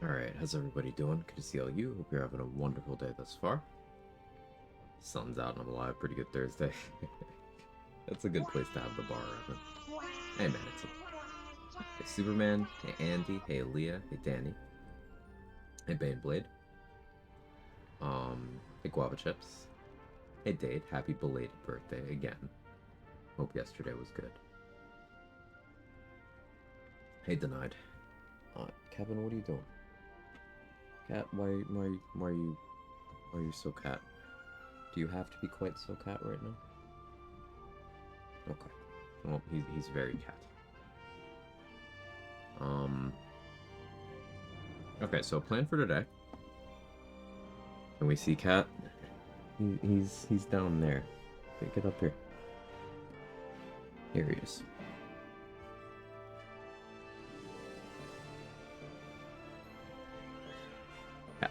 Alright, how's everybody doing? Good to see all you. Hope you're having a wonderful day thus far. Sun's out and I'm alive. Pretty good Thursday. That's a good place to have the bar open. Hey, Manatee. Hey, Superman. Hey, Andy. Hey, Leah. Hey, Danny. Hey, Baneblade. Hey, Guava Chips. Hey, Dade. Happy belated birthday again. Hope yesterday was good. Hey, Denied. Kevin, what are you doing? Cat, why are you so cat? Do you have to be quite so cat right now? Okay. Well, he's very cat. Okay, so plan for today. Can we see Cat? He's down there. Okay, get up here. Here he is. Cat.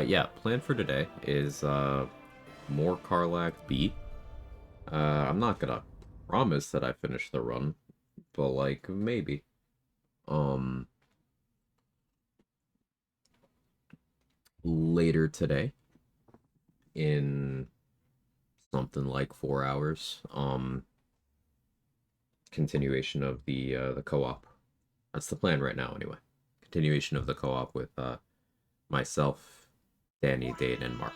Yeah, plan for today is, more Karlach beat. I'm not gonna promise that I finish the run, but, like, maybe. Later today, in something like 4 hours, continuation of the co-op. That's the plan right now, anyway. Continuation of the co-op with, myself, Danny, Dane, and Mark.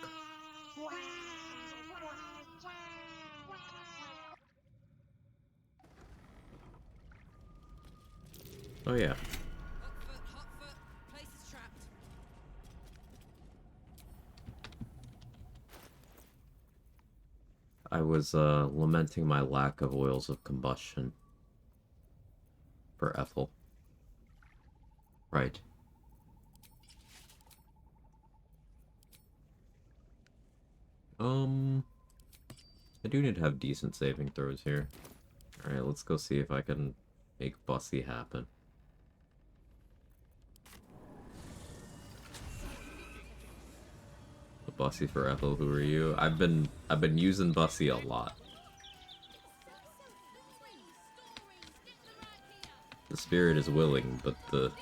Oh yeah. I was lamenting my lack of oils of combustion for Ethel. Right. I do need to have decent saving throws here. Alright, let's go see if I can make Bussy happen. Bussy for Ethel, who are you? I've been using Bussy a lot. The spirit is willing, but the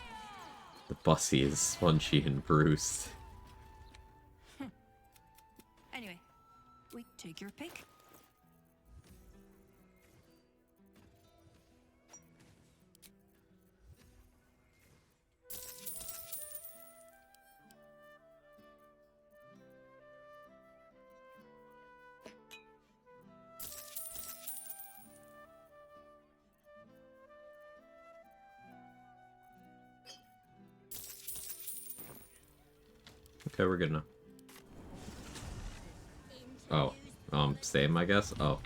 Bussy is spongy and bruised. Anyway, we take your pick. Okay, we're good now. Oh, same, I guess? Oh.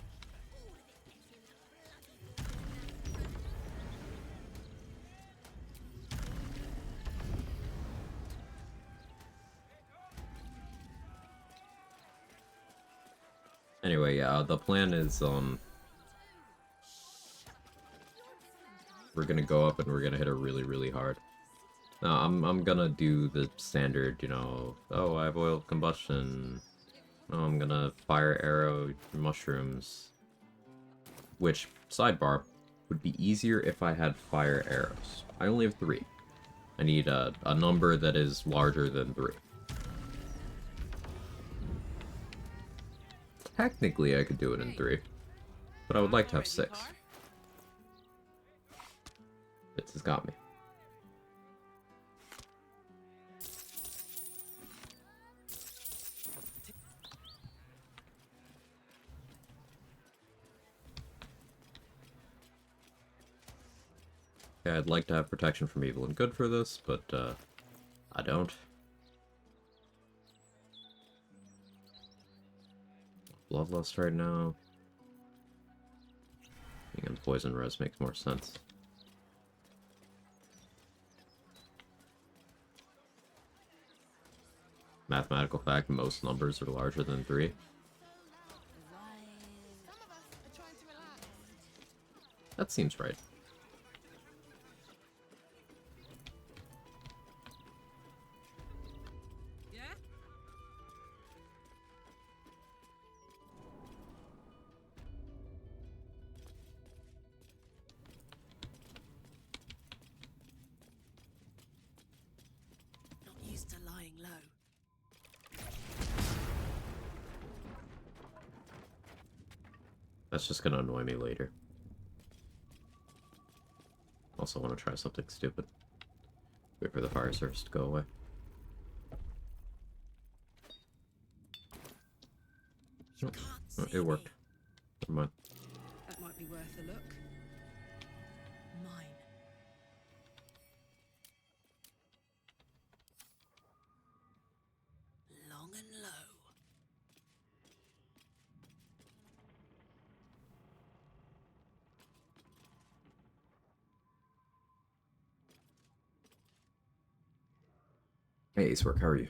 Anyway, yeah, the plan is, we're gonna go up and we're gonna hit her really, really hard. No, I'm gonna do the standard, you know, oh, I have oil of combustion. Oh, I'm gonna fire arrow mushrooms. Which, sidebar, would be easier if I had fire arrows. I only have 3. I need a number that is larger than 3. Technically, I could do it in 3. But I would like to have 6. Bits has got me. Yeah, I'd like to have protection from evil and good for this, but, I don't. Bloodlust right now. Being in poison res makes more sense. Mathematical fact, most numbers are larger than 3. That seems right. Yeah? Not used to lying low. That's just gonna annoy me later. Also want to try something stupid. Wait for the fire service to go away. You Oh, can't oh, see it worked. me. Never mind. That might be worth a look. Mine. Long and low. Hey, Acework, how are you?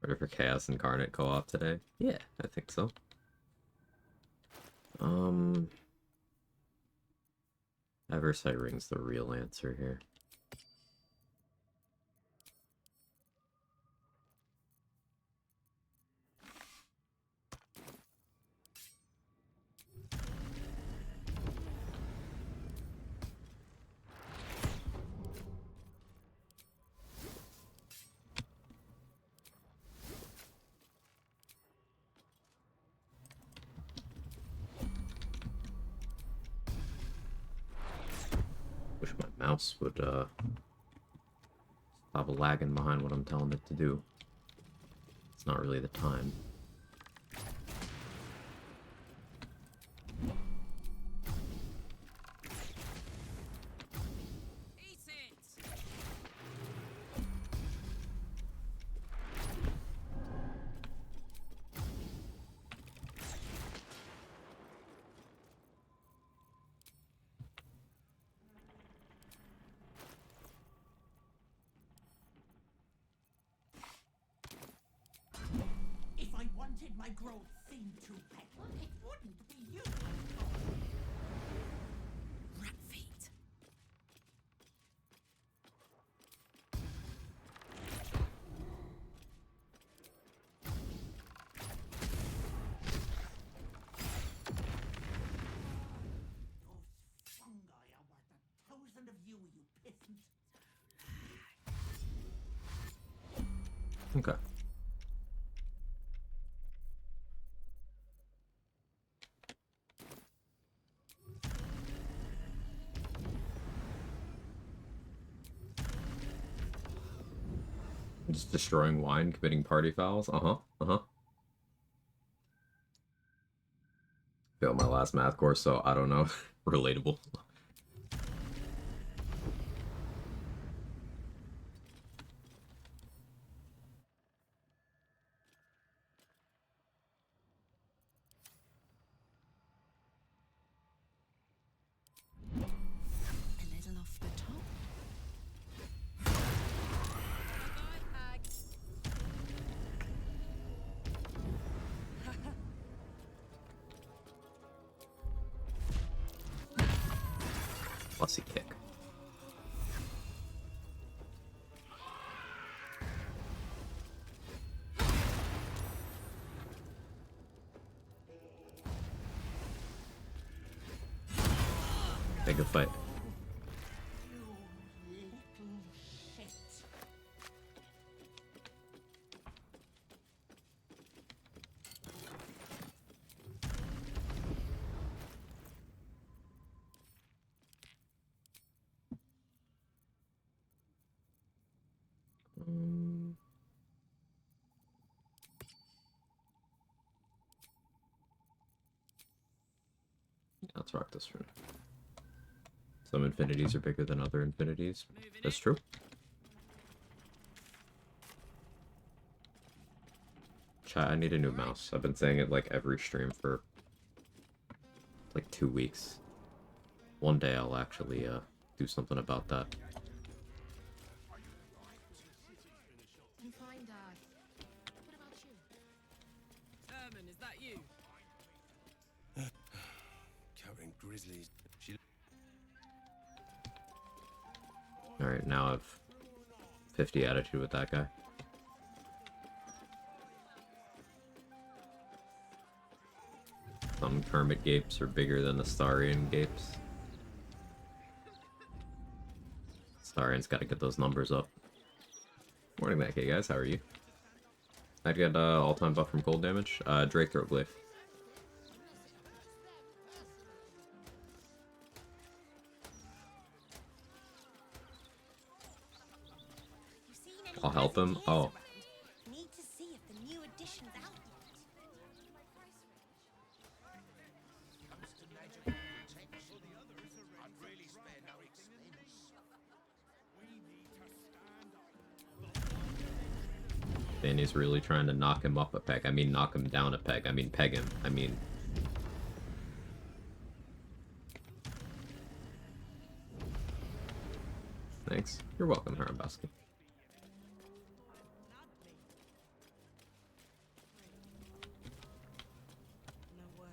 Ready for Chaos Incarnate co-op today? Yeah, I think so. Eversight Ring's the real answer here. Wish my mouse would stop lagging behind what I'm telling it to do. It's not really the time. Eat it! If I wanted my growth seen to, Pepper, it wouldn't be you. Rat feet. Those fungi are worth 1,000 of you, you peasant. Okay. Just destroying wine, committing party fouls? Uh-huh, uh-huh. Failed my last math course, so I don't know. Relatable. A little off the top. Bye, hag. Fussy kick. Take a fight. You little shit. Let's rock this rune. Some infinities are bigger than other infinities. That's true. Chat, I need a new mouse. I've been saying it like every stream for like 2 weeks. One day I'll actually do something about that. I'm fine, Dad. But grizzlies. Alright, now I have 50 attitude with that guy. Some Kermit gapes are bigger than the Starian gapes. Starian's gotta get those numbers up. Morning, Mac. Hey guys, how are you? I'd get all-time buff from cold damage. Drake Throat Glaive. I'll help him. Oh. Need to see if the new edition's out yet. Danny's really trying to knock him up a peg. I mean, knock him down a peg. I mean, peg him. I mean... Thanks. You're welcome, Harambowski. No way.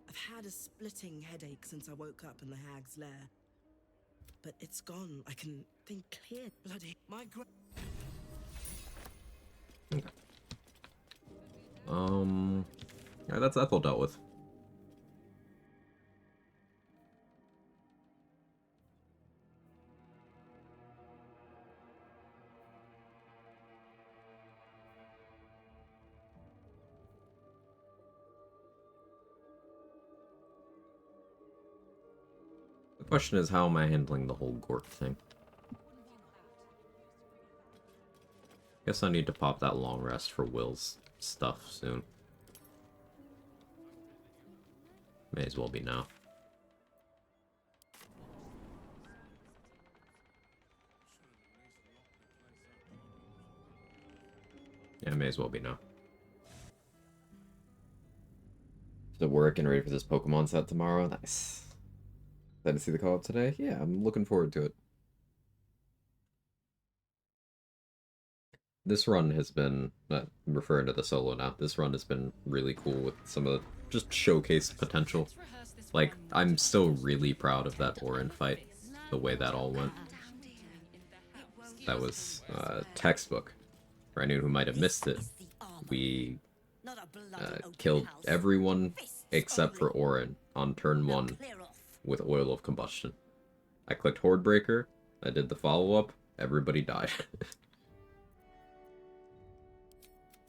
I've had a splitting headache since I woke up in the Hag's Lair. But it's gone. I can think clear. Bloody... Okay. Yeah, that's all dealt with. The question is, how am I handling the whole Gork thing? Guess I need to pop that long rest for Will's stuff soon. May as well be now. Yeah, may as well be now. To work and ready for this Pokemon set tomorrow. Nice. Glad to see the co-op today. Yeah, I'm looking forward to it. This run has been, I'm referring to the solo now, this run has been really cool with some of the just showcased potential. Like, I'm still really proud of that Orin fight, the way that all went. That was textbook. For anyone who might have missed it, we killed everyone except for Orin on turn 1 with Oil of Combustion. I clicked Horde Breaker, I did the follow-up, everybody died.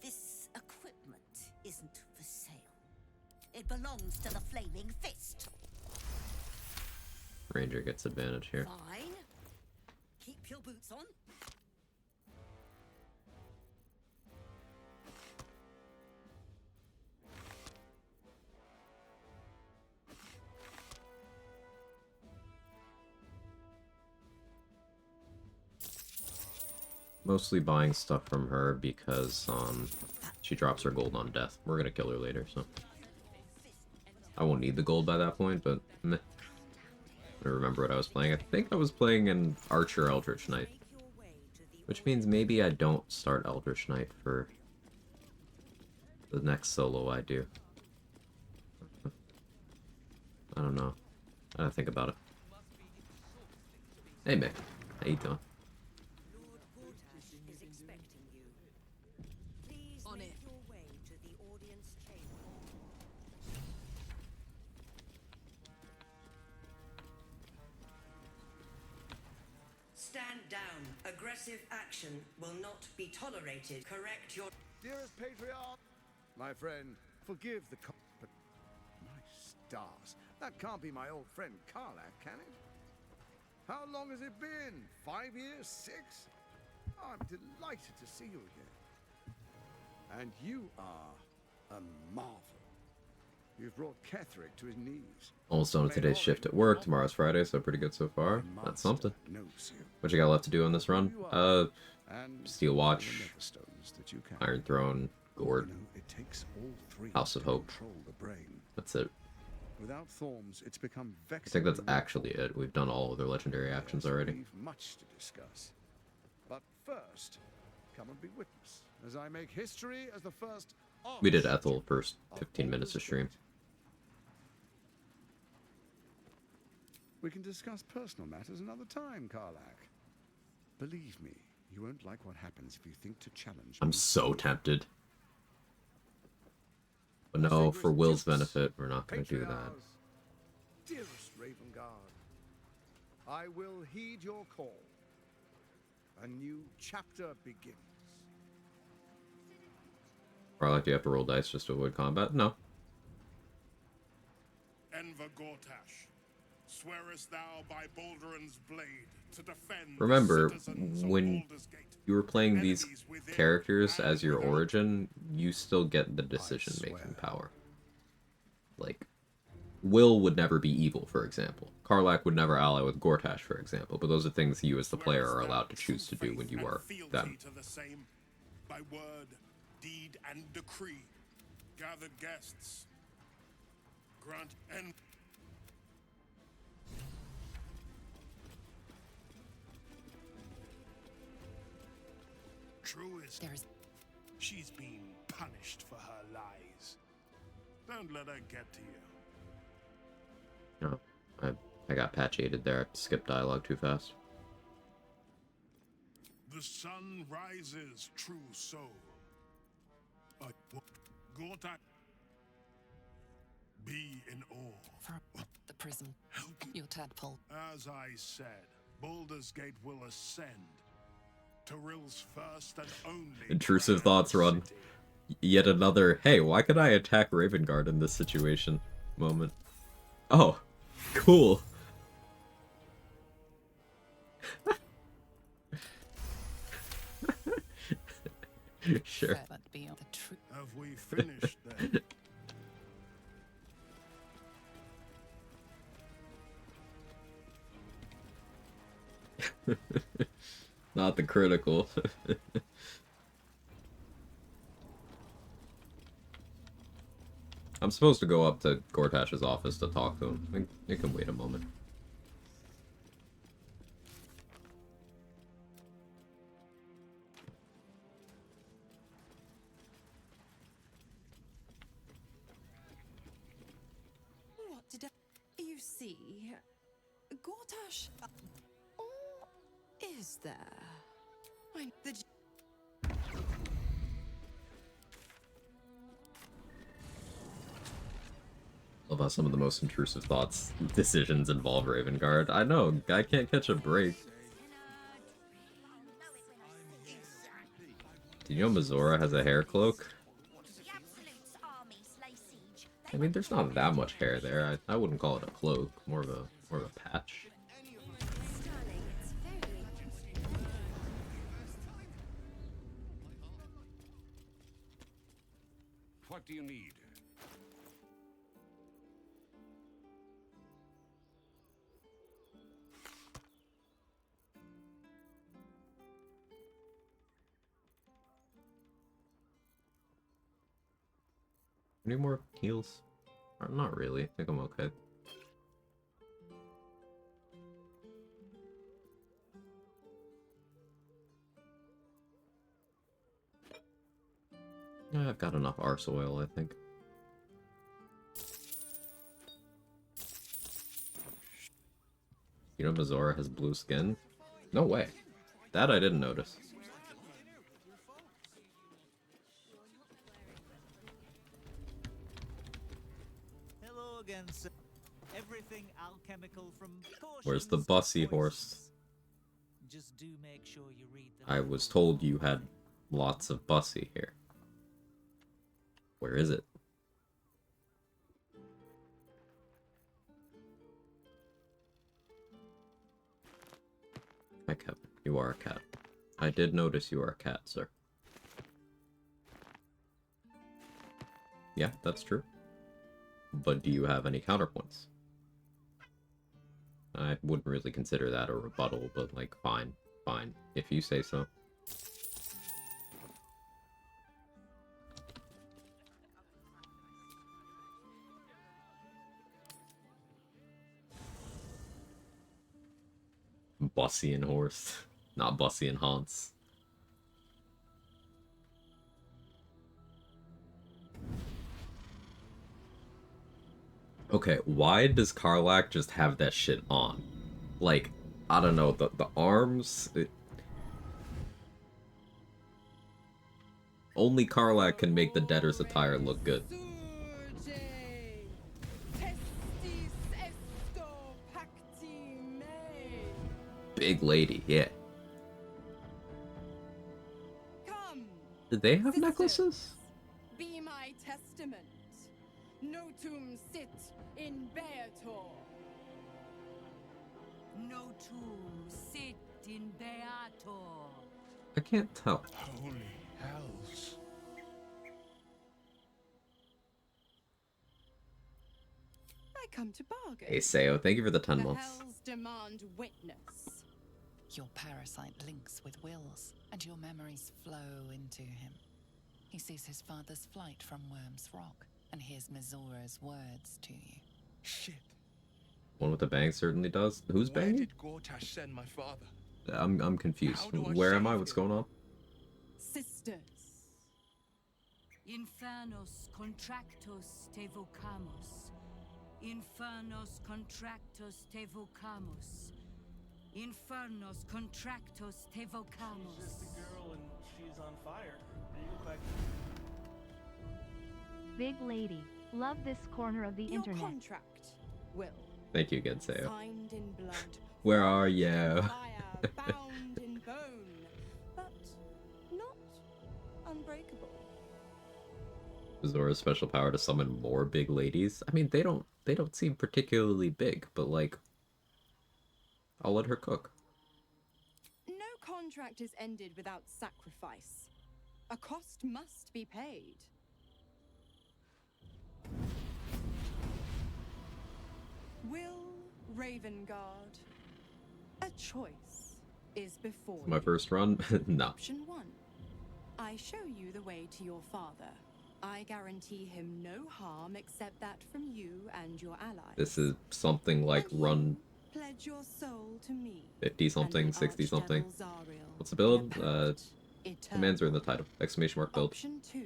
This equipment isn't for sale. It belongs to the Flaming Fist. Ranger gets advantage here. Fine. Keep your boots on. Mostly buying stuff from her because she drops her gold on death. We're gonna kill her later, so I won't need the gold by that point, but meh. I remember what I was playing. I think I was playing an Archer Eldritch Knight, which means maybe I don't start Eldritch Knight for the next solo I do. I don't know. I gotta think about it. Hey Mick, how you doing? On it. Stand down. Aggressive action will not be tolerated. Correct your... Dearest Patriarch, my friend, forgive the but my stars, that can't be my old friend Karlach, can it? How long has it been? 5 years? 6? I'm delighted to see you again. And you are a marvel. You've brought Ketherick to his knees. Almost done with today's shift at work. Tomorrow's Friday, so pretty good so far. That's something. What you got left to do on this run? Steel Watch, Iron Throne, Gord, House of Hope. That's it. Without Thorns, it's become I think that's actually it. We've done all of their legendary actions already. We've much to discuss. But first, come and be witness as I make history as the first We did Ethel first 15 minutes of stream. We can discuss personal matters another time, Karlach. Believe me, you won't like what happens if you think to challenge I'm me. so tempted. But no, for Will's benefit, we're not going to do that. Patriarchs, dearest Ravengard, I will heed your call. A new chapter begins. Karlach, do you have to roll dice just to avoid combat? No. Enver Gortash, swearest thou by Balduran's blade to defend Remember, the citizens of when Baldur's Gate, you were playing these enemies within characters and as your without? origin, you still get the decision-making swear. power. Like, Wyll would never be evil, for example. Karlach would never ally with Gortash, for example, but those are things you as the player are allowed to choose to do when you are them. To the same, by word, deed, and decree, gathered guests, grant and true is she's been punished for her lies. Don't let her get to you. No, I got patchated there. I skipped dialogue too fast. The sun rises, true soul. Gorta, be in awe. For the prism, Help me. your tadpole. As I said, Baldur's Gate will ascend to Rill's first and only Intrusive crown thoughts run. city. Yet another, hey, why could I attack Ravengard in this situation moment? Oh, cool. Sure. But beyond the truth. Have we finished then? Not the critical. I'm supposed to go up to Gortash's office to talk to him. It can wait a moment. What did you see? Gortash? Or is there? The Love how some of the most intrusive thoughts, decisions involve Ravengard. I know, guy can't catch a break. Do you know Mizora has a hair cloak? I mean, there's not that much hair there. I wouldn't call it a cloak, more of a patch. What do you need? Any more heals? Or not really. I think I'm okay. Yeah, I've got enough arse oil, I think. You know Mizora has blue skin? No way. That I didn't notice. Hello again, sir. Everything alchemical from Where's the potions bussy to horse? poisons. Just do make sure you read the I was told you had lots of bussy here. Where is it? Hi, Kevin. You are a cat. I did notice you are a cat, sir. Yeah, that's true. But do you have any counterpoints? I wouldn't really consider that a rebuttal, but like, fine. Fine. If you say so. Bussy and horse. Not Bussy and Hans. Okay, why does Karlach just have that shit on? Like, I don't know, the arms... Only Karlach can make the debtor's attire look good. Big lady, yeah. Come, Did they have sisters, necklaces? be my testament. Notum sit in Beator. Notum sit in Beator. I can't tell. Holy hells. I come to bargain. Hey, Seo, thank you for the 10 The months. hells demand witness. Your parasite links with Wyll's, and your memories flow into him. He sees his father's flight from Worm's Rock, and hears Mizora's words to you. Shit. One with the bang certainly does. Who's Where banging? did Gortash send my father? I'm confused. How do I Where am I? save What's him? going on? Sisters. Infernos contractos te vocamos. Infernos contractos te vocamos. Infernos contractos te vocamos. She's just a girl and she's on fire. You look like Big lady. Love this corner of the Your internet. contract, Wyll. Thank you again, Seo. Signed in blood. Where are forged in you? fire, bound in bone, but not unbreakable. Zora's special power to summon more big ladies. I mean, they don't seem particularly big, but like, I'll let her cook. No contract is ended without sacrifice. A cost must be paid. Wyll Ravengard, a choice is before My you. first run? No. Option 1. I show you the way to your father. I guarantee him no harm except that from you and your allies. This is something like And run you pledge your soul to me. 50 something, and the 60 something. Archdevil Zariel What's the build? in a pact Commands are in the eternal. title. Exclamation mark build. Option 2.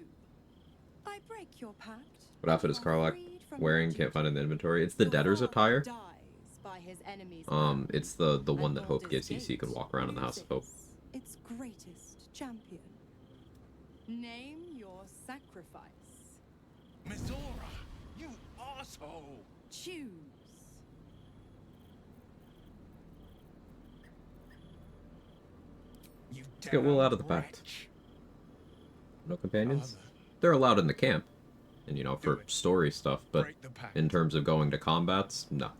I break your pact. What outfit is and you are Karlach freed from wearing? your Can't find it in the duty. inventory. It's the Your debtor's father attire. dies by his enemy's hand, It's the one and that Hope Baldur's gives you so you can Gate walk around in the House of Hope. loses its greatest champion. Name your sacrifice. Mizora, you asshole! Choose. You Get Wyll out of the damned pact. wretch. No companions? Father, They're allowed in the camp. And you know, for Do it. story stuff, but break the pact. in terms of going to combats, no.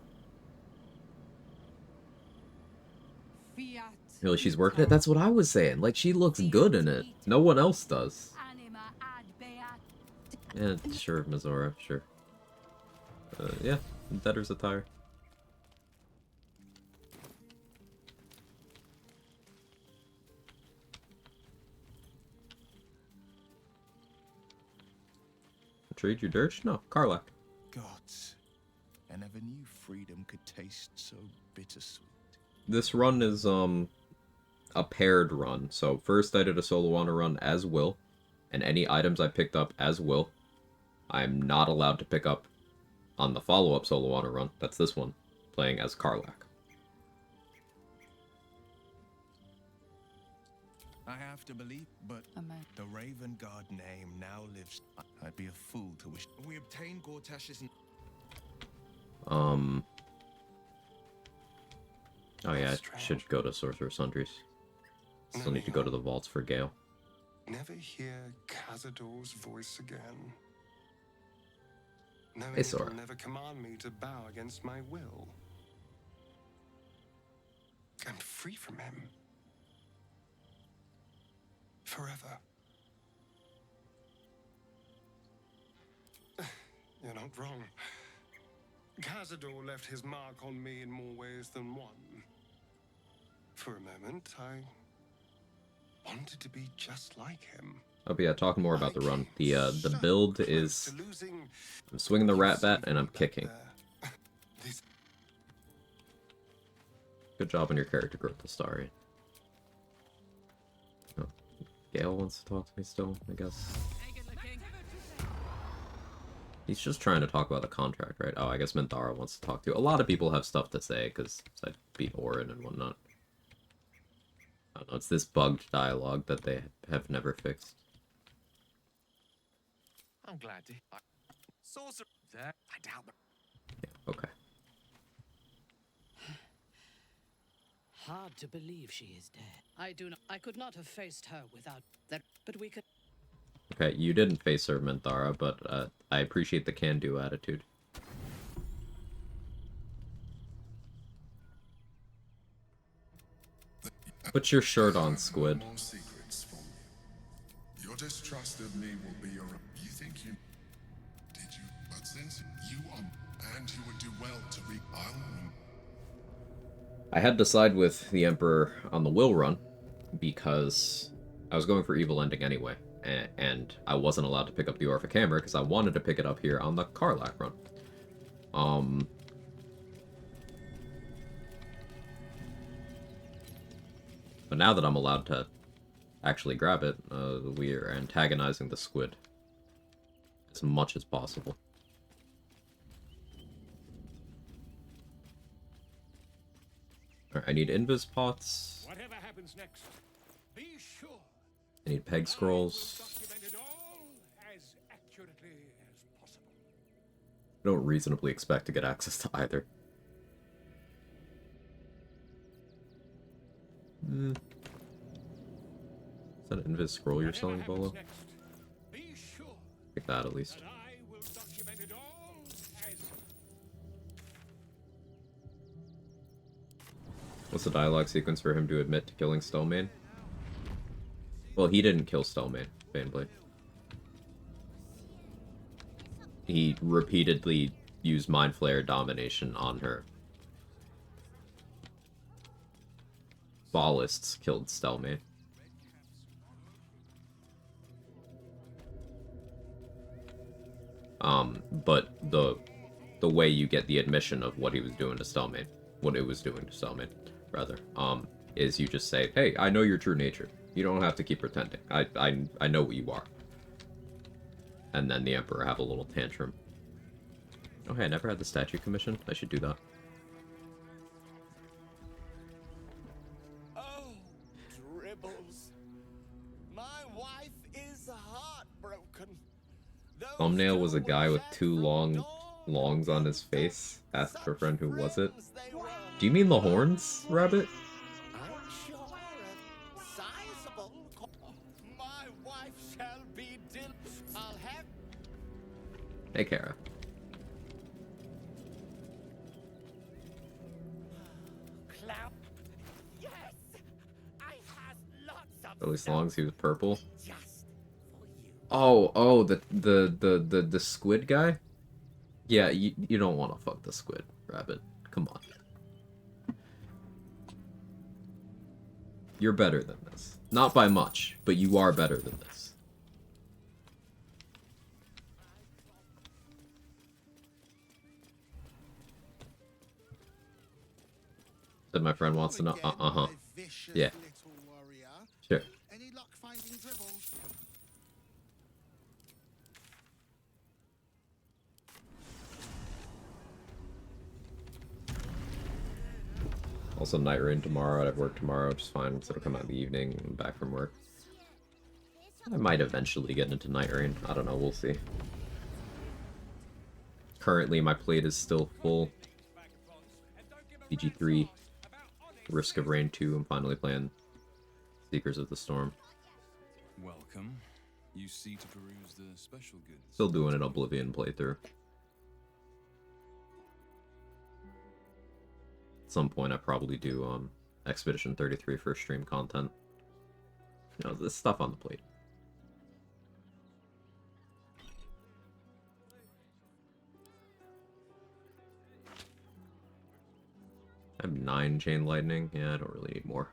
Fiat. Really, she's working it? That's what I was saying. Like, she looks good in it. No one else does. Anima ad beat. Yeah, sure, Mizora, sure. Yeah, debtor's attire. Trade your dirge? No, Karlach. Gods, I never knew freedom could taste so bittersweet. This run is, a paired run. So, first I did a solo honor run as Wyll, and any items I picked up as Wyll, I'm not allowed to pick up on the follow-up solo honor run. That's this one, playing as Karlach. I have to believe, but the Raven God name now lives. I'd be a fool to wish. We obtained Gortash's. Oh yeah, I should go to Sorcerer Sundries. Still need to go to the vaults for Gale. Never hear Cazador's voice again. Knowing Hey, it Sora. will never command me to bow against my will. I'm free from him. Forever. You're not wrong. Cazador left his mark on me in more ways than one. For a moment, I wanted to be just like him. Oh, but yeah, talking more about the run. The build is... I'm swinging the rat bat, and I'm kicking. Good job on your character growth, Astari. Oh, Gale wants to talk to me still, I guess. He's just trying to talk about the contract, right? Oh, I guess Minthara wants to talk to. A lot of people have stuff to say, because I beat Orin and whatnot. I don't know, it's this bugged dialogue that they have never fixed. I'm glad to. Sorcerer. That I doubt. Yeah, okay. Hard to believe she is dead. I do not. I could not have faced her without that. But we could. Okay, you didn't face her, Minthara, but I appreciate the can-do attitude. Put your shirt on, Squid. More secrets from you. Your distrust of me will be your. You think you did you? But since you are, and you would do well to read. I had to side with the Emperor on the Wyll run because I was going for evil ending anyway, and I wasn't allowed to pick up the Orphic Hammer because I wanted to pick it up here on the Karlach run. But now that I'm allowed to actually grab it, we are antagonizing the Squid as much as possible. Alright, I need invis pots. Whatever happens next, be sure I need peg scrolls. document it all as accurately as possible. I don't reasonably expect to get access to either. Is that an invis scroll you're selling, Bolo? Take that at least. What's the dialogue sequence for him to admit to killing Stellmane? Well, he didn't kill Stellmane, Baneblade. He repeatedly used Mind Flayer domination on her. Ballists killed Stellmane. But the way you get the admission of what he was doing to Stellmane, what it was doing to Stellmane, rather, is you just say, hey, I know your true nature. You don't have to keep pretending. I know what you are. And then the Emperor have a little tantrum. Oh, hey, I never had the statue commission. I should do that. Oh, dribbles. My wife is heartbroken. Thumbnail was a guy with two longs on his face. Asked her friend who was it. Do you mean the horns, Rabbit? I'm sure a sizable. My wife shall be I'll have. Hey, Kara. Cloud. Yes, I has lots of. At least as long as he was purple. Oh, the squid guy? Yeah, you don't want to fuck the squid, Rabbit. Come on. You're better than this. Not by much, but you are better than this. Said my friend wants to know. Uh-huh. Yeah. Sure. Any luck finding dribbles? Also, night rain tomorrow. I have work tomorrow, which is fine because it'll come out in the evening. I'm back from work. I might eventually get into night rain. I don't know. We'll see. Currently, my plate is still full. BG3. Risk of Rain 2. I'm finally playing Seekers of the Storm. Welcome. You see to peruse the special goods. Still doing an Oblivion playthrough. At some point, I probably do Expedition 33 for stream content. You know, this stuff on the plate. I have 9 Chain Lightning. Yeah, I don't really need more.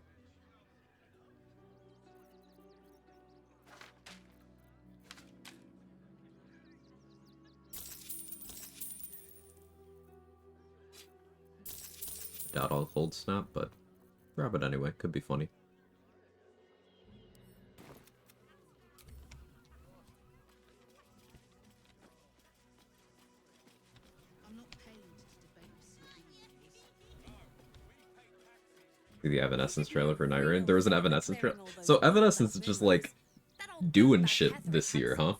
Doubt I'll hold Snap, but grab it anyway. Could be funny. See the Evanescence trailer for Night Rain? There was an Evanescence trailer. So Evanescence is just like doing shit this year, huh?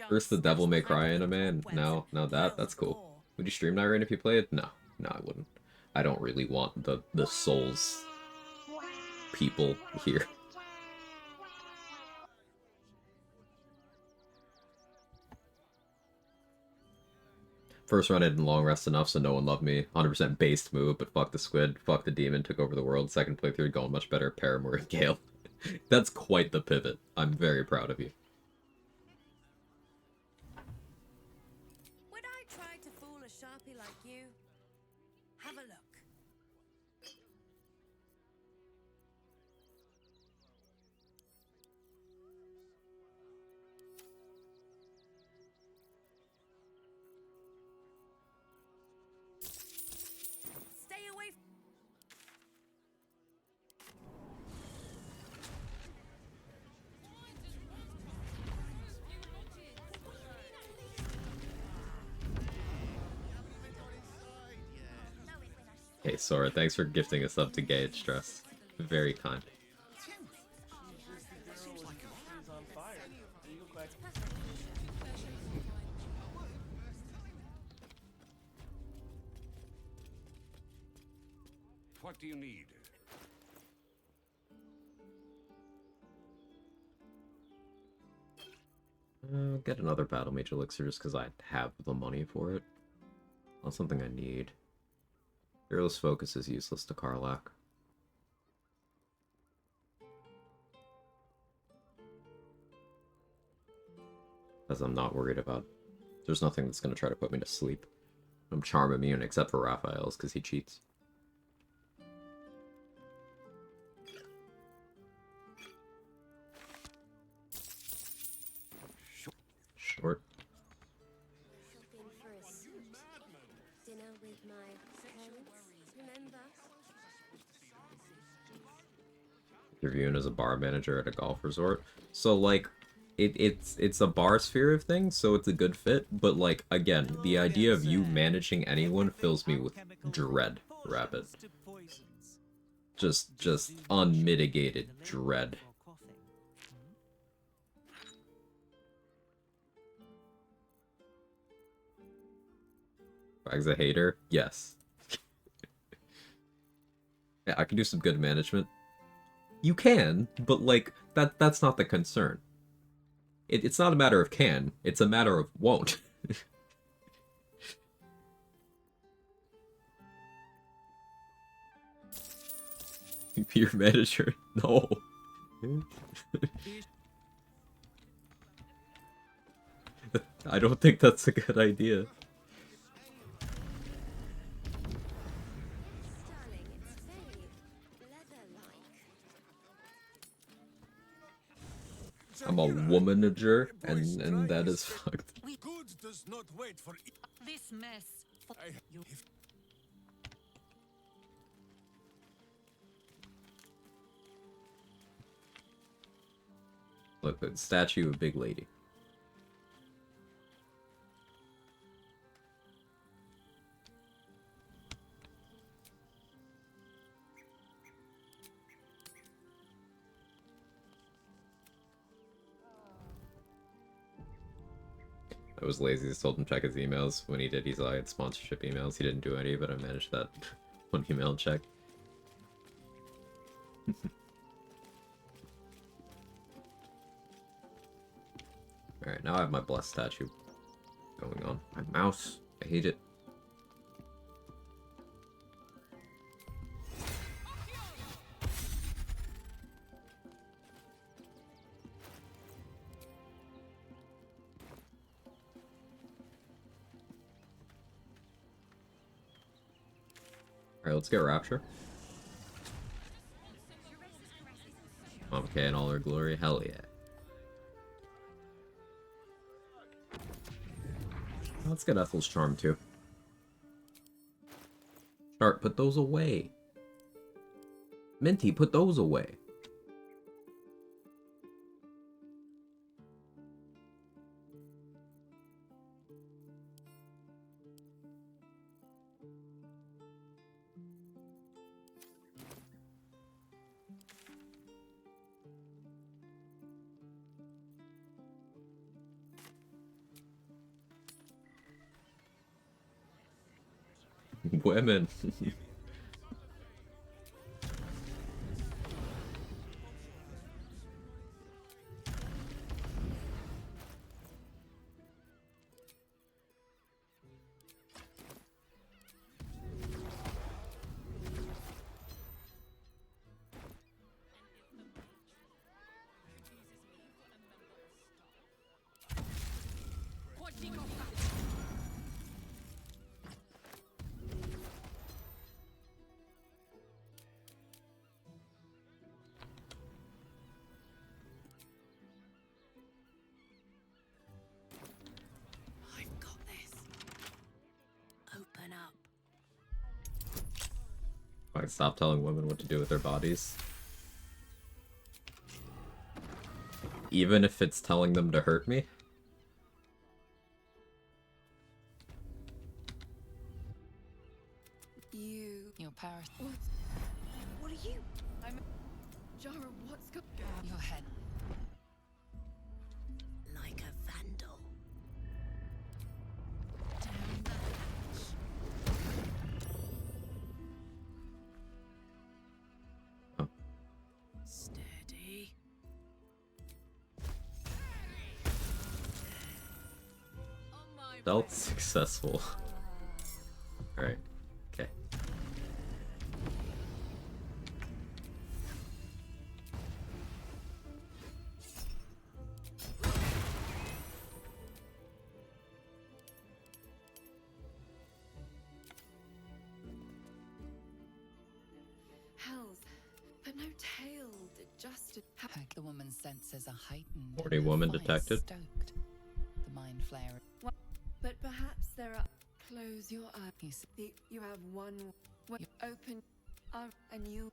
First the Devil May Cry anime, and now that's cool. Would you stream Night Rain if you play it? No, I wouldn't. I don't really want the Souls people here. First run I didn't long rest enough, so no one loved me. 100% based move, but fuck the squid, fuck the demon, took over the world. Second playthrough going much better, Paramore and Gale. That's quite the pivot. I'm very proud of you. Would I try to fool a sharpie like you? Have a look. Stay away. Hey Sora, thanks for gifting us up to Gauge Stress. Very kind. She's on fire. There you go, Quag. What do you need? Get another Battle Mage Elixir just because I have the money for it. Not something I need. Fearless Focus is useless to Karlach. As I'm not worried about. There's nothing that's going to try to put me to sleep. I'm Charm immune except for Raphael's because he cheats. Short. Shopping for a suit. Dinner with my parents, remember? You're viewing as a bar manager at a golf resort. So like it's a bar sphere of things, so it's a good fit, but like again, the idea of you managing anyone fills me with dread, Rabbit. Just unmitigated dread. Quag's a hater? Yes. Yeah, I can do some good management. You can, but like that's not the concern. It's not a matter of can, it's a matter of won't. Be your manager? No. I don't think that's a good idea. I'm a womanager, and that is fucked. Good does not wait for this mess. Look, the statue of Big Lady. I was lazy, just told him to check his emails. When he did, he saw I had sponsorship emails. He didn't do any, but I managed that one email check. Alright, now I have my blessed statue going on. My mouse. I hate it. Alright, let's get Rapture. Okay, in all her glory, hell yeah. Let's get Ethel's Charm too. Sharp, put those away. Minty, put those away. Women. I've got this. Open up. Like, stop telling women what to do with their bodies. Even if it's telling them to hurt me? Your Paris. What are you? I'm. Jara, what's going on? Your head. Like a vandal. Oh. Steady. Stealth successful. Alright. Okay. Hells, but no tail. Just The woman's senses are heightened. Horny and her woman fire detected. Stoked. The mind flare. But perhaps there are. Close your eyes. You have one. What open up and you.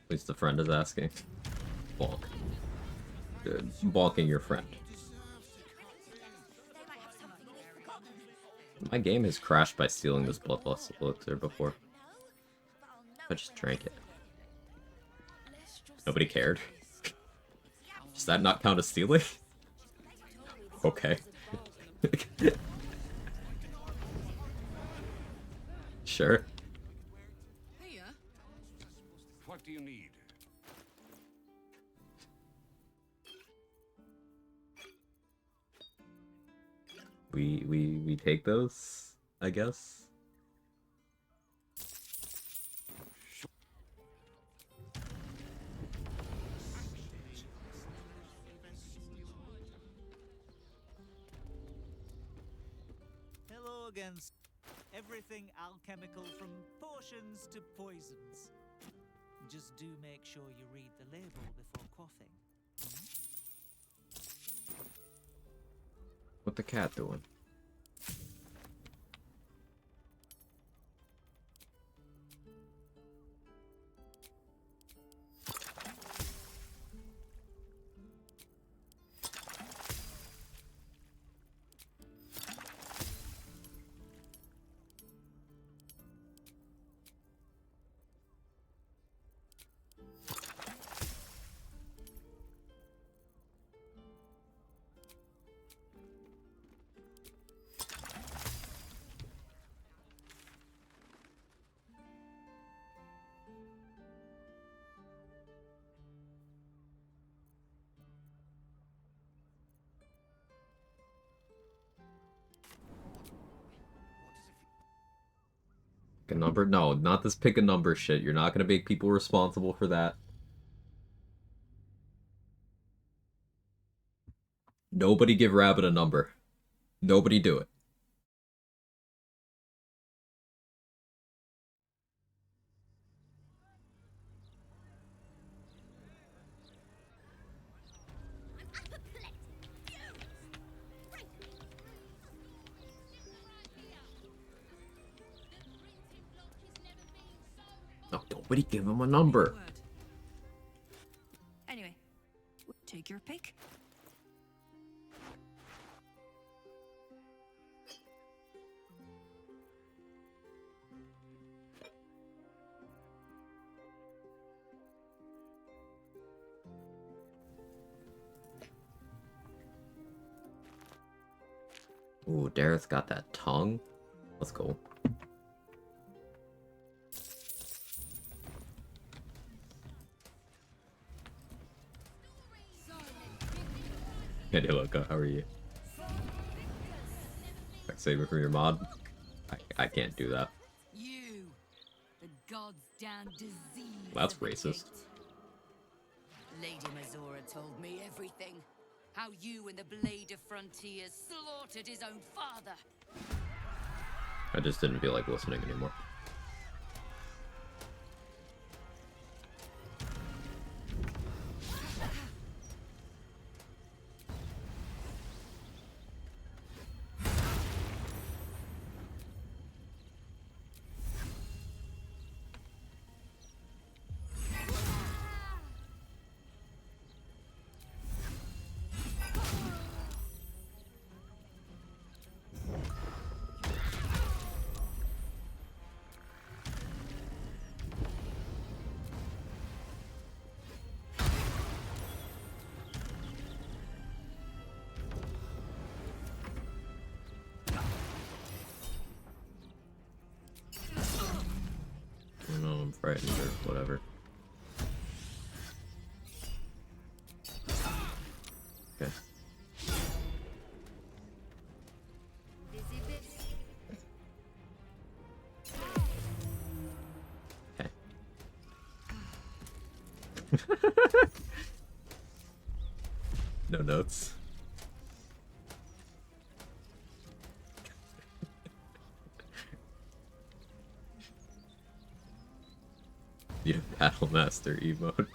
At least the friend is asking. Bonk. Bonking your friend. My game has crashed by stealing this bloodlust elixir before. I just drank it. Nobody cared. Does that not count as stealing? Okay. Sure. What do you need? We take those, I guess. Hello again. Everything alchemical from potions to poisons. Just do make sure you read the label before quaffing. What the cat doing? Pick a number? No, not this pick a number shit. You're not gonna make people responsible for that. Nobody give Rabbit a number. Nobody do it. No, nobody give him a number. Anyway, take your pick. Ooh, Dareth's got that tongue. Let's go. Hey, Loka, how are you? Like, save it from your mod? I can't do that. You, the god's damn disease. That's racist. Lady Mazora told me everything. How you and the Blade of Frontiers slaughtered his own father. I just didn't feel like listening anymore. I'm frightened or whatever. Okay. Okay. No notes. You have Battle Master emote.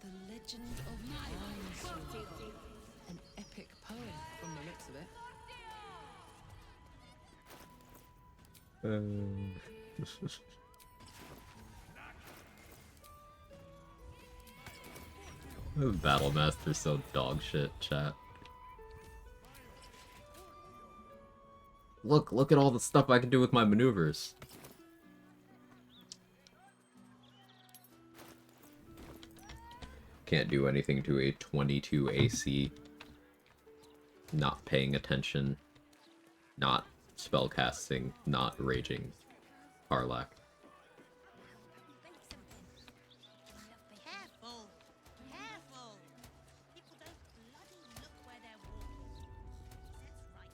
The Legend of Wyll. An epic poem from the looks of it. Battle Master's so dog shit, chat. Look at all the stuff I can do with my maneuvers. Can't do anything to a 22 AC. Not paying attention. Not spellcasting. Not raging. Karlach. Careful! Careful! People don't bloody look where they're walking. That's right.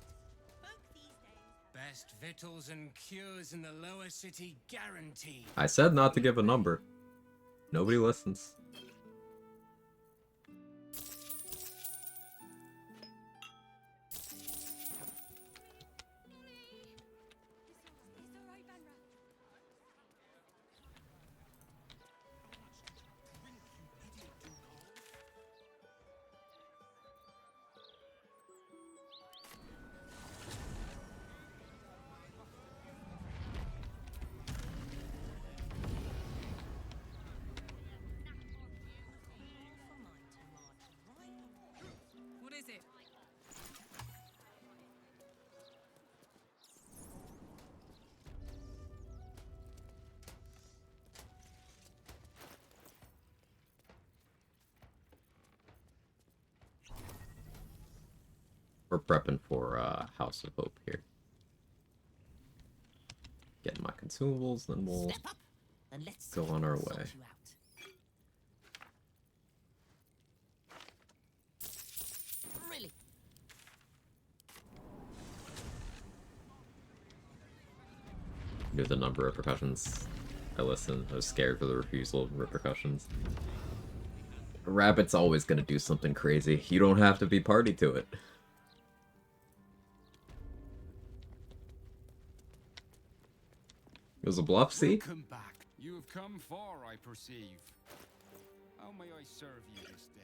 Folk these days have Best victuals and cures in the lower city guaranteed. I said not to give a number. Nobody listens. What is it? We're prepping for House of Hope here. Getting my consumables, then we'll go on our way. really. Knew the number of repercussions. I listened. I was scared for the refusal of repercussions. A rabbit's always gonna do something crazy. You don't have to be party to it. It was a bluff, see? Welcome back. You have come far, I perceive. How may I serve you this day?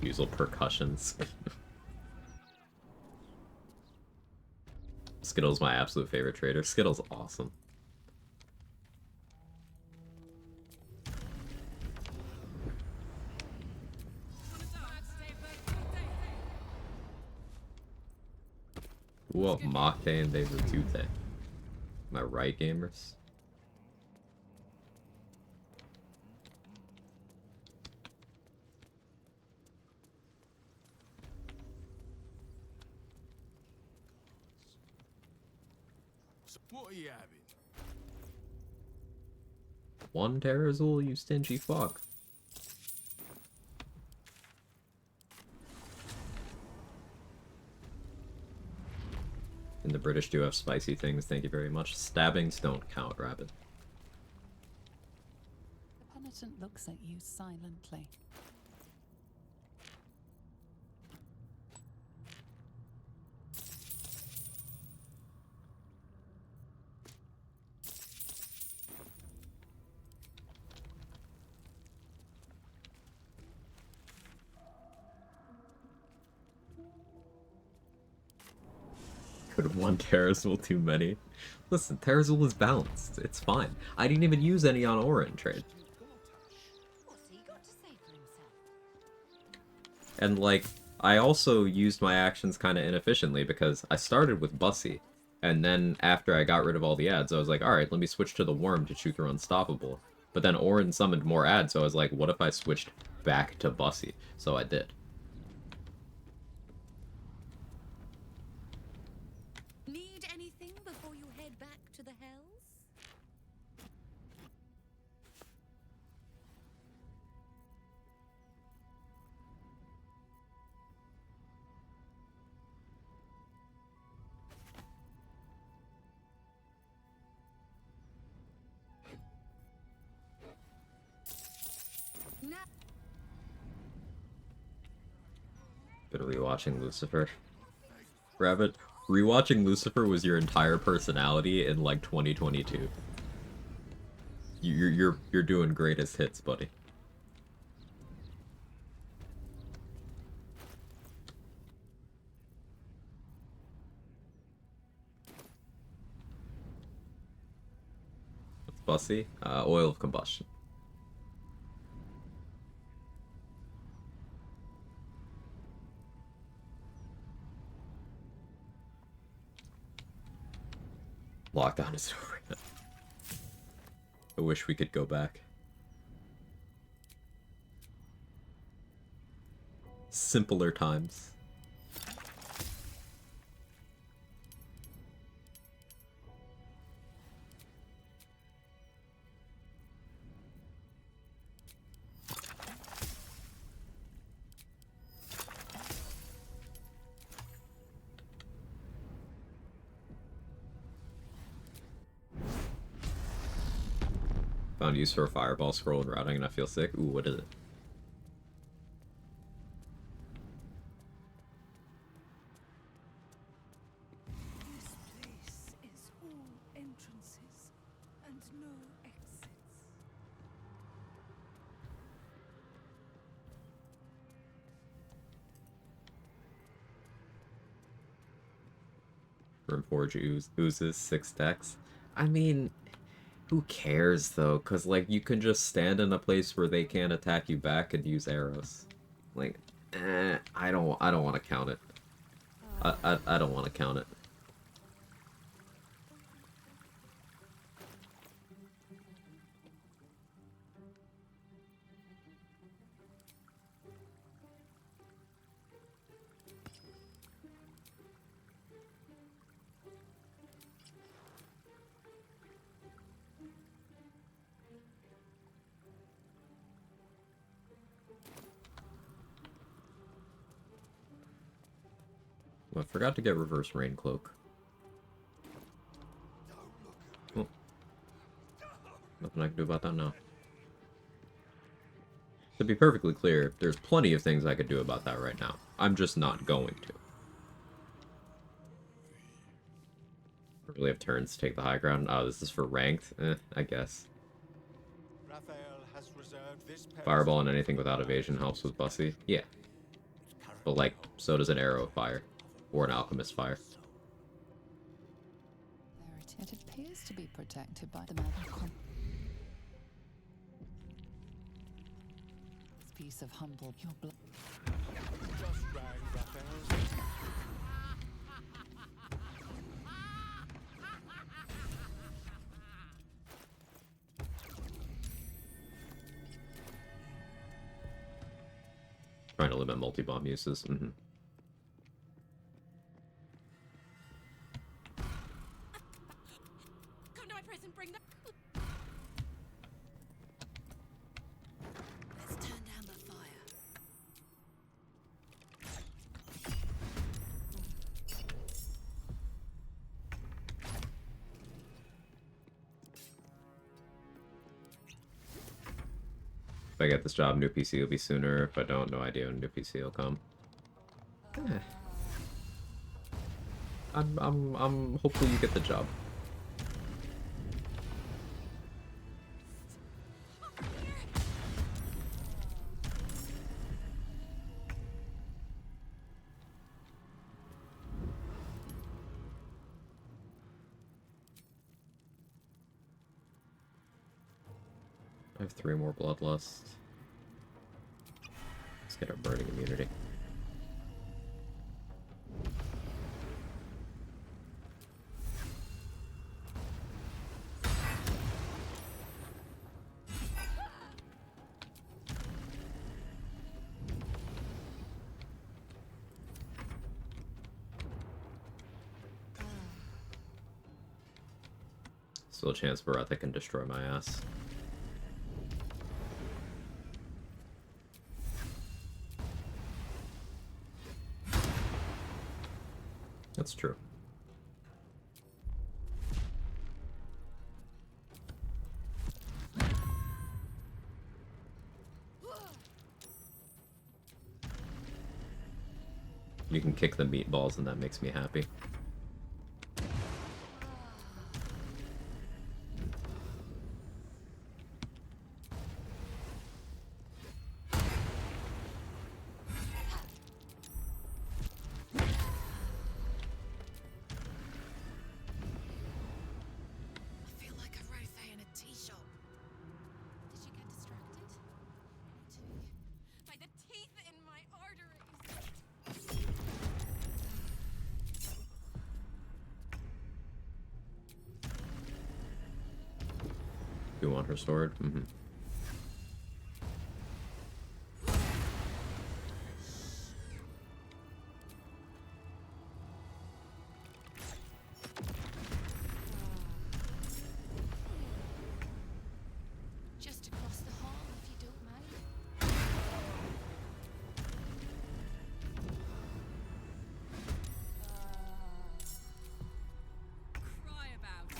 Usual percussions. Skittle's my absolute favorite trader. Skittle's awesome. Well, Mocktane, they were Tute. Am I right, gamers? What are you having? One Terrazul, you stingy fuck. And the British do have spicy things, thank you very much. Stabbings don't count, Rabbit. The penitent looks at you silently. Could one Terrazul too many? Listen, Terrazul is balanced. It's fine. I didn't even use any on Orin trade. And like, I also used my actions kind of inefficiently because I started with Bussy. And then after I got rid of all the ads, I was like, alright, let me switch to the Worm to shoot through Unstoppable. But then Orin summoned more ads, so I was like, what if I switched back to Bussy? So I did. Need anything before you head back to the Hells? No. Been rewatching Lucifer. Rabbit, rewatching Lucifer was your entire personality in like 2022. You're doing greatest hits, buddy. What's Bussy? Oil of combustion. Lockdown is over now. I wish we could go back. Simpler times. Found use for a fireball scroll and routing and I feel sick. Ooh, what is it? This place is all entrances and no exits. Rimforge oozes 6 decks. I mean, who cares though? Cause like you can just stand in a place where they can't attack you back and use arrows. Like, I don't want to count it. I don't want to count it. Well, I forgot to get reverse rain cloak. Oh. Nothing I can do about that now. To be perfectly clear, there's plenty of things I could do about that right now. I'm just not going to. I really have turns to take the high ground. Oh, this is for ranked? I guess. Fireball and anything without evasion helps with Bussy. Yeah. But like, so does an arrow of fire. Or an alchemist fire. It appears to be protected by the magic. This piece of humble your blood. Just drag Raphael's. Trying to limit multi-bomb uses. Mm-hmm. Come to my prison, bring that. Let's turn down the fire. If I get this job, new PC will be sooner. If I don't, no idea when new PC will come. I'm hopefully you get the job. I have 3 more bloodlust. Let's get our burning immunity. Still a chance Baratha can destroy my ass. That's true. You can kick the meatballs and that makes me happy. You want her sword? Mm-hmm. Just across the hall, if you don't mind. Cry about it.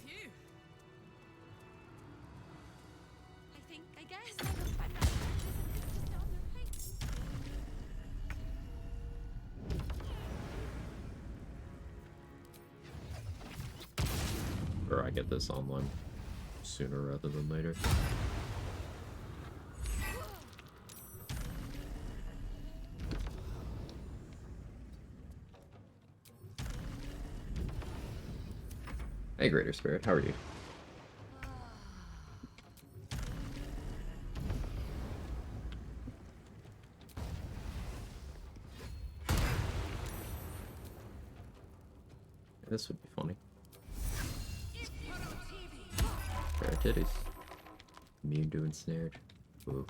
Phew. I guess I will find out. It's just on the right. Or I get this online sooner rather than later. Hey, Greater Spirit, how are you? This would be funny. Fair titties. Immune to ensnared. Ooh.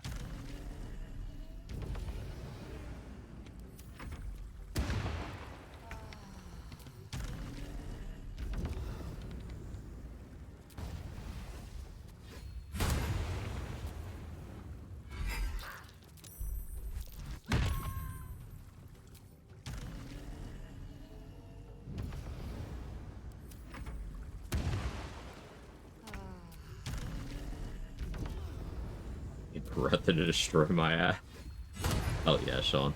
Breath to destroy my ass. Oh yeah, Sean.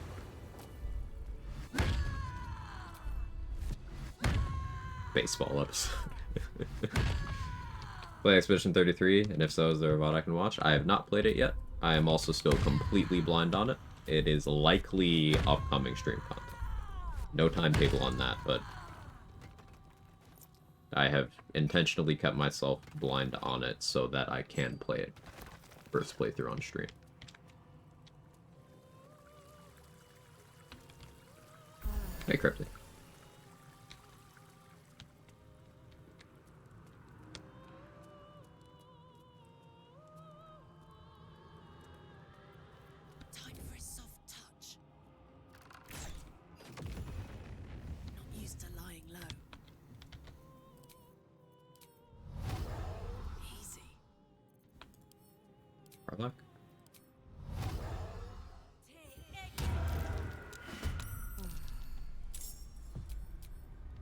Baseball episode. Play Expedition 33, and if so, is there a VOD I can watch? I have not played it yet. I am also still completely blind on it. It is likely upcoming stream content. No timetable on that, but I have intentionally kept myself blind on it so that I can play it first playthrough on stream. Hey, Cryptic. Time for a soft touch. Not used to lying low. Easy. Karlach?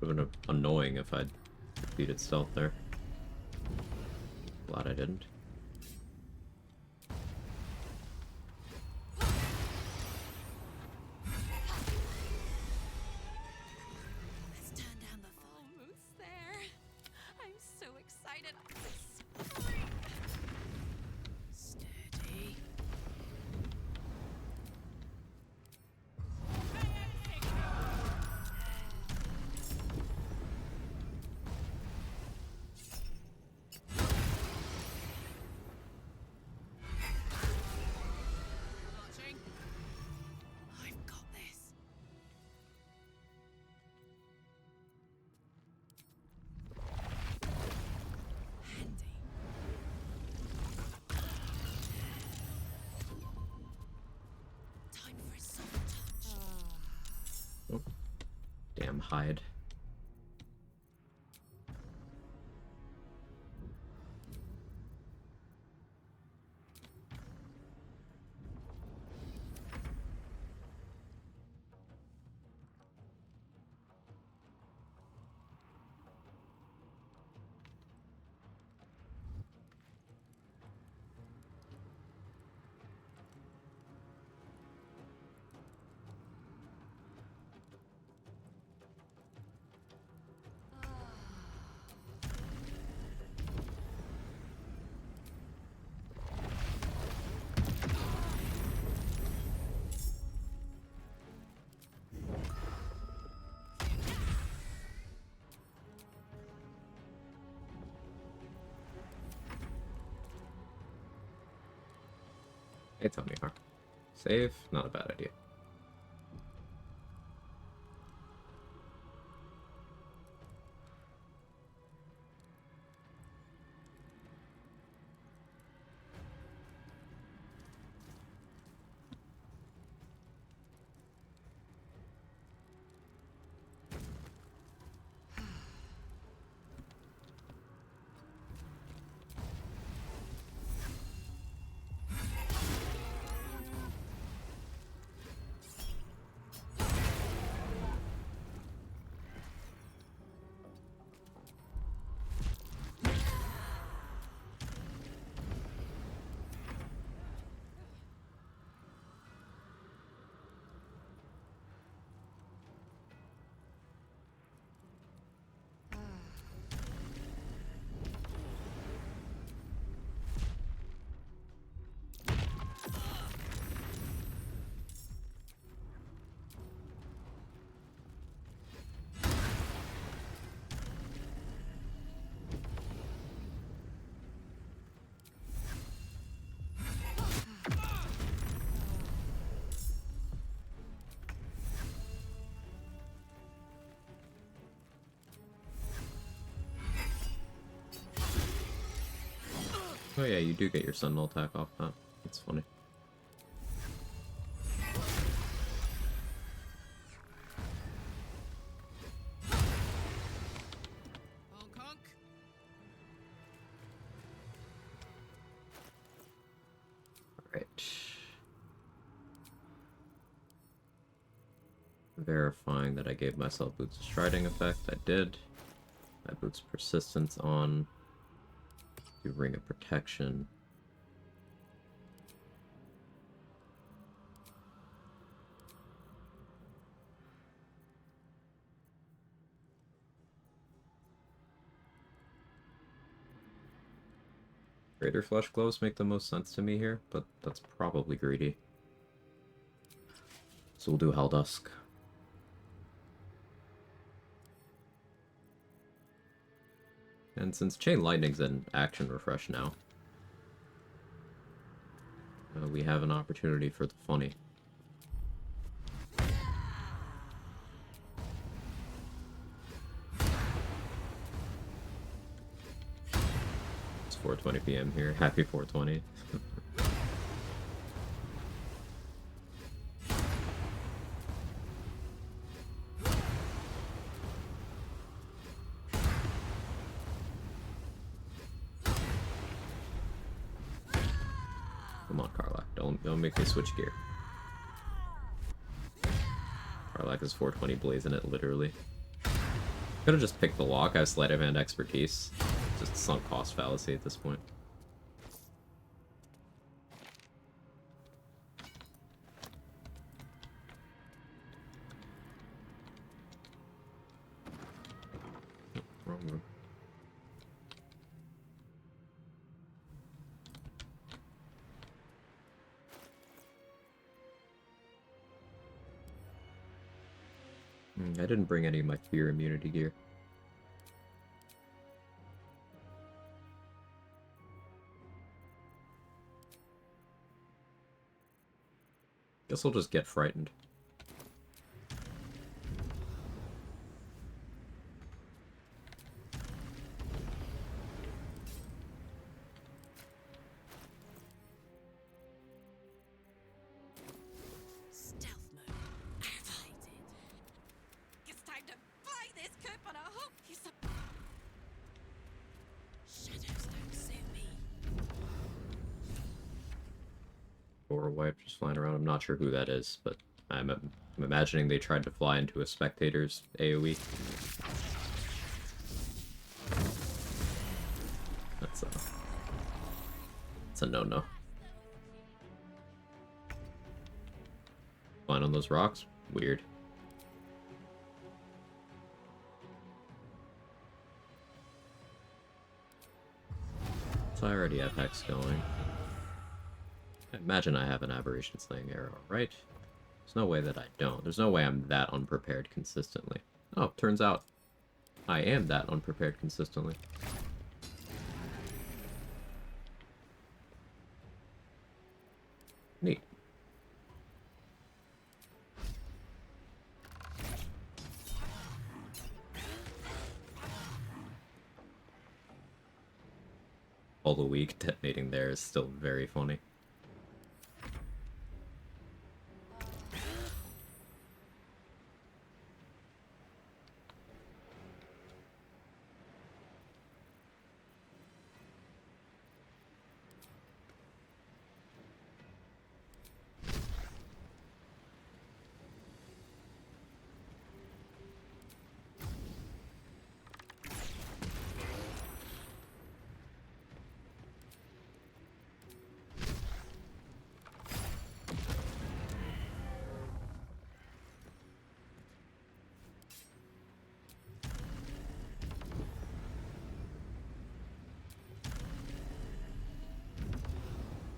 Would have been annoying if I'd defeated stealth there. Glad I didn't. Let's turn down the fun. Almost there. I'm so excited. Steady. Watching. I've got this. Handy. Time for a soft touch. Oh. Damn hide. Hey, Tony R. Save? Not a bad idea. Oh yeah, you do get your sentinel attack off that. That's funny. Alright. Verifying that I gave myself Boots of Striding effect. I did. I Boots Persistence on. Do Ring of Protection. Greater flesh gloves make the most sense to me here, but that's probably greedy. So we'll do Helldusk. And since Chain Lightning's an action refresh now, we have an opportunity for the funny. It's 4:20 p.m. here. Happy 4:20. Come on, Karlach. Don't make me switch gear. Karlach is 420 blazing it, literally. Could have just picked the lock. I have sleight of hand expertise. Just sunk cost fallacy at this point. Oh, wrong room. I didn't bring any of my fear immunity gear. Guess I'll just get frightened. Stealth mode activated. It's time to fly this coop on a hook. Shadows don't suit me. Or a wipe just flying around. I'm not sure who that is, but I'm imagining they tried to fly into a spectator's AoE. That's a no-no. Flying on those rocks? Weird. So I already have Hex going. I imagine I have an Aberration Slaying Arrow, right? There's no way that I don't. There's no way I'm that unprepared consistently. Oh, turns out I am that unprepared consistently. Neat. All the week detonating there is still very funny.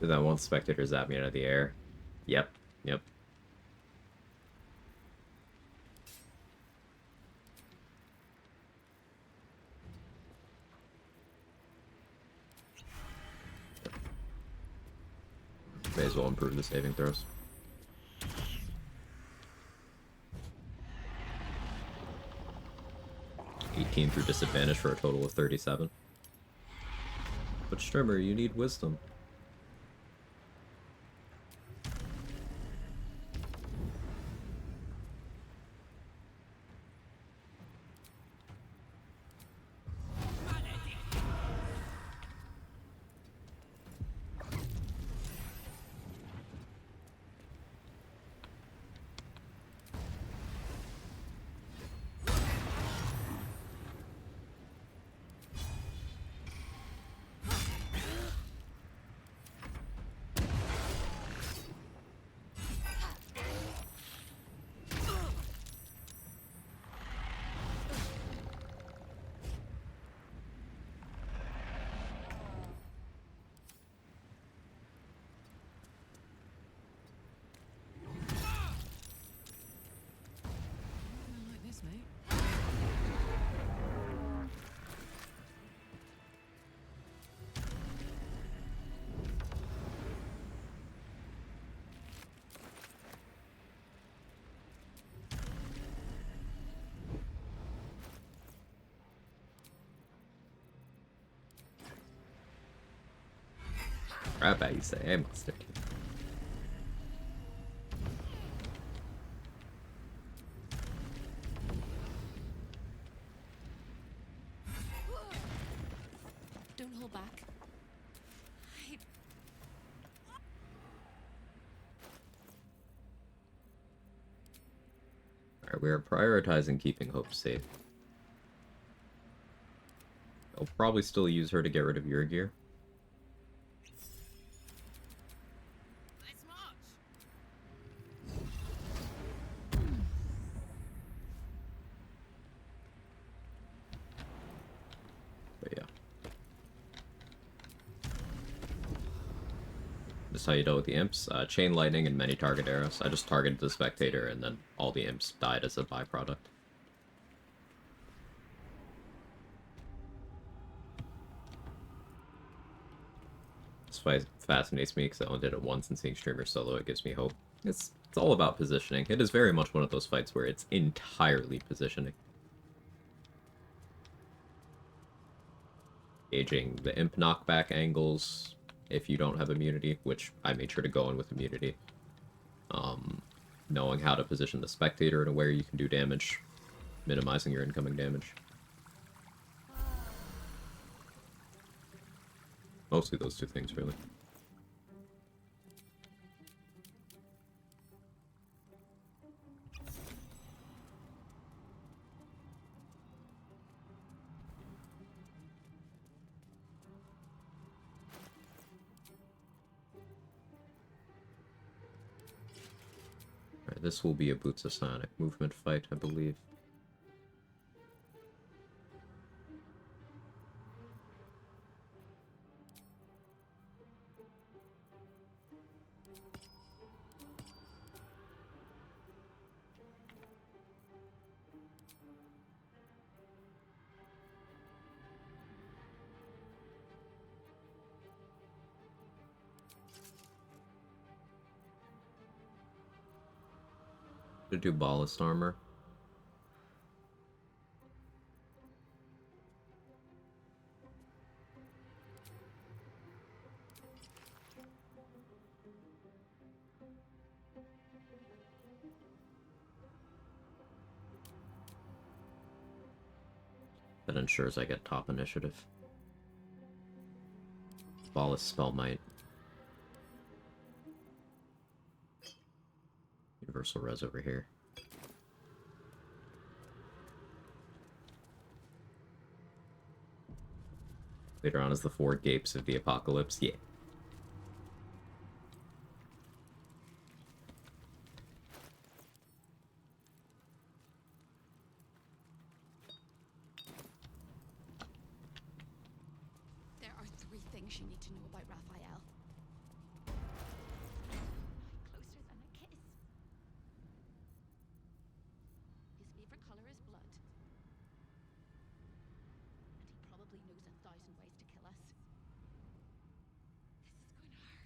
Did that one spectator zap me out of the air? Yep, yep. May as well improve the saving throws. $18 through disadvantage for a total of 37. But Strimmer, you need wisdom. I bet you say, hey, mustard. Don't hold back. Alright, we are prioritizing keeping Hope safe. I'll probably still use her to get rid of your gear. But yeah. This is how you dealt with the imps. Chain lightning and many target arrows. I just targeted the spectator and then all the imps died as a byproduct. This fascinates me because I only did it once, and seeing streamers solo, it gives me hope. It's all about positioning. It is very much one of those fights where it's entirely positioning. Gauging the imp knockback angles if you don't have immunity, which I made sure to go in with immunity. Knowing how to position the spectator in a way you can do damage, minimizing your incoming damage. Mostly those two things, really. Alright, this will be a Boots of Sonic movement fight, I believe. To do ballast armor. That ensures I get top initiative. Ballast spell might. Universal res over here. Later on is the four gapes of the apocalypse. Yeah. There are 3 things you need to know about Raphael. Closer than a kiss. His favorite color is blood. And he probably knows 1,000 ways to kill us. This is going to hurt.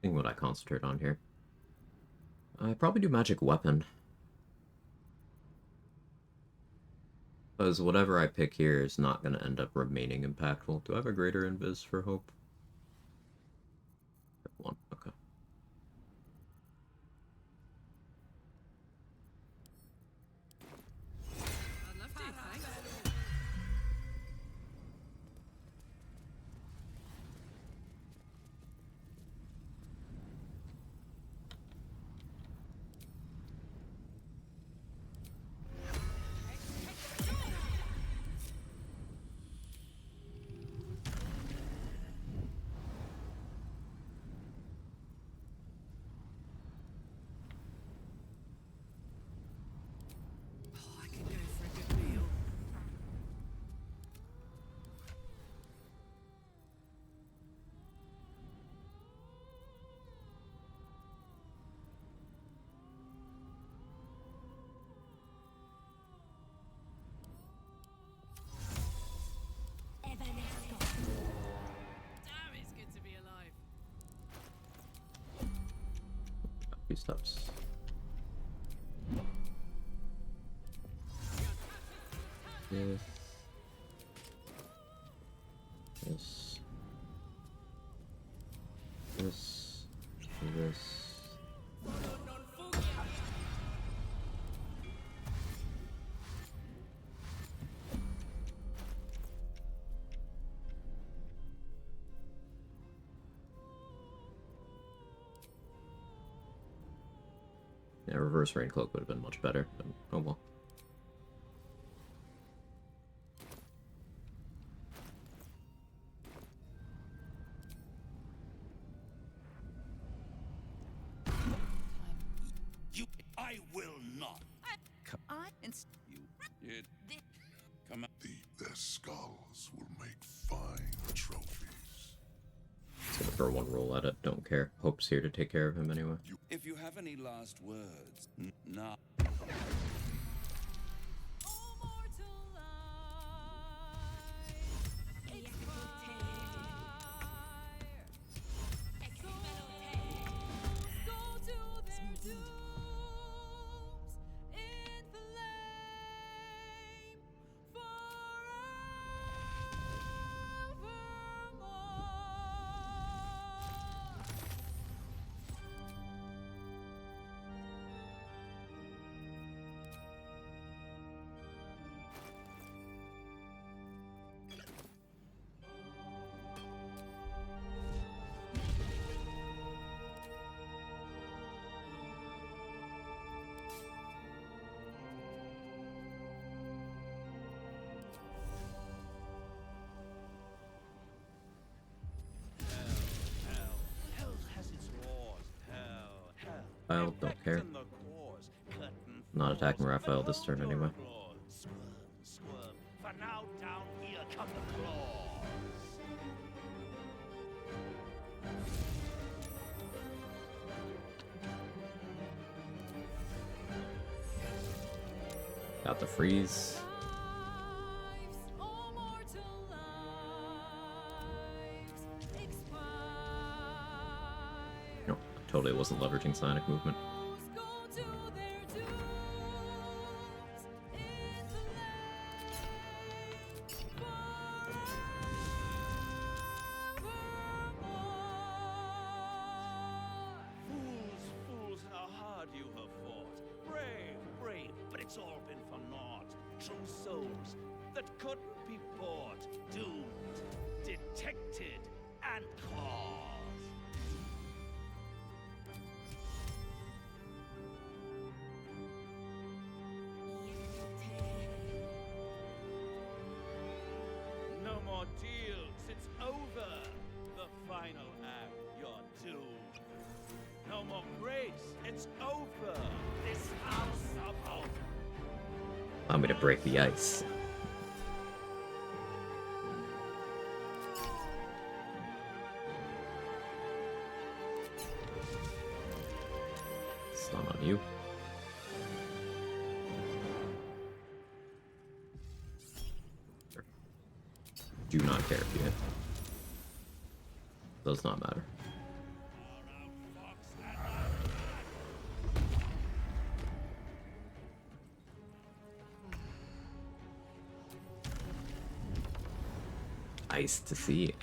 Think what I concentrate on here. I probably do magic weapon. Because whatever I pick here is not going to end up remaining impactful. Do I have a greater invis for hope? 1, okay. Few steps. This. This. this, do this. Yeah, reverse rain cloak would have been much better, but oh well. I will not. Come on. Their skulls will make fine trophies. Just gonna throw one roll at it, don't care. Hope's here to take care of him anyway. If you have any last words, nah. Raphael, don't care. Not attacking Raphael this turn anyway. For now, down here come the claws. Got the freeze. No, totally wasn't leveraging Sonic movement. Fools, how hard you have fought. Brave, but it's all been for naught. True souls that couldn't be bought, doomed, detected, and caused. No more deals, it's over. The final act, you're doomed. No more grace, it's over. This house of hope. Allow me to break the ice. Stun on you. Do not care if you hit. Does not matter. Nice to see.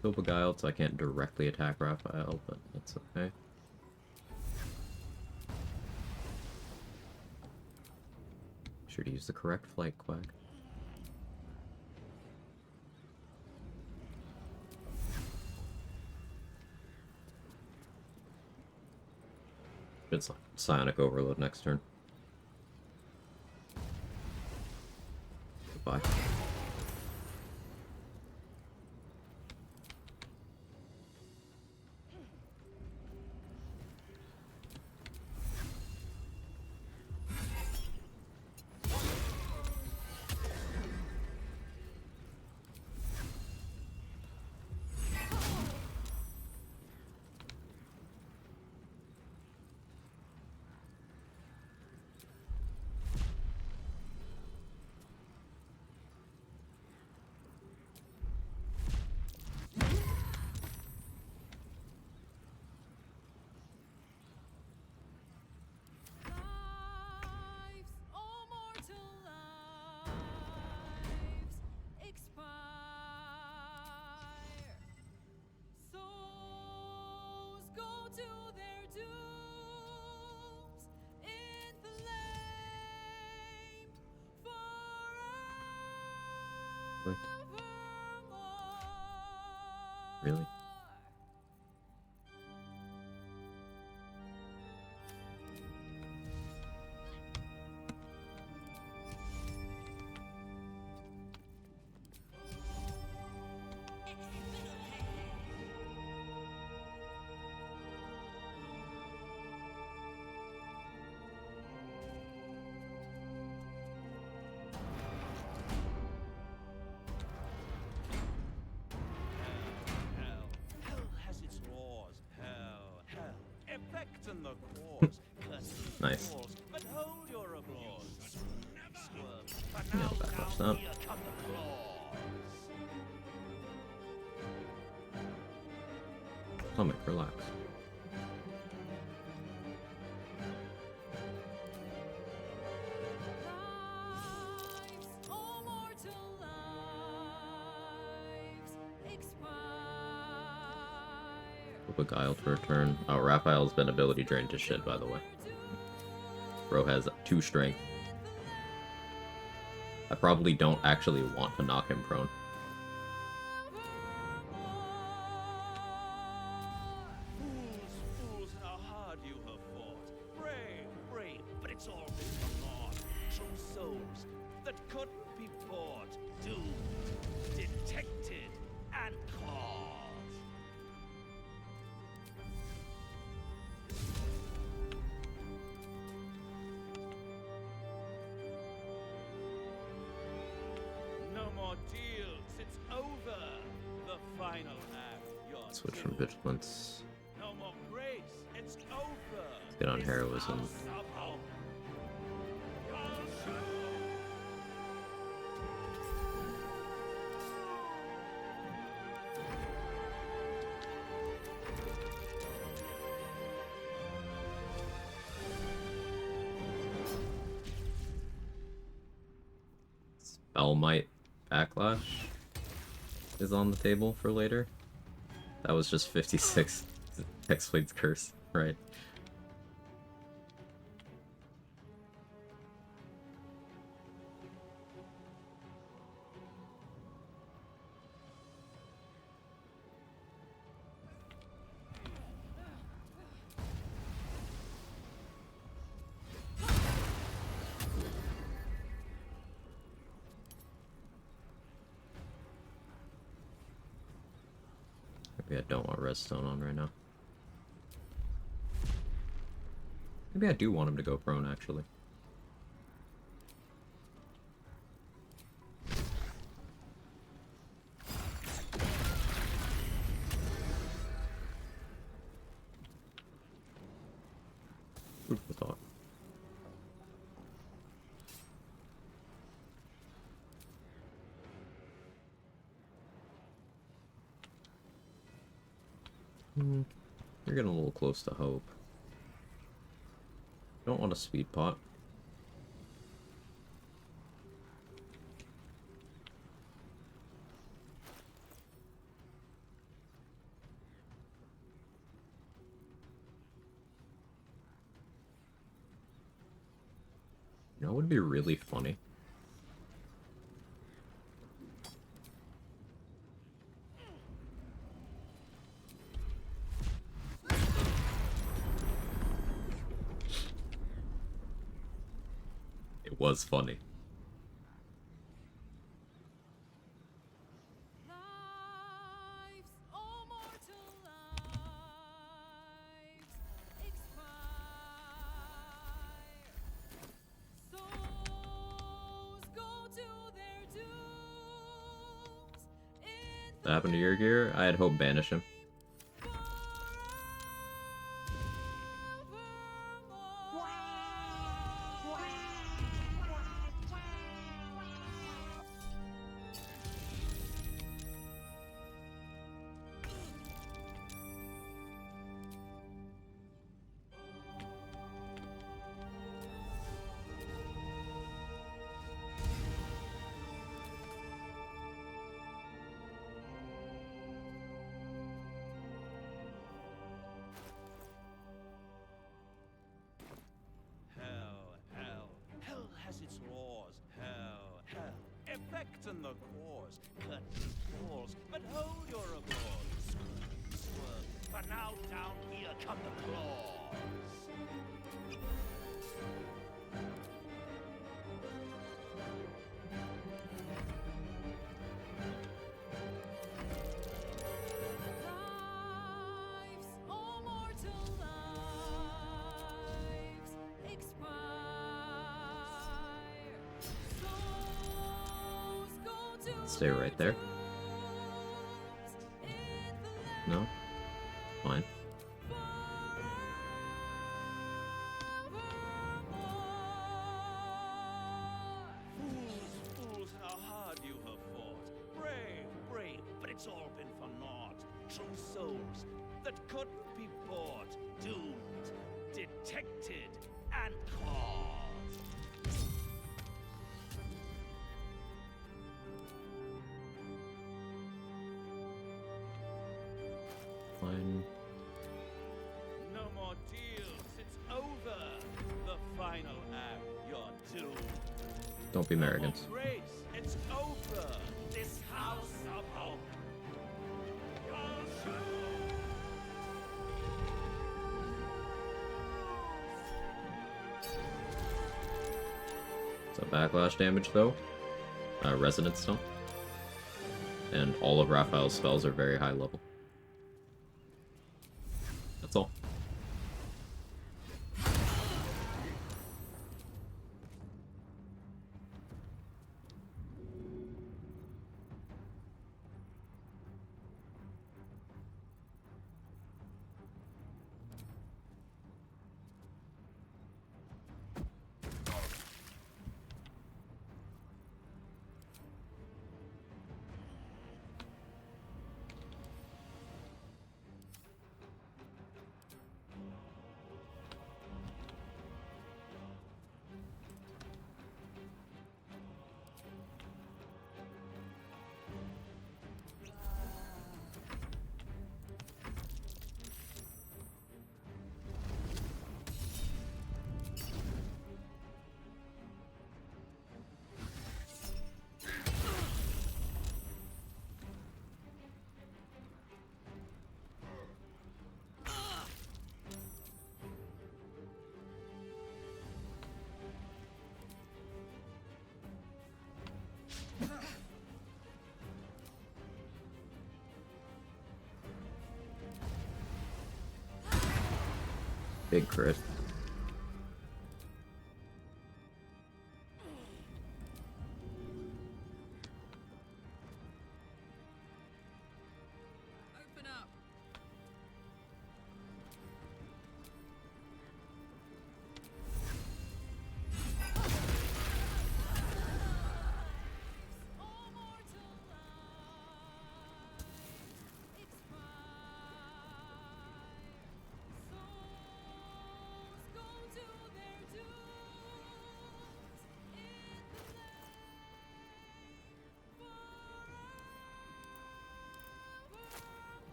Still beguiled, so I can't directly attack Raphael, but that's okay. Sure to use the correct flight, Quag. It's Psionic Overload next turn. Goodbye. Exactly. Really? Hell has its laws. Hell. Effect in the cause. Nice. But hold your applause. Swerve. But Yeah, back off that. here come the claws. Stomach, relax. Beguiled for a turn. Oh, Raphael's been ability drained to shit, by the way. Bro has 2 strength. I probably don't actually want to knock him prone. Fools, how hard you have fought. Brave, but it's all been for naught. True souls that couldn't be bought. Doomed, detected, and caught. No more deals, it's over. The final act, your Switch from Vigilance. no more grace, it's over. Let's get on Heroism. Spellmight Backlash is on the table for later. That was just 56 Hexblade's Curse, right? Maybe I don't want Redstone on right now. Maybe I do want him to go prone, actually. Food for thought. You're getting a little close to hope. Don't want a speed pot. You know, it would be really funny. It was funny. That happened to your gear? I had hope banish him. Hell has its laws. Hell. Effect in the cause. doors, curtains, walls, but hold your applause. Swerve, for now down here come the claws. Lives, oh mortal lives, expire. Souls go to Stay right there. No? Fine. Fools, how hard you have fought. Brave, but it's all been for naught. True souls that couldn't be bought. Doomed, detected, and caught. Fine. No more deals, it's over. The final act, you're doomed. Don't be Americans. Grace, it's over. This house of hope. So backlash damage though. Resonance stone. And all of Raphael's spells are very high level. That's all. Big crit. Open up.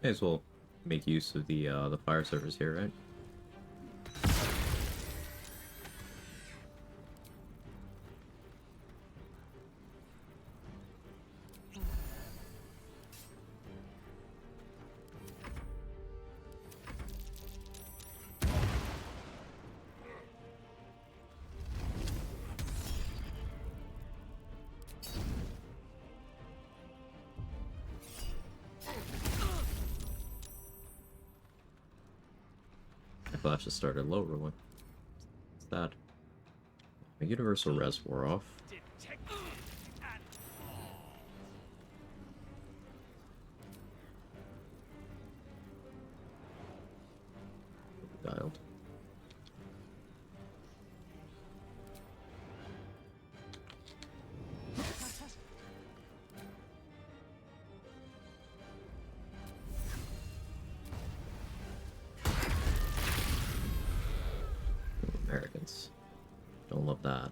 May as well make use of the fire service here, right? Flash has started low rolling. What's that? My universal res wore off. Dialed. Americans. Don't love that.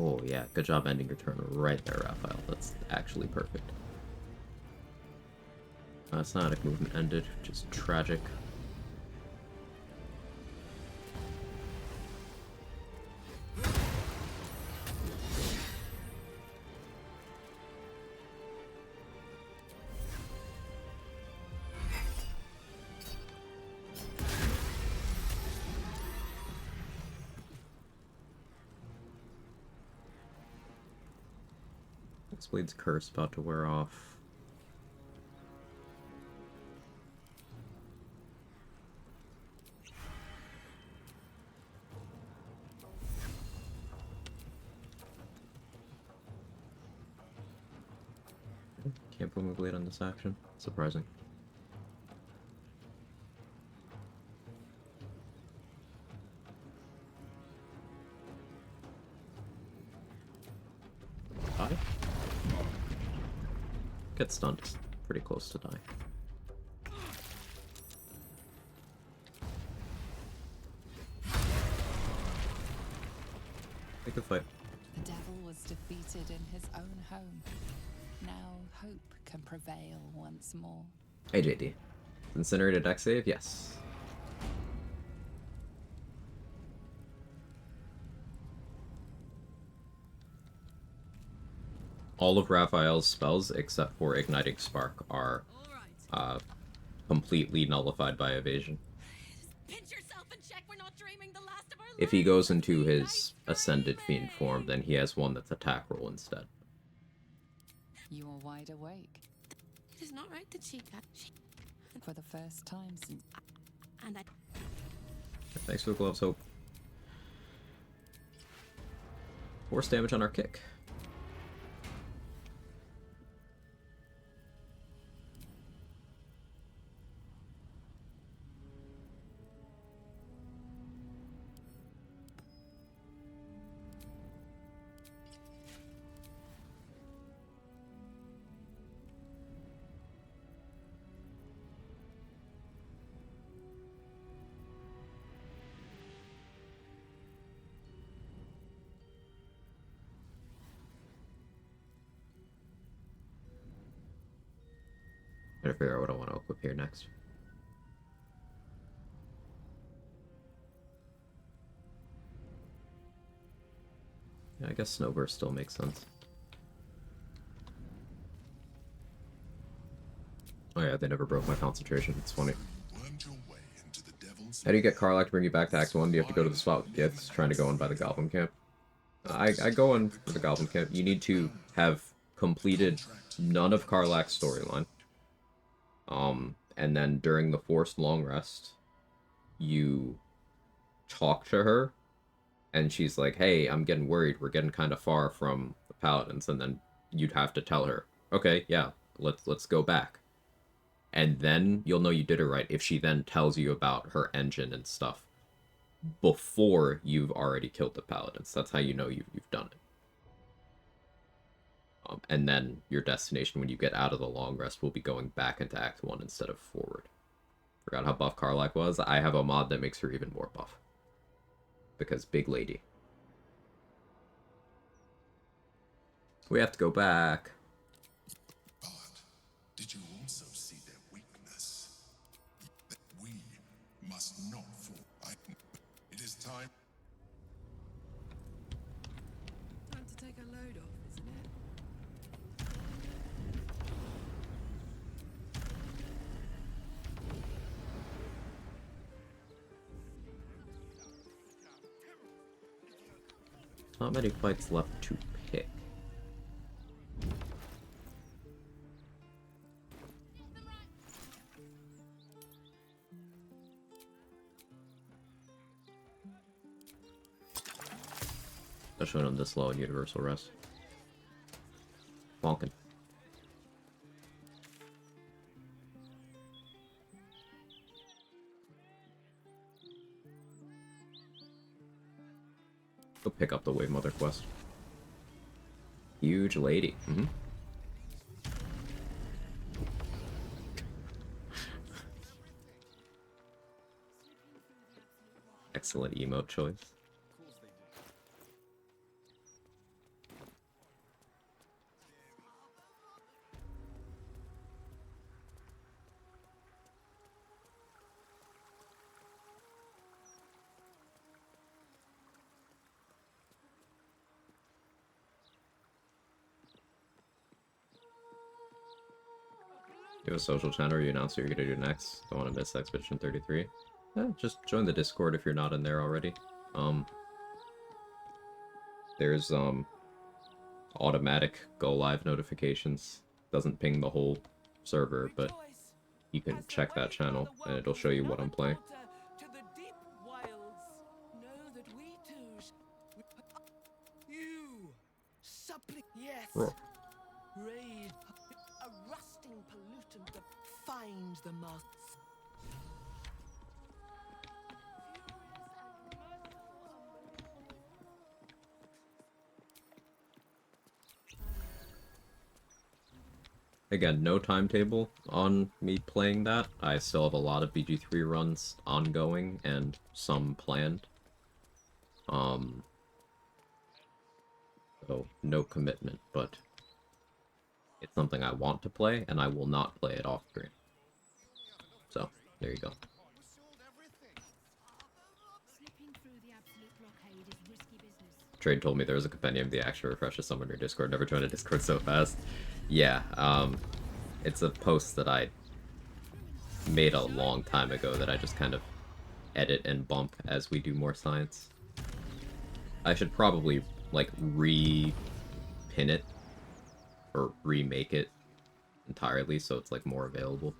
Oh yeah, good job ending your turn right there, Raphael. That's actually perfect. Sonic movement ended, which is tragic. Blade's curse about to wear off. Can't put my blade on this action. Surprising. Die? Get stunned. Pretty close to die. Make a fight. The devil was defeated in his own home. Now hope can prevail once more. Hey JD. Incinerated deck save? Yes. All of Raphael's spells, except for Igniting Spark, are completely nullified by evasion. If he goes into his Ascended Fiend form, then he has one that's attack roll instead. You are wide awake. It is not right that she for the first time since. And I. Thanks for the gloves, Hope. Force damage on our kick. Gotta figure out what I want to equip here next. Yeah, I guess Snowburst still makes sense. Oh yeah, they never broke my concentration. It's funny. How do you get Karlach to bring you back to Act 1? Do you have to go to the spot with gifts, trying to go in by the Goblin Camp? I go in for the Goblin Camp. You need to have completed none of Karlach's storyline. And then during the forced long rest, you talk to her, and she's like, hey, I'm getting worried, we're getting kind of far from the Paladins, and then you'd have to tell her, okay, yeah, let's go back. And then you'll know you did it right if she then tells you about her engine and stuff before you've already killed the Paladins. That's how you know you've done it. And then your destination when you get out of the long rest will be going back into Act 1 instead of forward. Forgot how buff Karlach was? I have a mod that makes her even more buff. Because big lady. We have to go back. But did you also see their weakness? That we must not fall. It is time. Time to take a load off, isn't it? Not many fights left to pick. Especially when I'm this low in Universal Rest. Bonkin. Go pick up the Wave Mother quest. Huge lady. Excellent emote choice. You have a social channel where you announce what you're gonna do next. Don't want to miss Expedition 33. Yeah, just join the Discord if you're not in there already. There's automatic go live notifications. Doesn't ping the whole server, but you can check that channel and it'll show you what I'm playing. To the deep wilds. Know that we too. You yes. Roar. Raid a rusting pollutant that finds the moths. Again, no timetable on me playing that. I still have a lot of BG3 runs ongoing and some planned. So no commitment, but it's something I want to play, and I will not play it off screen. So, there you go. Slipping through the absolute blockade is risky business. Trade told me there was a compendium of the action refreshes somewhere in your Discord. Never joined a Discord so fast. Yeah, it's a post that I made a long time ago that I just kind of edit and bump as we do more science. I should probably, like, re-pin it, or remake it entirely so it's, like, more available.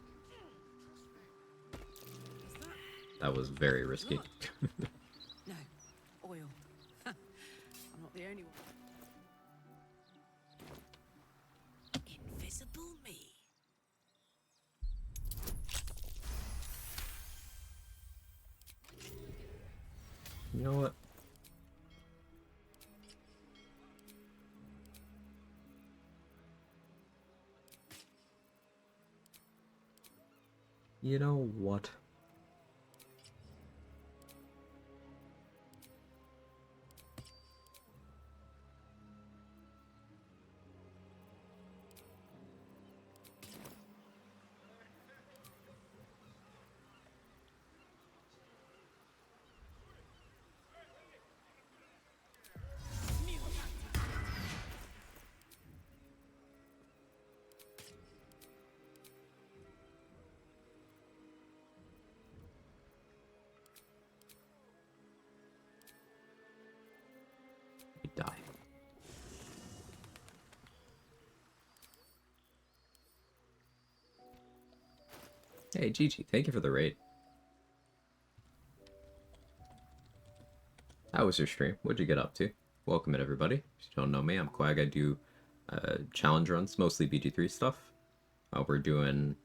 That was very risky. No, oil. I'm not the only one. Invisible me. You know what? You know what? Die. Hey, Gigi, thank you for the raid. How was your stream? What'd you get up to? Welcome in, everybody. If you don't know me, I'm Quag. I do challenge runs, mostly BG3 stuff. We're doing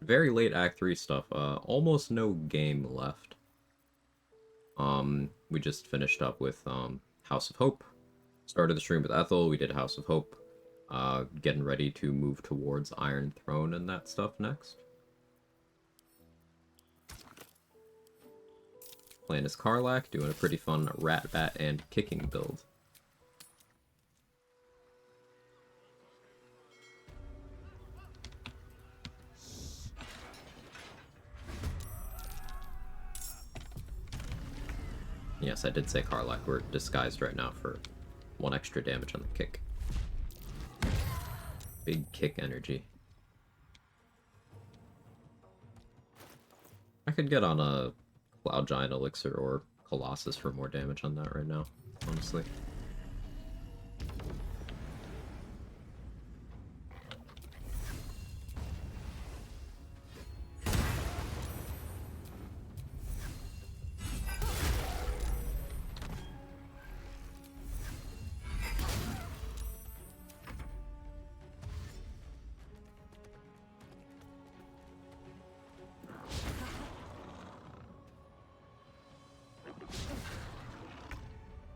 very late Act 3 stuff. Almost no game left. We just finished up with House of Hope. Started the stream with Ethel, we did House of Hope. Getting ready to move towards Iron Throne and that stuff next. Playing as Karlach, doing a pretty fun rat bat and kicking build. Yes, I did say Karlach. We're disguised right now for 1 extra damage on the kick. Big kick energy. I could get on a Cloud Giant Elixir or Colossus for more damage on that right now, honestly.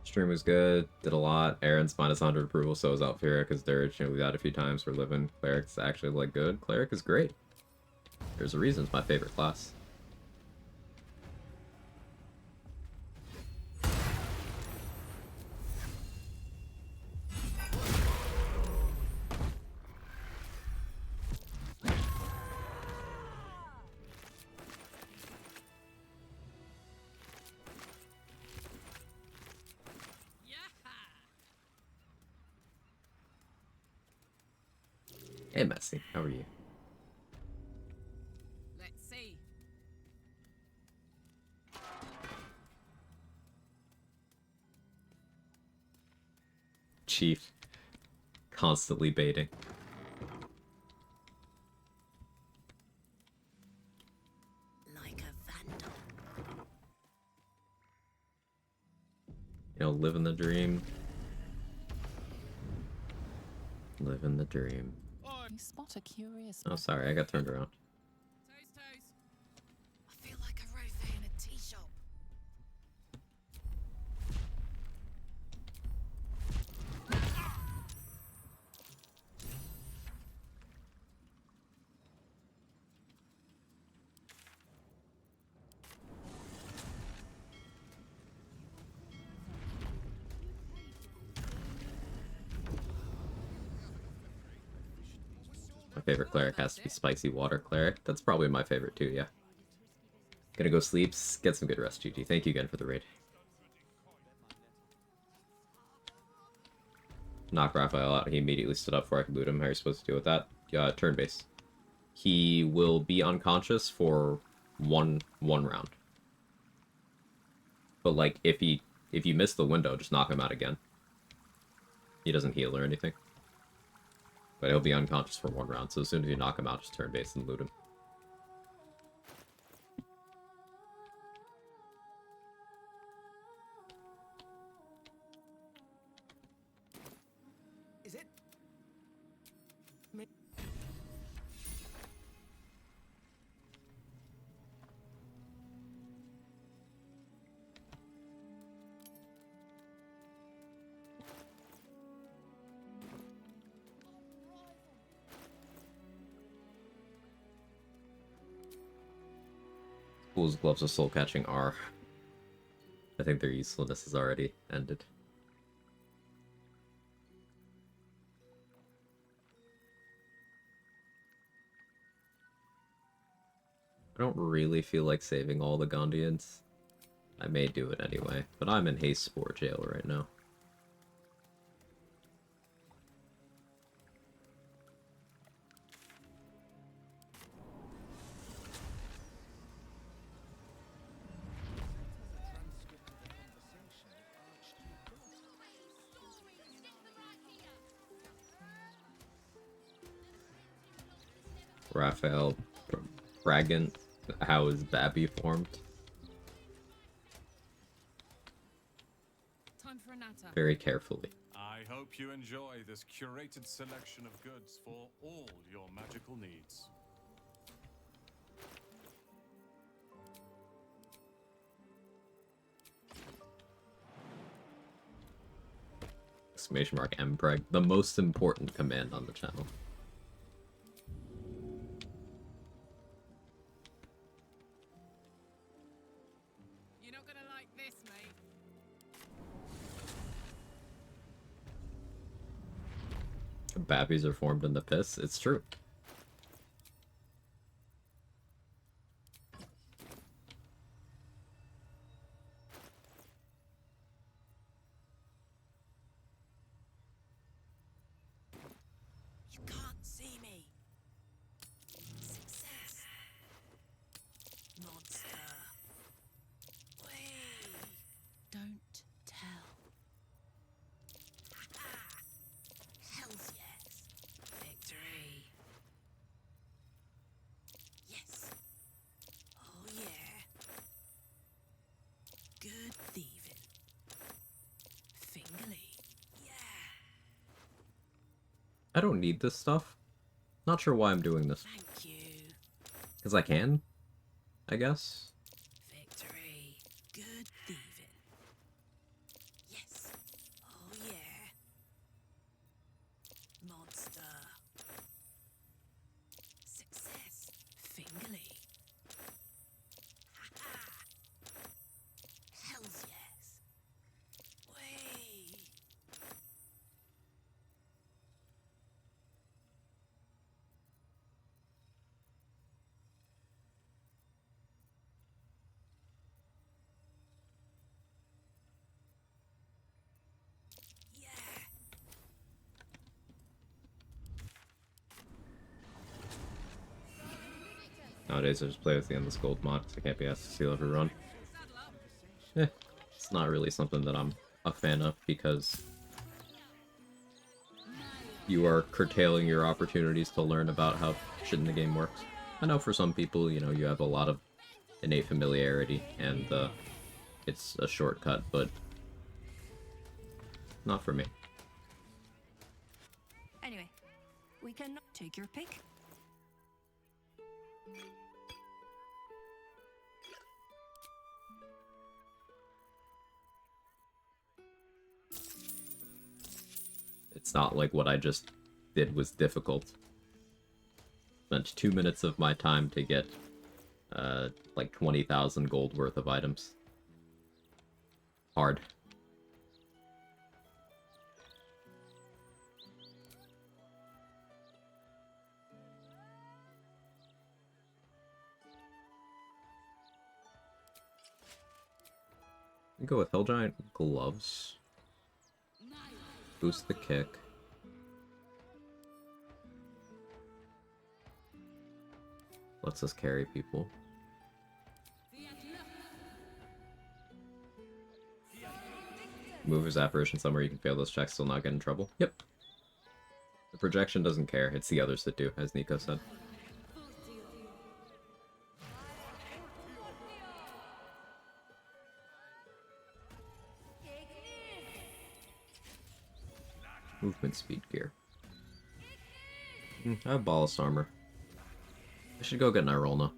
Stream was good, did a lot. Aaron's minus 100 approval, so is Alfira, Dirge, we've had a few times, we're living. Cleric's actually, like, good. Cleric is great. There's a reason it's my favorite class. Hey, Messy, how are you? constantly baiting. Like a vandal. You know, living the dream. Living the dream. You spot a curious. Oh, sorry, I got turned around. I feel like a rofé in a tea shop. My favorite cleric has to be Spicy Water Cleric. That's probably my favorite too, yeah. Gonna go sleep, get some good rest, GG. Thank you again for the raid. Knock Raphael out. He immediately stood up before I could loot him. How are you supposed to deal with that? Turn base. He will be unconscious for one round. But like, if you miss the window, just knock him out again. He doesn't heal or anything. But he'll be unconscious for one round, so as soon as you knock him out, just turn base and loot him. Is it? Fool's Gloves of Soul Catching are. I think their usefulness is already ended. I don't really feel like saving all the Gondians. I may do it anyway, but I'm in Haste Spore Jail right now. Raphael Bragant, how is Babby formed? Time for a natter. Very carefully. I hope you enjoy this curated selection of goods for all your magical needs. Exclamation mark Mpreg, the most important command on the channel. You're not gonna like this, mate. Babbies are formed in the piss. It's true. You can't see me. Success. Monster. Whee! Don't tell. Hells yes. Victory. Yes. Oh yeah. Good thieving. Fingerly. I don't need this stuff. Not sure why I'm doing this. Thank you. Because I can, I guess. Victory. Good thieving. Yes. Oh yeah. Monster. Success. Fingerly. Ha-ha. Hells yes. Whee! Nowadays I just play with the Endless Gold mod because I can't be asked to steal every run. It's not really something that I'm a fan of because you are curtailing your opportunities to learn about how shit in the game works. I know for some people, you know, you have a lot of innate familiarity, and it's a shortcut, but not for me. Anyway, we can take your pick. It's not like what I just did was difficult. Spent 2 minutes of my time to get, like 20,000 gold worth of items. Hard. Go with Hell Giant gloves. Boost the kick. Lets us carry people. Move his apparition somewhere you can fail those checks, still not get in trouble. Yep. The projection doesn't care, it's the others that do, as Nico said. Movement speed gear. I have ballast armor. I should go get an Irolna.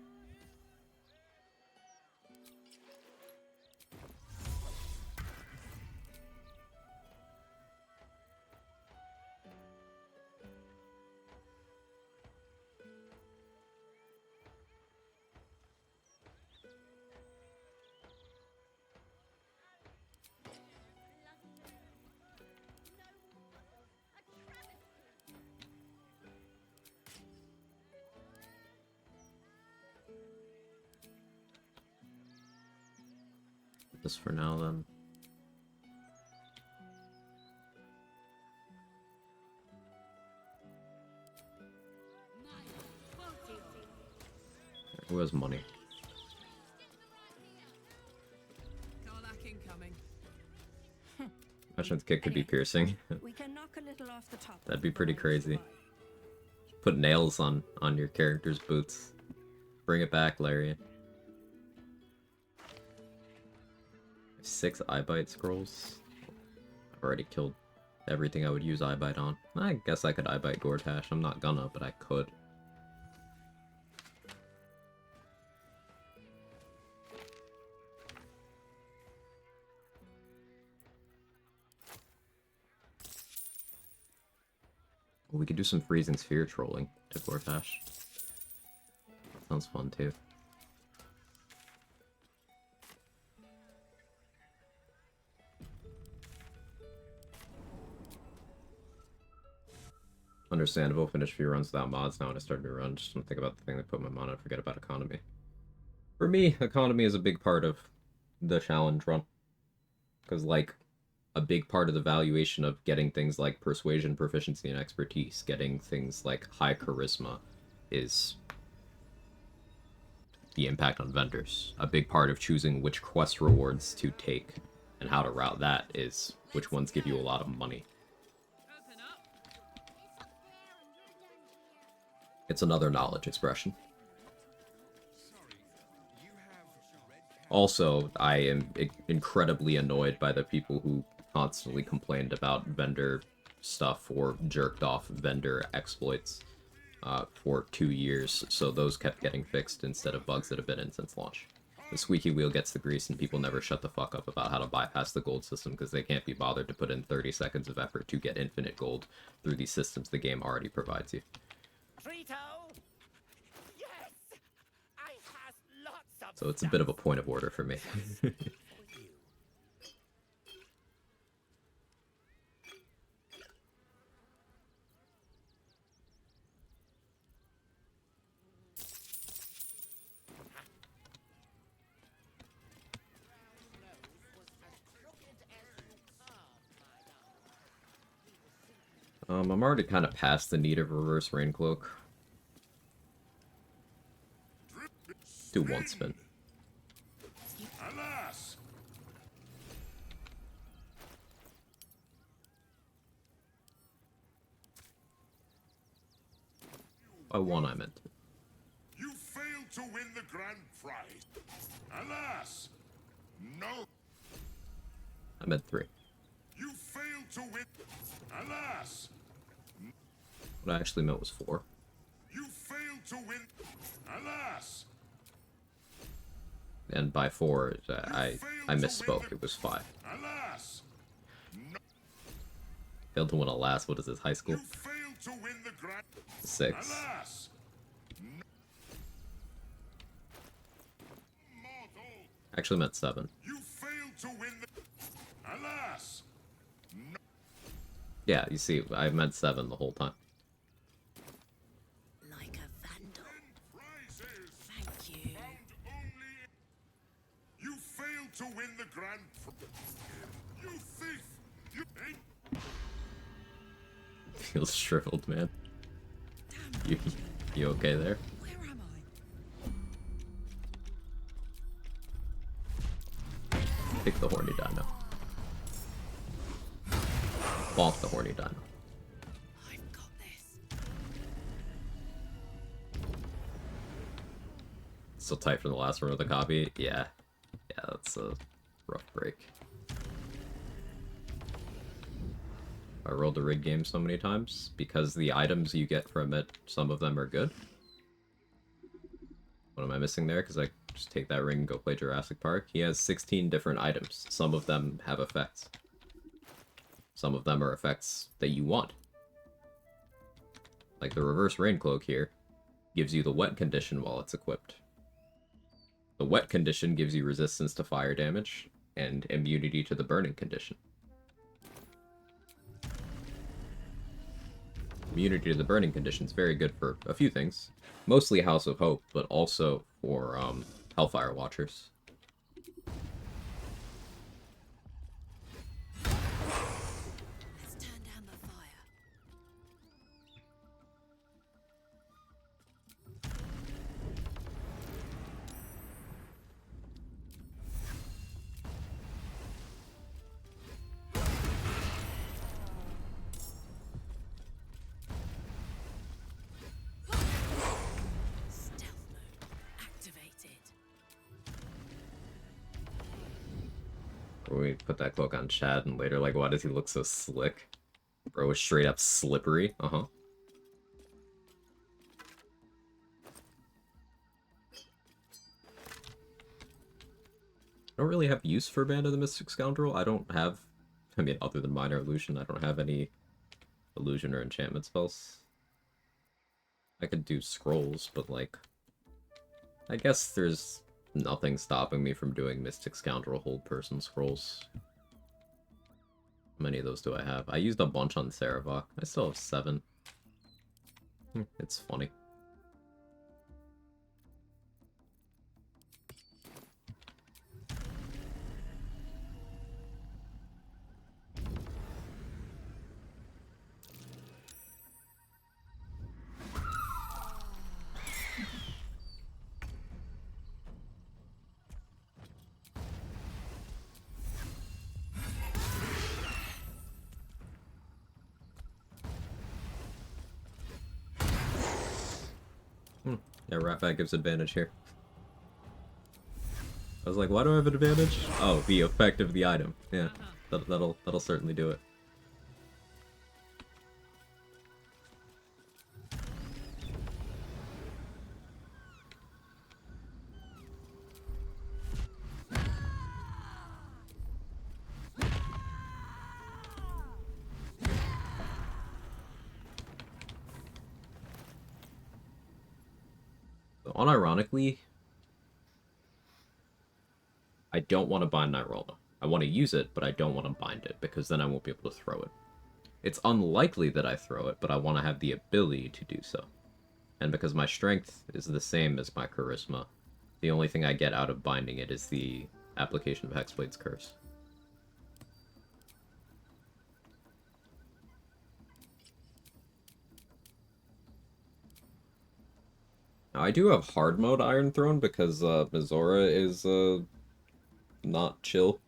This for now, then. Who has money? Karlach incoming. Imagine the kick could be piercing. We can knock a little off the top. That'd be pretty crazy. Put nails on your character's boots. Bring it back, Larry. 6 eyebite scrolls. I've already killed everything I would use eyebite on. I guess I could eyebite Gortash. I'm not gonna, but I could. We could do some freezing sphere trolling to Gortash. Sounds fun too. Understandable. Finish a few runs without mods now when I started to run. Just don't think about the thing that put my mana and forget about economy. For me, economy is a big part of the challenge run. Because, like, a big part of the valuation of getting things like persuasion, proficiency, and expertise, getting things like high charisma, is the impact on vendors. A big part of choosing which quest rewards to take and how to route that is which ones give you a lot of money. It's another knowledge expression. Also, I am incredibly annoyed by the people who constantly complained about vendor stuff or jerked off vendor exploits for 2 years, so those kept getting fixed instead of bugs that have been in since launch. The squeaky wheel gets the grease, and people never shut the fuck up about how to bypass the gold system because they can't be bothered to put in 30 seconds of effort to get infinite gold through these systems the game already provides you. So it's a bit of a point of order for me. I'm already kind of past the need of reverse rain cloak. Do one spin. Alas! By 1, I meant 2. You failed to win the grand prize. Alas! No! I meant 3. You failed to win. Alas! What I actually meant was 4. You failed to win. Alas! And by 4, I misspoke. It was 5. Alas! Failed to win alas. What is this, high school? You failed to win the grand. 6. Alas! Actually meant 7. You failed to win the. Alas! Yeah, you see, I meant 7 the whole time. Like a vandal. Thank you. You failed to win the grand. You thief! You ain't. Feels shriveled, man. You okay there? Where am I? Pick the horny dino. Bonk the horny dino. I've got this. Still tight from the last run of the copy? Yeah. Yeah, that's a rough break. I rolled the rig game so many times because the items you get from it, some of them are good. What am I missing there? Because I just take that ring and go play Jurassic Park. He has 16 different items. Some of them have effects. Some of them are effects that you want. Like the reverse rain cloak here gives you the wet condition while it's equipped. The wet condition gives you resistance to fire damage and immunity to the burning condition. Immunity to the burning condition is very good for a few things. Mostly House of Hope, but also for Hellfire Watchers. Let's turn down the fire. Stealth mode activated. Or we put that cloak on Chad and later like, why does he look so slick? Bro is straight up slippery. Uh-huh. I don't really have use for Band of the Mystic Scoundrel. I don't have, I mean, other than Minor Illusion, I don't have any illusion or enchantment spells. I could do scrolls, but like, I guess there's nothing stopping me from doing Mystic Scoundrel hold person scrolls. How many of those do I have? I used a bunch on Saravok. I still have 7. It's funny. Yeah, Ratbat gives advantage here. I was like, why do I have an advantage? Oh, the effect of the item. Yeah, that'll certainly do it. Unironically, I don't want to bind Nyrona. I want to use it, but I don't want to bind it, because then I won't be able to throw it. It's unlikely that I throw it, but I want to have the ability to do so. And because my strength is the same as my charisma, the only thing I get out of binding it is the application of Hexblade's Curse. Now, I do have hard mode Iron Throne because Mizora is not chill.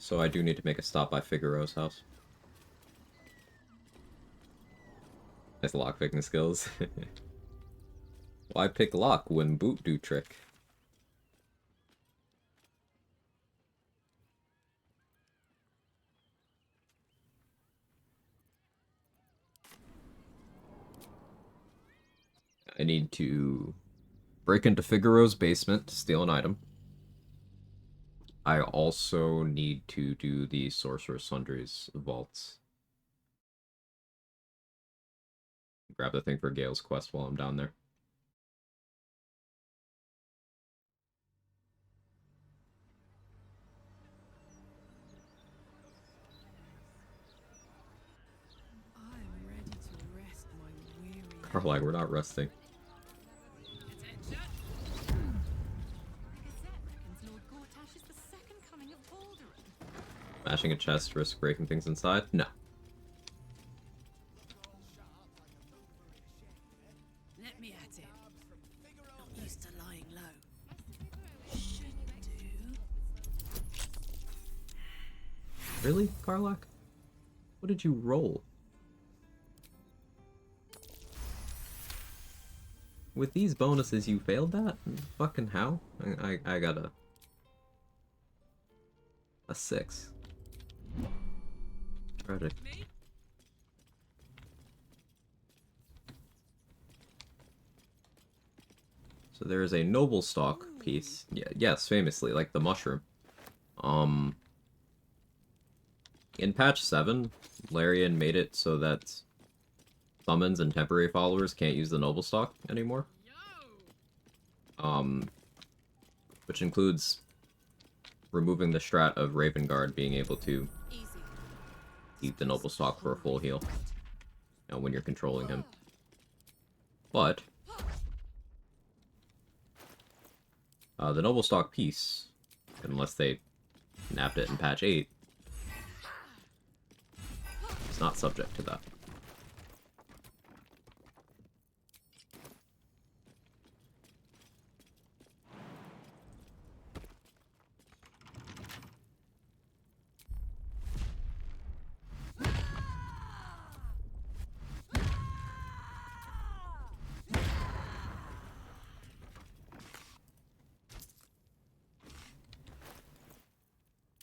So I do need to make a stop by Figaro's house. Nice lockpicking skills. Why pick lock when boot do trick? I need to break into Figaro's basement to steal an item. I also need to do the Sorcerer's Sundry's vaults. Grab the thing for Gale's quest while I'm down there. I'm ready to rest my weary. Karlach, we're not resting. Mashing a chest, risk breaking things inside? No. Let me at it. Not used to lying low. Should do. Really, Karlach? What did you roll? With these bonuses, you failed that? Fucking how? I got a 6. Tragic. So there is a noble stalk piece. Yeah, yes, famously, like the mushroom. In patch 7, Larian made it so that summons and temporary followers can't use the noble stalk anymore. Which includes removing the strat of Raven Guard being able to eat the noble stalk for a full heal, you know, when you're controlling him. But the noble stalk piece, unless they napped it in patch 8, is not subject to that.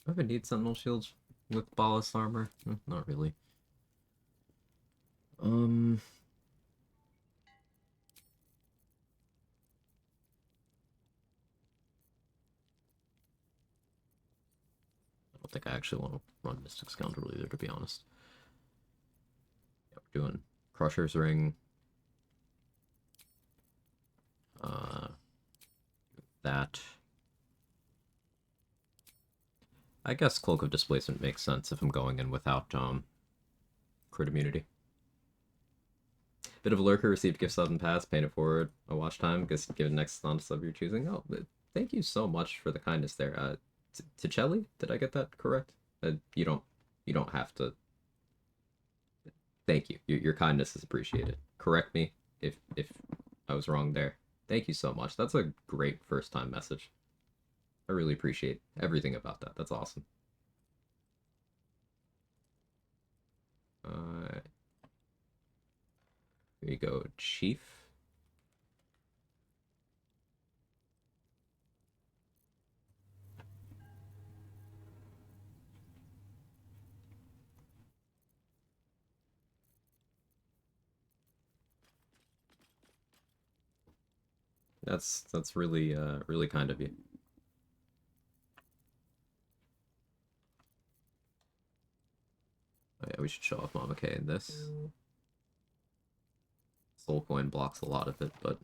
Do I even need sentinel shields with ballast armor? Not really. I don't think I actually want to run Mystic Scoundrel either, to be honest. Yeah, we're doing Crusher's Ring. That. I guess Cloak of Displacement makes sense if I'm going in without crit immunity. Bit of a lurker, received gift sub and pass, paying it forward a watch time, guess given next non sub you're choosing. Oh, thank you so much for the kindness there. Tichelli, did I get that correct? You don't have to. Thank you. Your kindness is appreciated. Correct me if I was wrong there. Thank you so much. That's a great first time message. I really appreciate everything about that. That's awesome. Here you go, Chief. That's really really kind of you. Oh yeah, we should show off Mama K in this. Soul Coin blocks a lot of it, but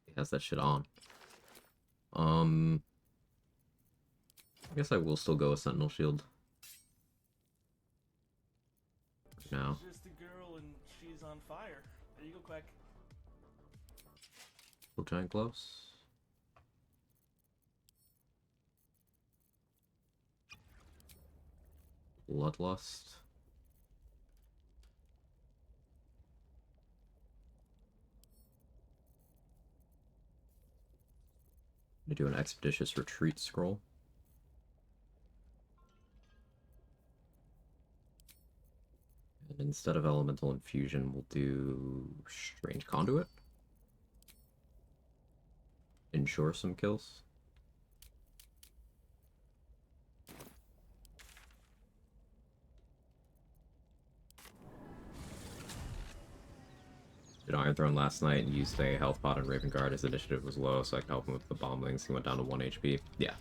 he has that shit on. I guess I will still go with Sentinel Shield. No. She's just a girl and she's on fire. There you go, Quag. Little giant gloves. Bloodlust. gonna do an expeditious retreat scroll. And instead of elemental infusion, we'll do strange conduit. Ensure some kills. Did Iron Throne last night and used a health pot on Raven Guard. His initiative was low, so I could help him with the bomblings. He went down to 1 HP. Yeah.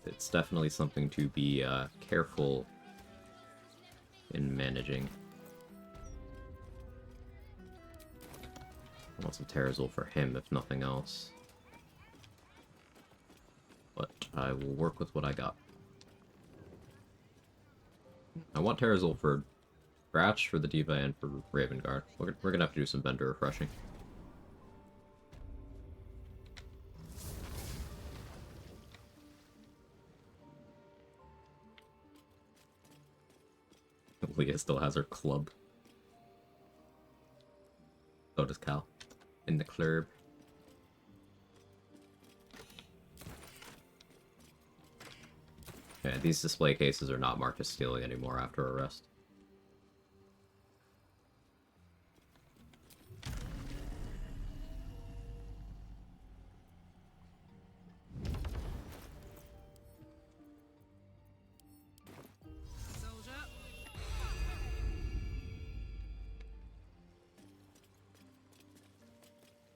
It's definitely something to be careful in managing. I want some Terrazul for him, if nothing else. But I will work with what I got. I want Terrazul for Scratch, for the Diva, and for Raven Guard. We're gonna have to do some vendor refreshing. Leah still has her club. So does Cal. In the club. Yeah, these display cases are not marked as stealing anymore after arrest.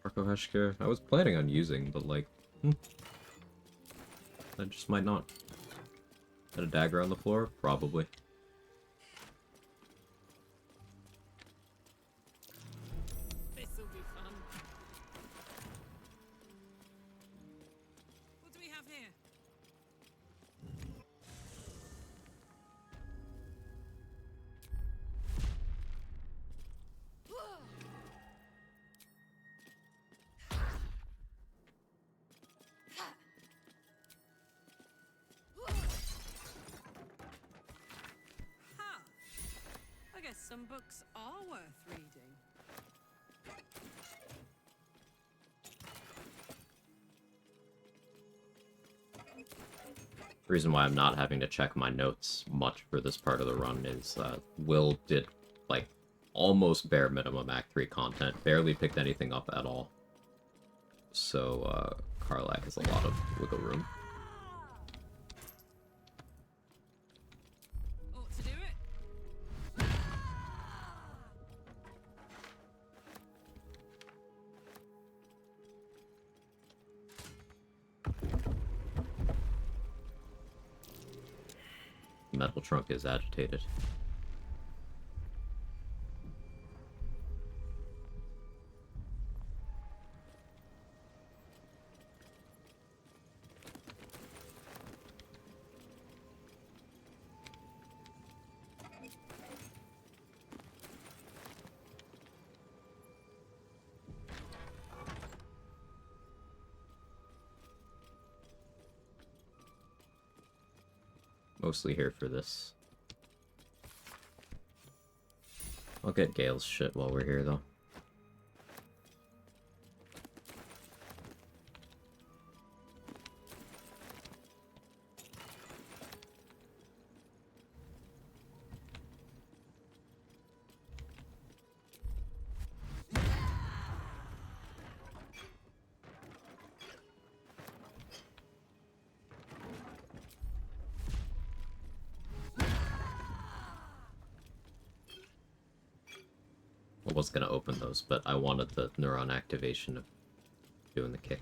Marco Heshka, I was planning on using, but like, I just might not. Had a dagger on the floor? Probably. This'll be fun. What do we have here? I guess some books are worth reading. The reason why I'm not having to check my notes much for this part of the run is Wyll did, like, almost bare minimum Act 3 content, barely picked anything up at all. So, Karlach has a lot of wiggle room. Ought to do it. The metal trunk is agitated. Mostly here for this. I'll get Gale's shit while we're here, though. I was gonna open those, but I wanted the neuron activation of doing the kick.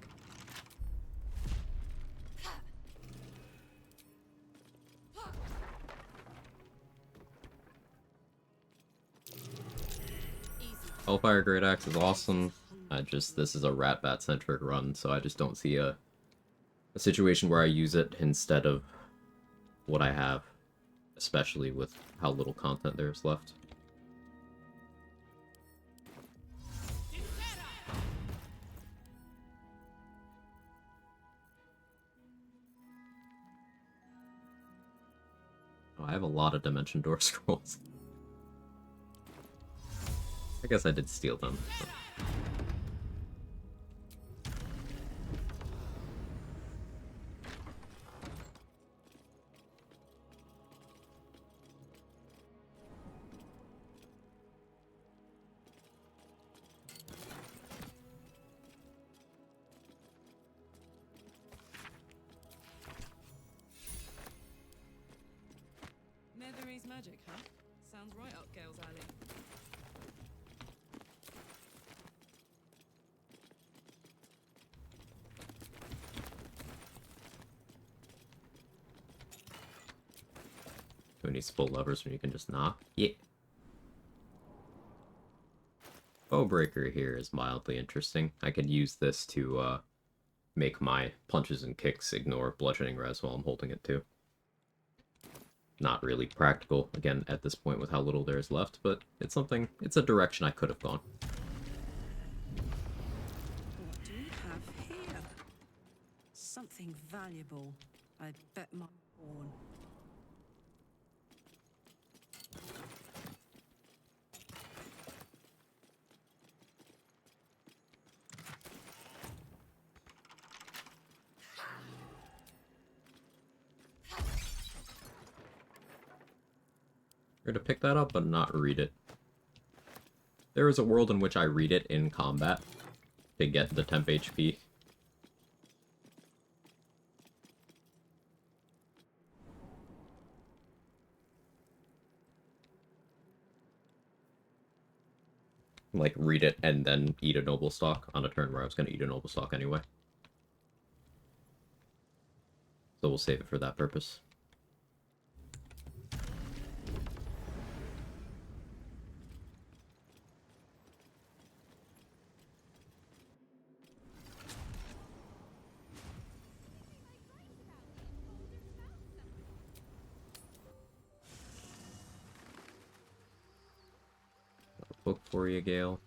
Hellfire Great Axe is awesome. This is a Ratbat centric run, so I just don't see a situation where I use it instead of what I have, especially with how little content there is left. Oh, I have a lot of Dimension Door scrolls. I guess I did steal them. So. magic, huh? Sounds right up Gale's alley. Do we need to pull levers when you can just knock? Yeah. Bowbreaker here is mildly interesting. I could use this to make my punches and kicks ignore bludgeoning res while I'm holding it too. Not really practical, again, at this point with how little there is left, but it's something, it's a direction I could have gone. What do we have here? Something valuable. I bet my horn. Or to pick that up but not read it. There is a world in which I read it in combat to get the temp HP. Like, read it and then eat a noble stock on a turn where I was going to eat a noble stock anyway. So we'll save it for that purpose. Book for you, Gale.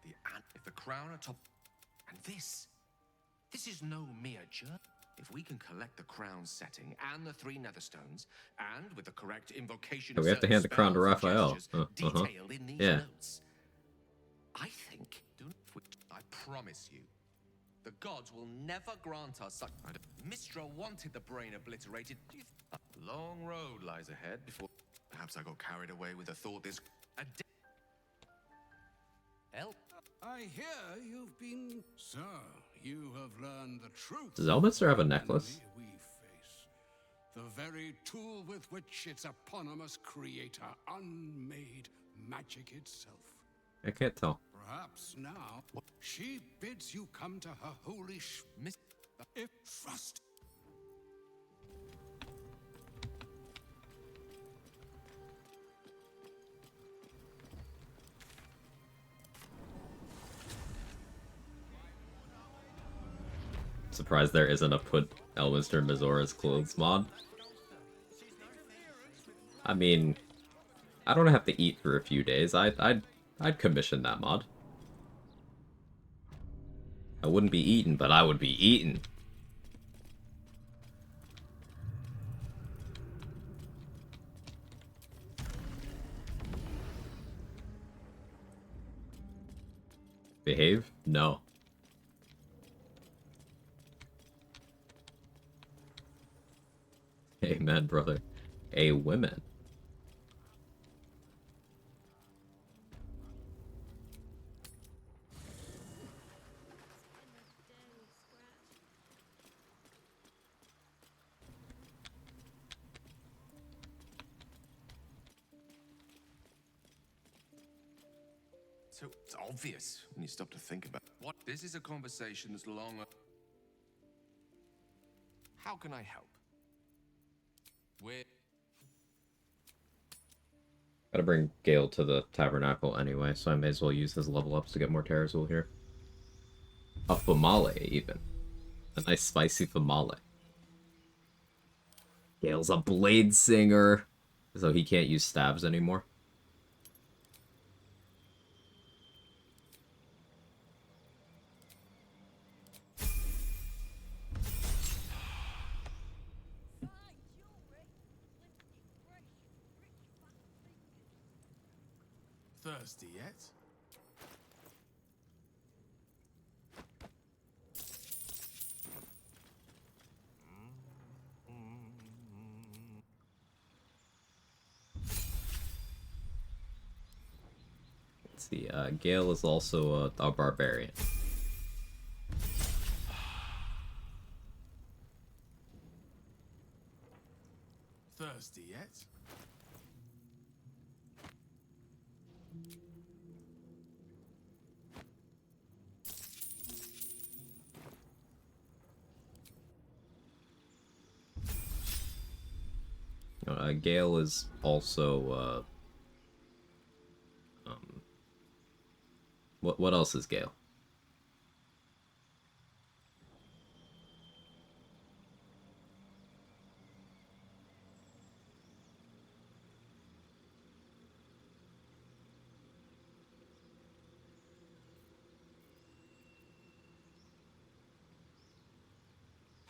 If the crown atop, and this is no mere journey. If we can collect the crown setting and the 3 netherstones, and with the correct invocation, So we have to hand the crown to Raphael. Detailed in these notes, I think. I promise you, the gods will never grant us such. Mistra wanted the brain obliterated. A long road lies ahead before. Perhaps I got carried away with the thought this. I hear you've been. So, you have learned the truth. Does Elminster have a necklace? We face the very tool with which its eponymous creator unmade magic itself. I can't tell. Perhaps now she bids you come to her holy if trust. Surprised there isn't a put Elminster Mizora's clothes mod. I mean, I don't have to eat for a few days. I'd commission that mod. I wouldn't be eaten, but I would be eaten. Behave? No. Amen, brother. A women. So it's obvious when you stop to think about what this is. A conversation that's long. How can I help? Gotta bring Gale to the tabernacle anyway, so I may as well use his level ups to get more Terrazul here. A famale, even. A nice spicy famale. Gale's a blade singer, so he can't use stabs anymore. Thirsty yet? Let's see, Gale is also a barbarian. Gale is also, what else is Gale?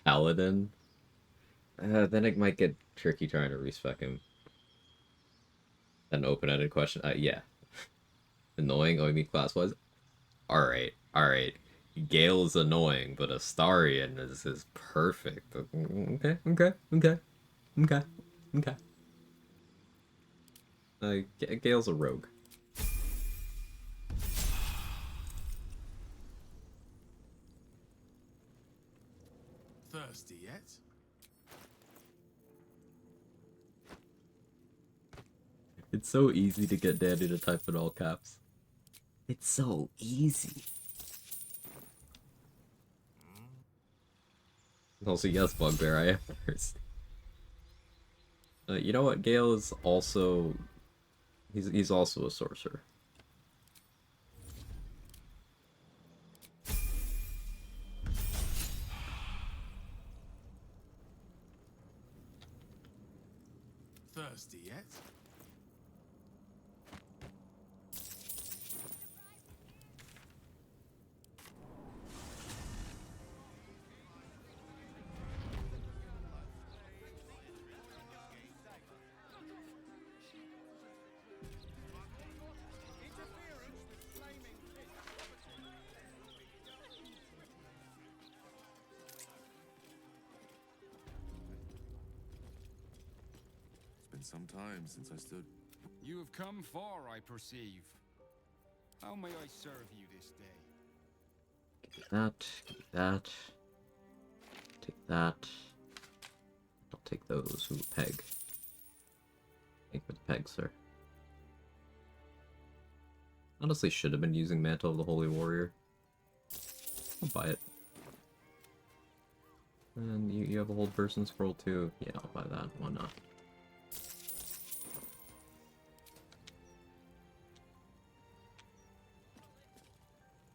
Paladin? Then it might get tricky trying to respec him. An open-ended question? Yeah. Annoying OME class-wise? Alright, alright. Gale is annoying, but Astarion is perfect. Okay, okay, okay, okay, okay. Gale's a rogue. Thirsty yet? It's so easy to get Danny to type in all caps. It's so easy. Also, yes, Bugbear, I am thirsty. You know what? Gale is also... He's also a sorcerer. Thirsty yet? Some time since I stood. You have come far, I perceive. How may I serve you this day? Get that, get that. Take that. I'll take those. Ooh, peg. Thank you for the peg, sir. Honestly, should have been using Mantle of the Holy Warrior. I'll buy it. And you have a hold person scroll too? Yeah, I'll buy that. Why not?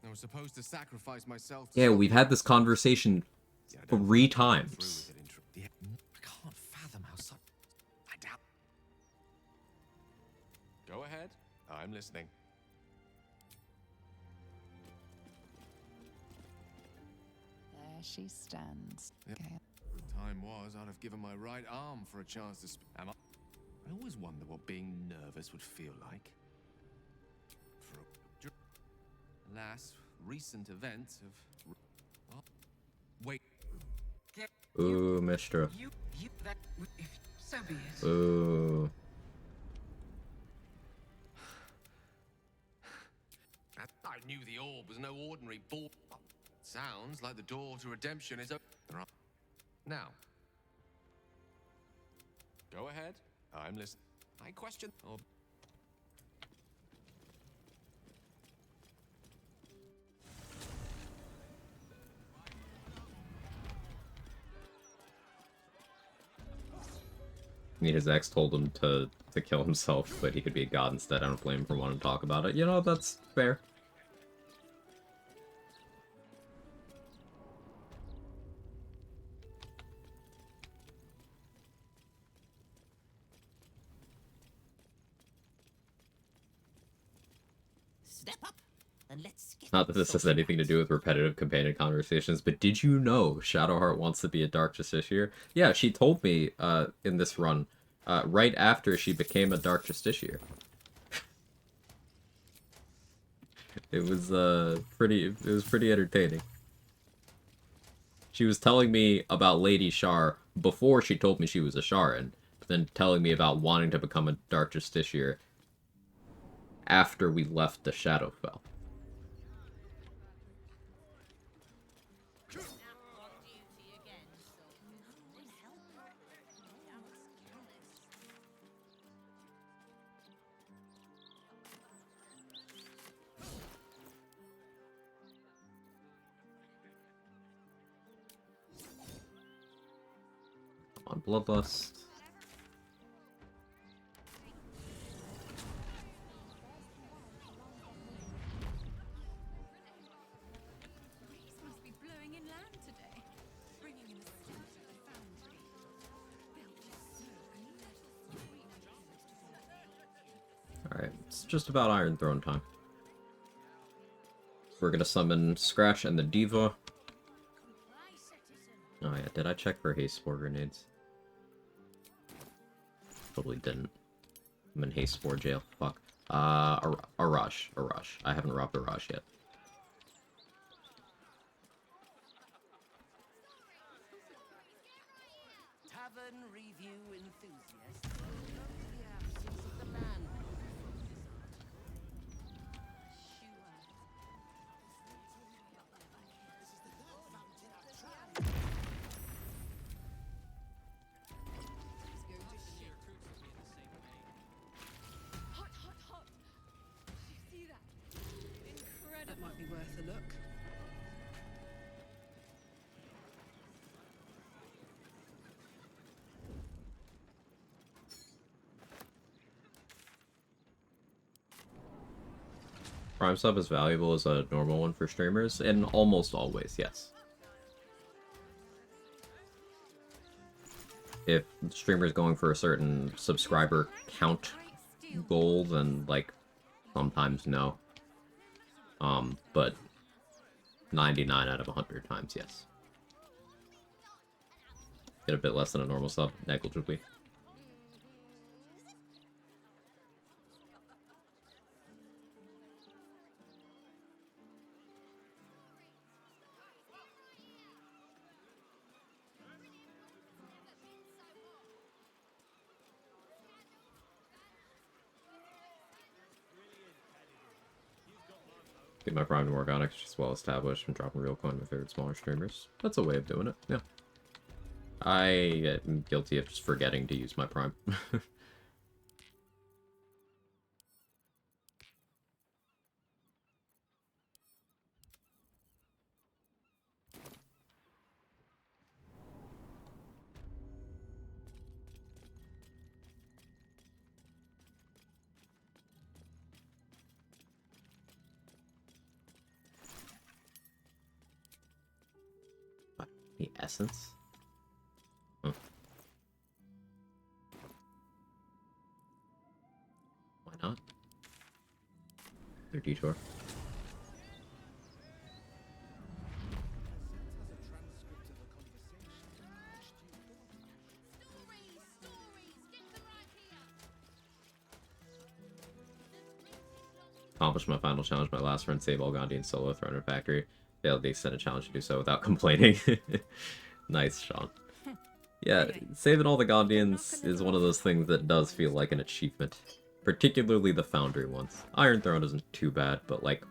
I was supposed to sacrifice myself. Yeah, we've had this conversation 3 times. I can't fathom how such. I doubt. Go ahead. I'm listening. There she stands. Yep. Gale. Time was, I'd have given my right arm for a chance to Am I always wonder what being nervous would feel like. Alas, recent events have... Well, wait. Ooh, Mistra. So be it. Ooh. I knew the orb was no ordinary ball. Sounds like the door to redemption is open. Now. Go ahead. I'm listening. I question... Oh. His ex told him to kill himself, but he could be a god instead. I don't blame him for wanting to talk about it. You know, that's fair. Step up and let's get Not that this has anything to do with repetitive companion conversations, but did you know Shadowheart wants to be a Dark Justiciar? Yeah, she told me in this run, right after she became a Dark Justiciar. It was pretty entertaining. She was telling me about Lady Shar before she told me she was a Sharan, but then telling me about wanting to become a Dark Justiciar after we left the Shadowfell. On Bloodlust. Alright, it's just about Iron Throne time. We're gonna summon Scratch and the Diva. Oh yeah, did I check for haste spore grenades? Totally didn't. I'm in haste spore jail. Fuck. Arash. I haven't robbed Arash yet. Tavern review enthusiast. The absence of the man. Hot, hot, hot. Did you see that? Incredible. That might be worth a look. Prime sub is valuable as a normal one for streamers, and almost always, yes. If the streamer's going for a certain subscriber count goal, then, like, sometimes no. But 99 out of 100 times, yes. Get a bit less than a normal sub, negligibly. Get my Prime to Organic, just well established, and dropping real coin with favorite smaller streamers. That's a way of doing it, yeah. I am guilty of just forgetting to use my Prime. The essence? Huh. Why not? Their detour. Accomplished my final challenge. My last run, save all Gandhian solo, thrown in factory. Failed the extended challenge to do so without complaining. Nice, Sean. Yeah, saving all the Gandhians is one of those things that does feel like an achievement. Particularly the Foundry ones. Iron Throne isn't too bad, but like,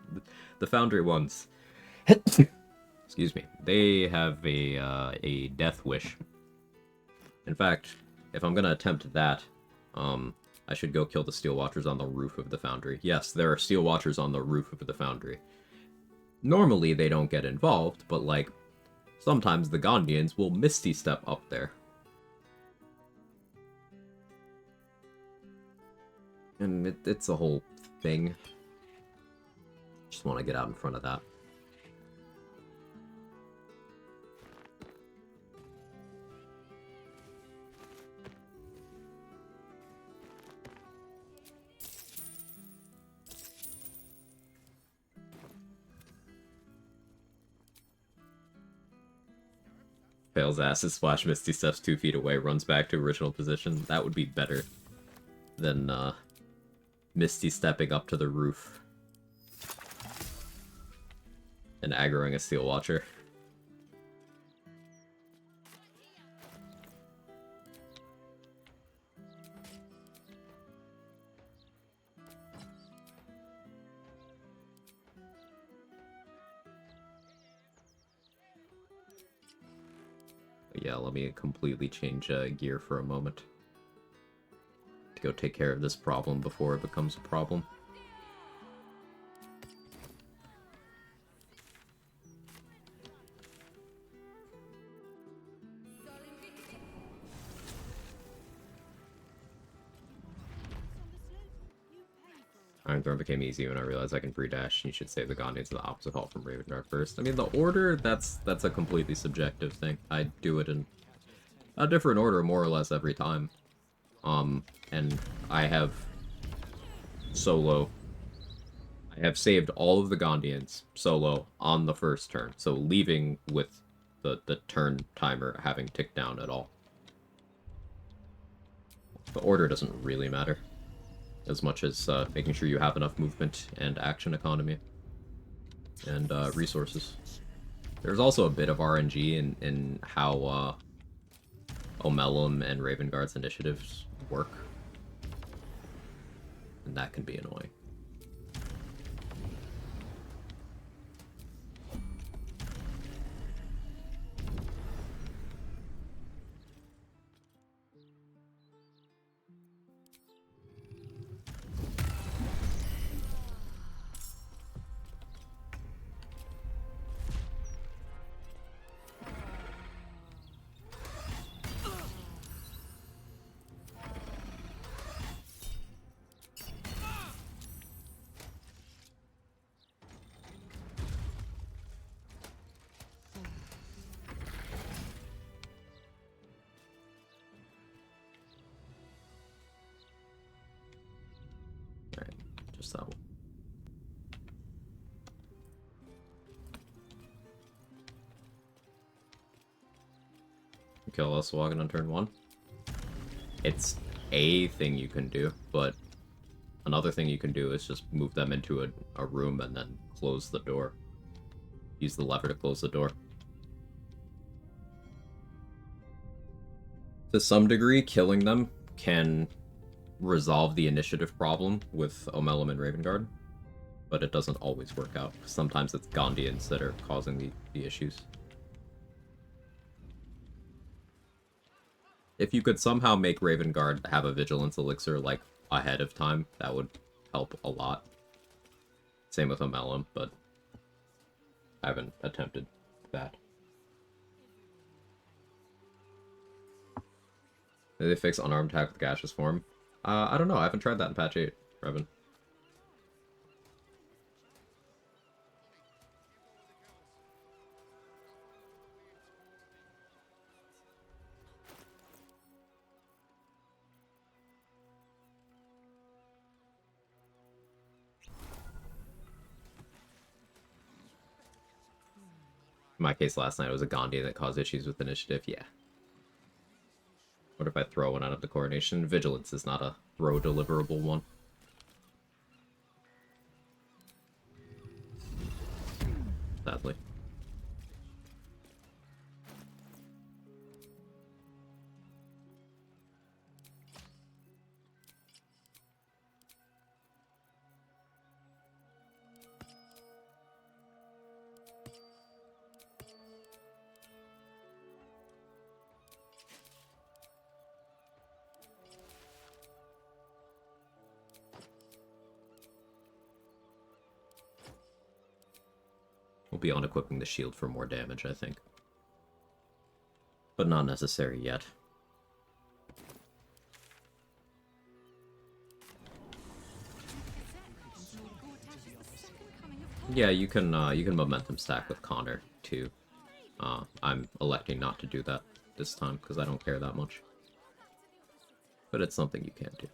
the Foundry ones... excuse me. They have a death wish. In fact, if I'm gonna attempt that, I should go kill the Steel Watchers on the roof of the Foundry. Yes, there are Steel Watchers on the roof of the Foundry. Normally, they don't get involved, but, like, sometimes the Gandhians will Misty Step up there. And it's a whole thing. Just want to get out in front of that. Fails acid splash, Misty steps 2 feet away, runs back to original position. That would be better than Misty stepping up to the roof and aggroing a Steel Watcher. Yeah, let me completely change gear for a moment to go take care of this problem before it becomes a problem. Iron Throne became easy when I realized I can free dash, and you should save the Gandhians in the opposite hall from Ravendark first. I mean, the order, that's a completely subjective thing. I do it in a different order more or less every time. And I have solo. I have saved all of the Gondians solo on the first turn, so leaving with the turn timer having ticked down at all. The order doesn't really matter, as much as making sure you have enough movement and action economy and resources. There's also a bit of RNG in how Omelum and Raven Guard's initiatives work, and that can be annoying. Just that one. Kill us walking on turn 1. It's a thing you can do, but another thing you can do is just move them into a room and then close the door. Use the lever to close the door. To some degree, killing them can resolve the initiative problem with Omelum and Raven Guard, but it doesn't always work out. Sometimes it's Gondians that are causing the issues. If you could somehow make Raven Guard have a Vigilance Elixir, like, ahead of time, that would help a lot. Same with Omelum, but I haven't attempted that. Did they fix unarmed attack with gaseous form? I don't know. I haven't tried that in patch 8, Revan. In my case last night, it was a Gandhi that caused issues with initiative. Yeah. What if I throw one out of the coronation? Vigilance is not a throw deliverable one. Sadly. We'll be on equipping the shield for more damage, I think. But not necessary yet. Yeah, you can momentum stack with Connor too. I'm electing not to do that this time because I don't care that much. But it's something you can do.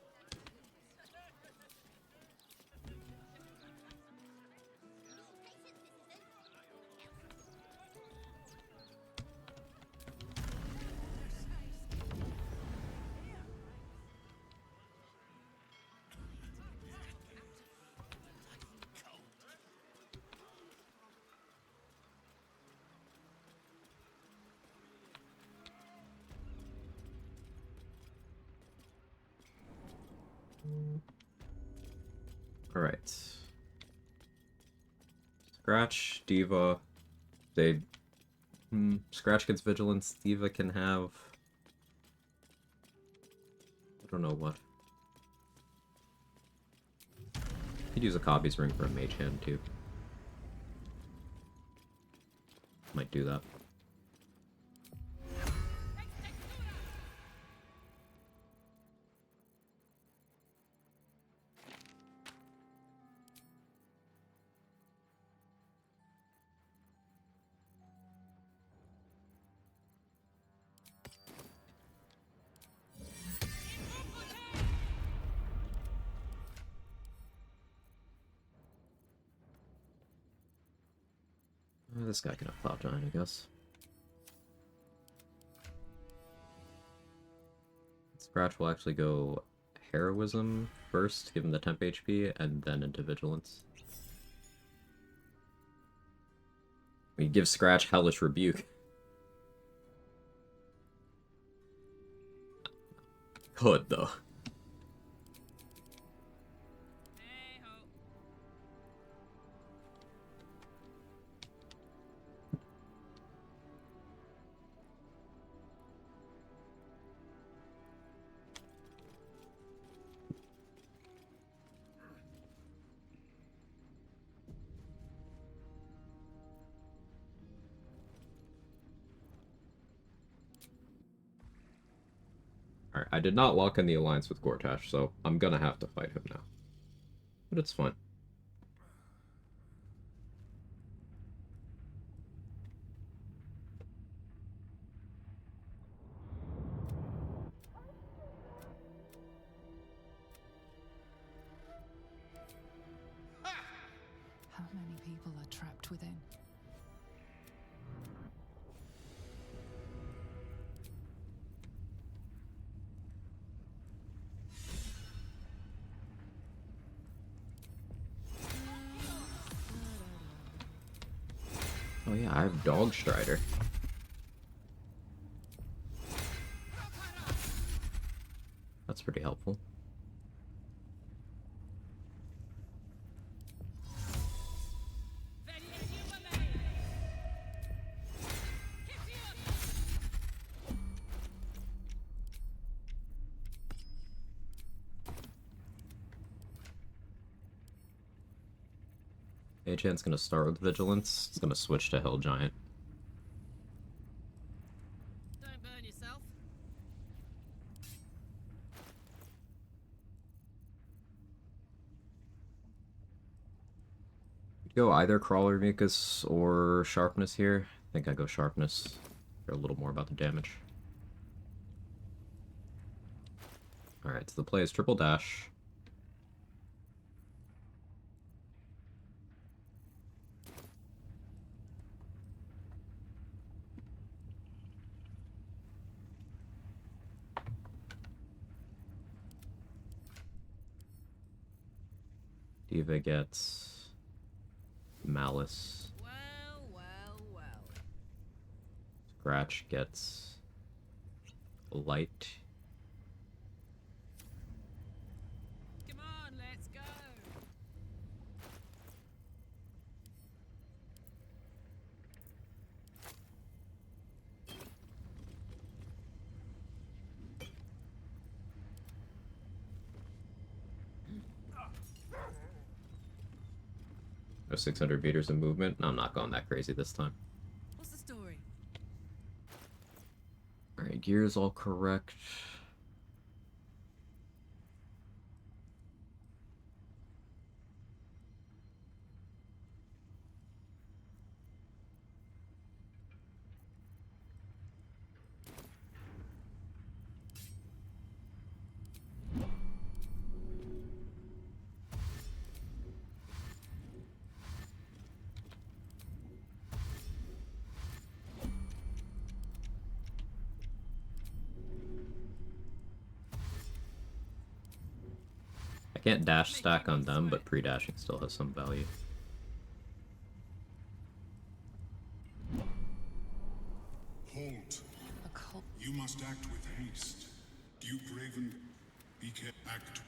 Alright. Scratch, Diva. They... Scratch gets Vigilance. Diva can have... I don't know what. Could use a Copy's Ring for a Mage Hand, too. Might do that. This guy can have Cloud Giant, I guess. Scratch will actually go Heroism first, give him the temp HP, and then into Vigilance. We give Scratch Hellish Rebuke. Could, though. Alright, I did not lock in the alliance with Gortash, so I'm gonna have to fight him now. But it's fine. How many people are trapped within? Oh yeah, I have Dog Strider. That's pretty helpful. Agent's gonna start with Vigilance. It's gonna switch to Hill Giant. Don't burn yourself. Go either Crawler Mucus or Sharpness here. I think I go Sharpness. Hear a little more about the damage. Alright, so the play is triple dash. Diva gets Malice. Well, well, well. Scratch gets Light. Come on, let's go. No 600 meters of movement. I'm not going that crazy this time. What's the story? Alright, gear's all correct. I can't dash stack on them, but pre-dashing still has some value. Halt. You must act with haste. Duke Raven, act.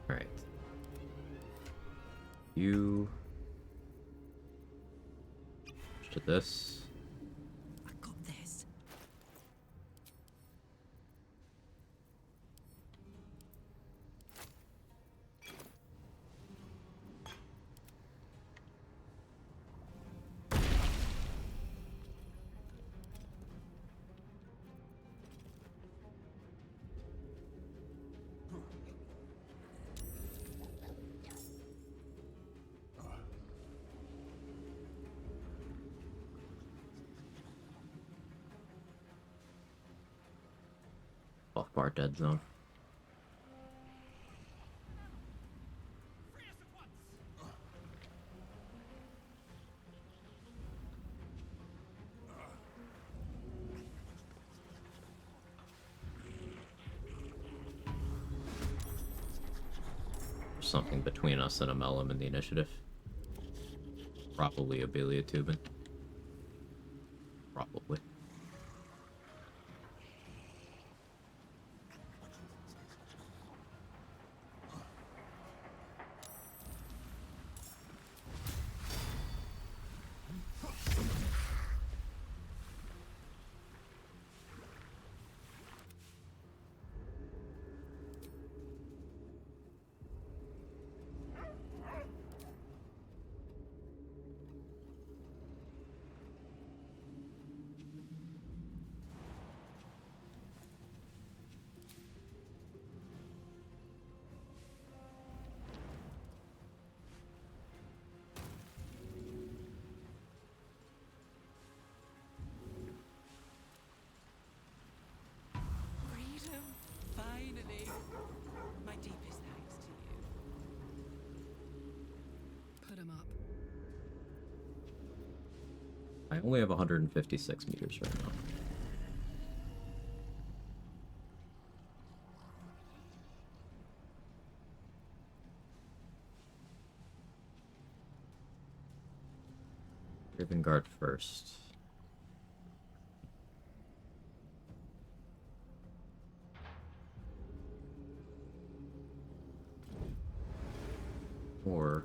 Alright. You... to this. I got this. Off bar dead zone. something between us and a Melum in the initiative. Probably a Tubin. Probably. Freedom, finally. My deepest thanks to you. Put him up. I only have 156 meters right now. Raven Guard first. Or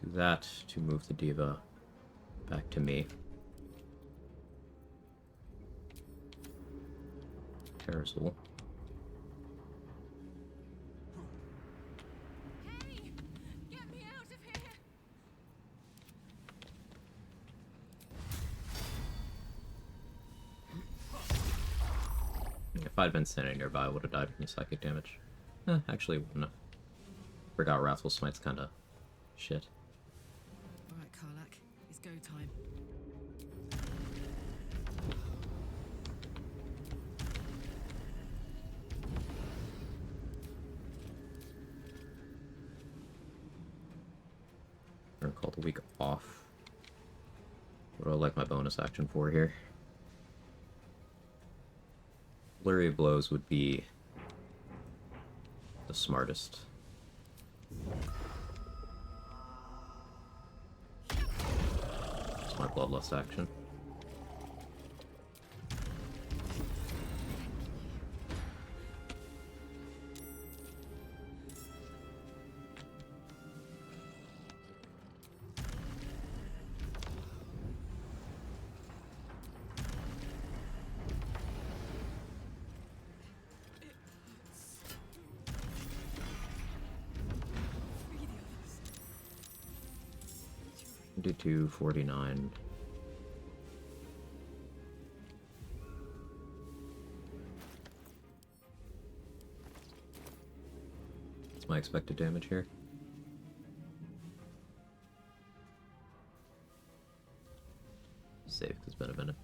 do that to move the diva back to me. Carousel. Hey! Get me out of here! If I'd been standing nearby, I would have died from psychic damage. Actually, wouldn't have. Forgot Wrathful Smite's kinda shit. Alright, Karlach. It's go time. We're gonna call the week off. What do I like my bonus action for here? Flurry of Blows would be the smartest. It's my Bloodlust action. Do 249. What's my expected damage here? Save, because it's been a minute.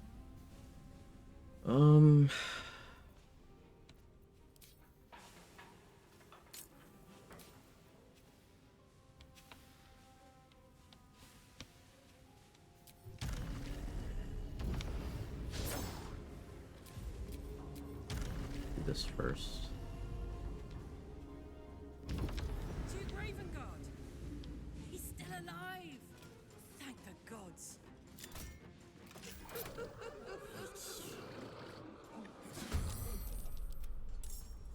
This first. Duke Ravengard! He's still alive! Thank the gods.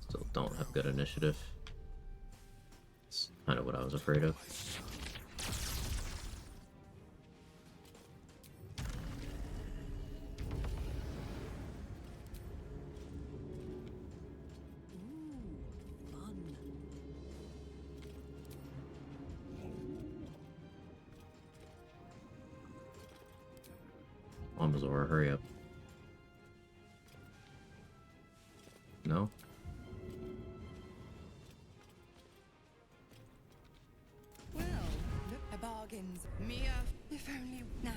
Still don't have good initiative. It's kind of what I was afraid of. Amazora, hurry up. No? Well, look, the bargains. Mia, if only now.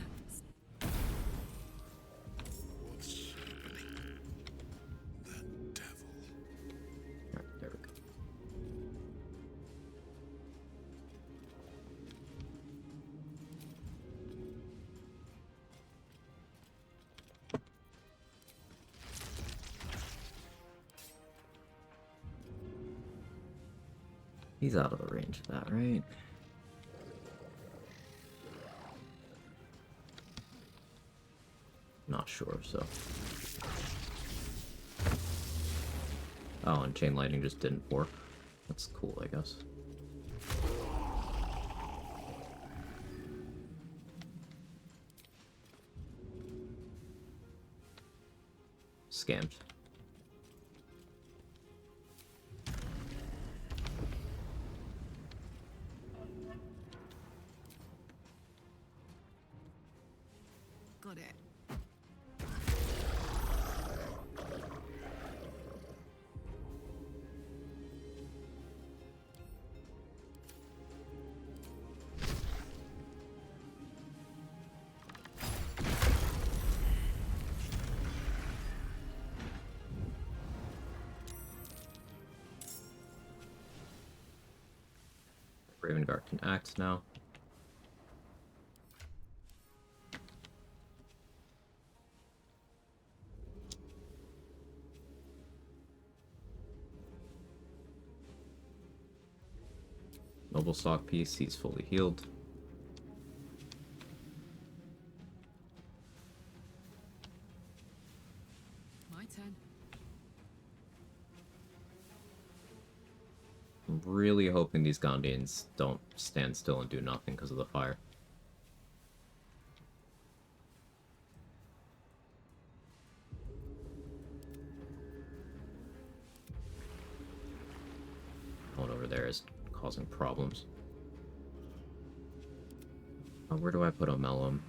What's He's out of the range of that, right? Not sure, so. Oh, and chain lightning just didn't work. That's cool, I guess. Scammed. Got it. Raven Guard can act now. Noble stock piece, he's fully healed. My turn. I'm really hoping these Gondians don't stand still and do nothing because of the fire. One over there is causing problems. Oh, where do I put Omelum?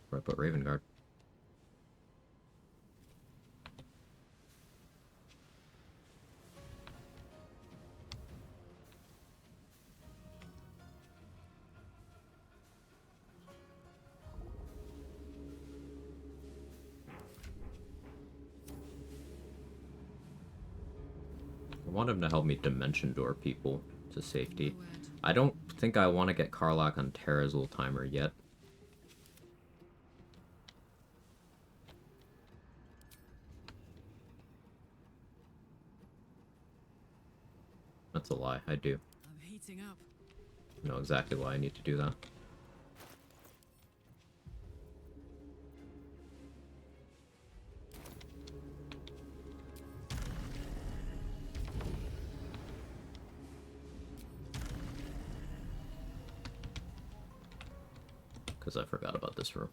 Where do I put Raven Guard? I want him to help me dimension door people to safety. I don't think I want to get Karlach on Terrazul timer yet. That's a lie, I do. I'm heating up. I know exactly why I need to do that. Because I forgot about this room.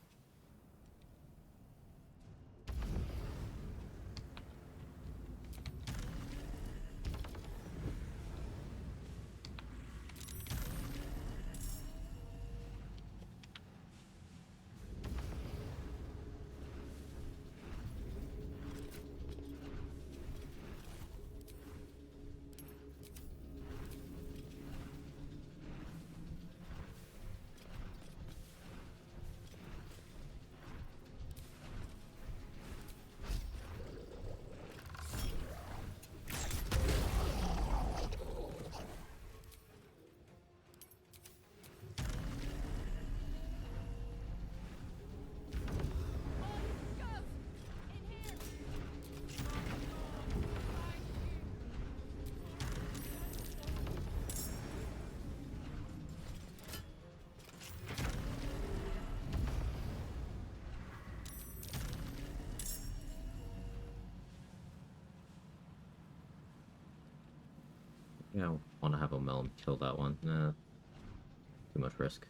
Yeah, I want to have a melon kill that one. Nah, too much risk.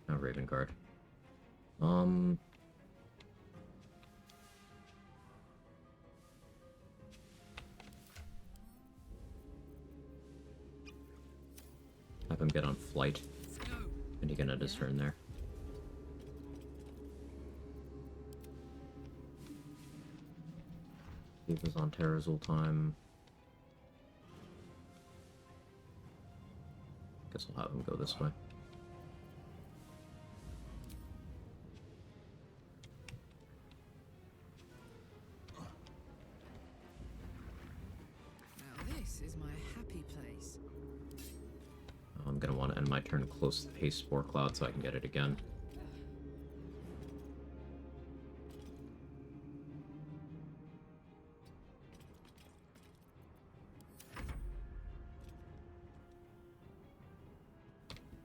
Oh, Raven Guard. Have him get on flight. And he can end his turn there. He was on Terrazul time. Guess I'll have him go this way. happy place. I'm gonna want to end my turn close to the Haste Spore Cloud so I can get it again.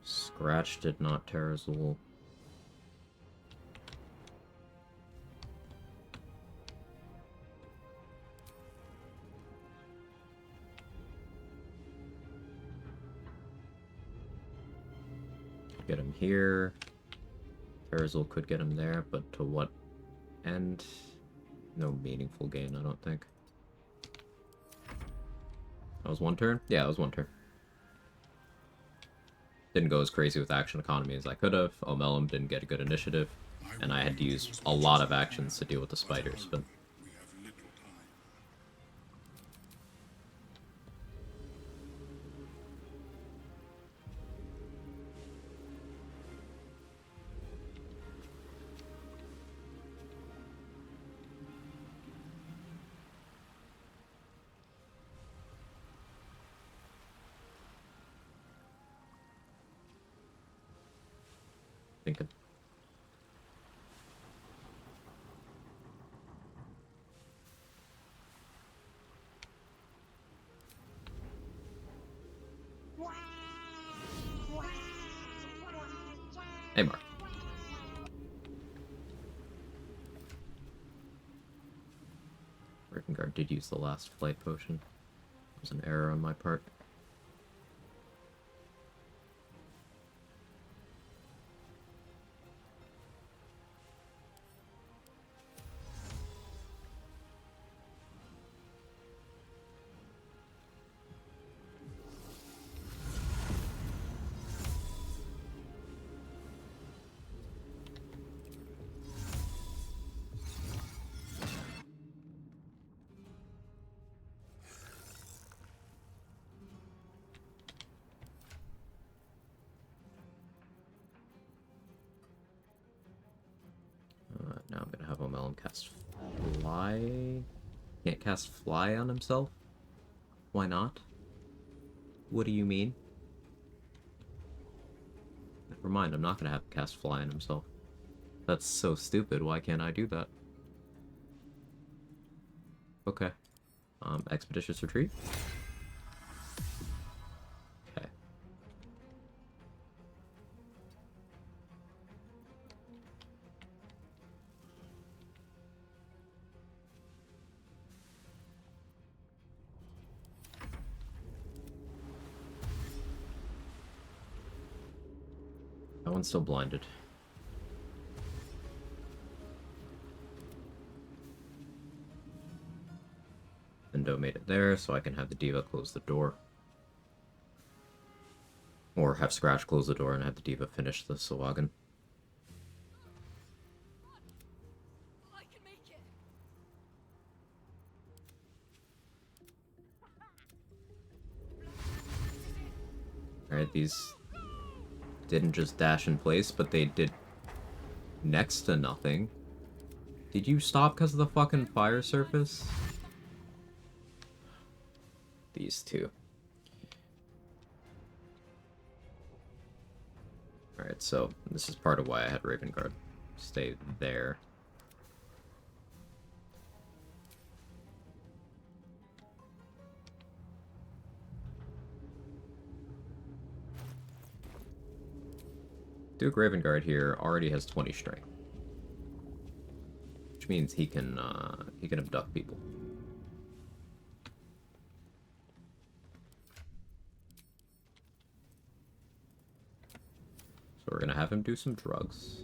Scratch did not tear Azul. Get him here. Terazul could get him there, but to what end? No meaningful gain, I don't think. That was one turn? Yeah, that was one turn. Didn't go as crazy with action economy as I could have. Omelum didn't get a good initiative, and I had to use a lot of actions to deal with the spiders, but... thinking. Hey, Mark. Raven Guard did use the last flight potion. It was an error on my part. Now I'm gonna have Omelum cast Fly. Can't cast Fly on himself? Why not? What do you mean? Never mind, I'm not gonna have him cast Fly on himself. That's so stupid, why can't I do that? Okay. Expeditious Retreat? Okay. That one's still blinded. Endo made it there, so I can have the Diva close the door. Or have Scratch close the door and have the Diva finish the Sawagan. I can make it. Alright, these didn't just dash in place, but they did next to nothing. Did you stop because of the fucking fire surface? These two. Alright, so this is part of why I had Raven Guard stay there. Duke Raven Guard here already has 20 strength, which means he can abduct people. So we're gonna have him do some drugs.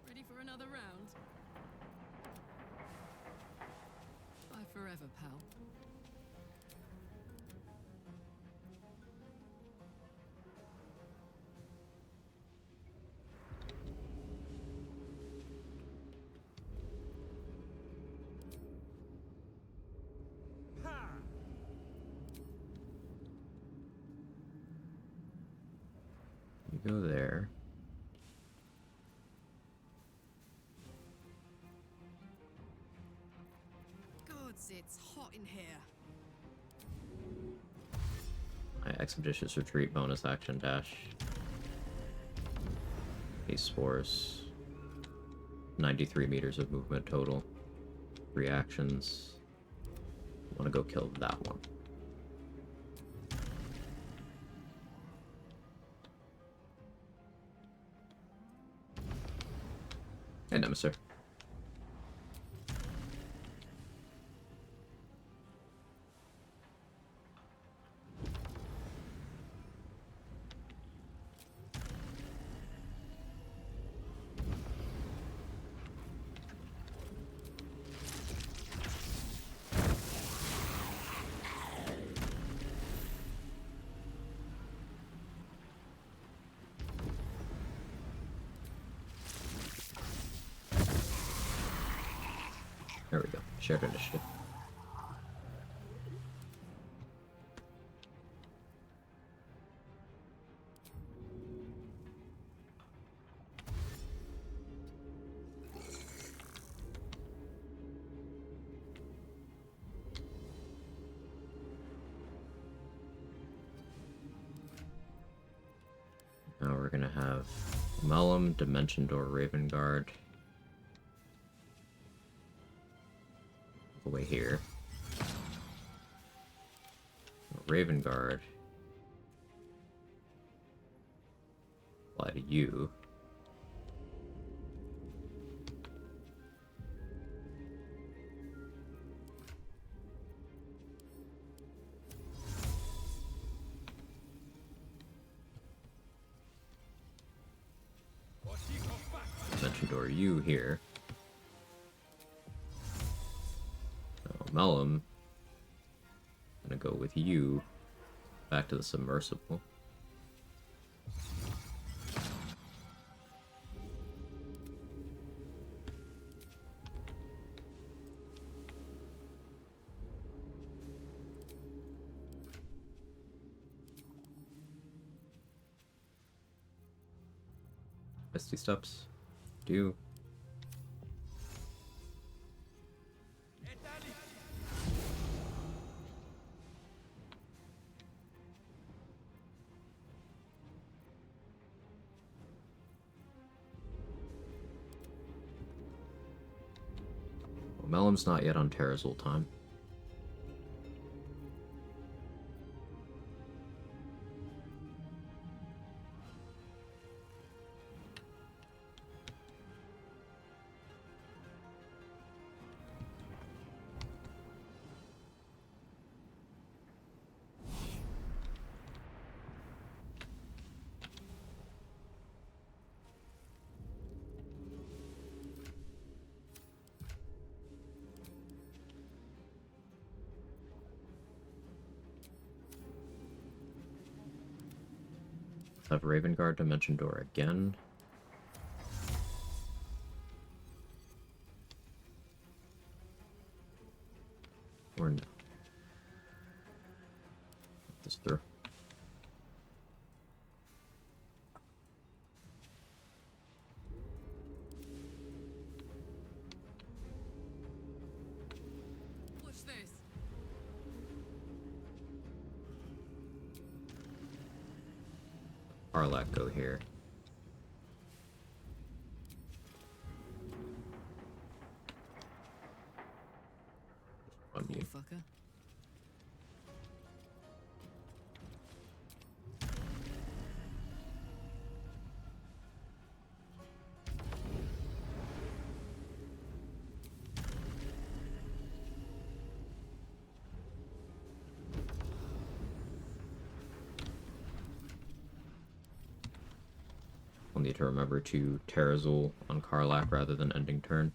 Ready for another round? Bye forever, pal. You go there. Gods, it's hot in here. My expeditious retreat bonus action dash. These spores. 93 meters of movement total. Reactions. I want to go kill that one. Hey, Nemesis. There we go. Shared initiative. Now we're gonna have Mellum, Dimension Door, Raven Guard. Away here. Raven Guard. Apply to you. Dimension Door you here. Mellum, I'm gonna go with you back to the submersible. Misty Steps. Do. Mellum's not yet on Terrazul time. Have Raven Guard Dimension Door again. Or no. Get this through. What's this? Karlach go here. On you. Fucker. I'll need to remember to Terrazul on Karlach rather than ending turn.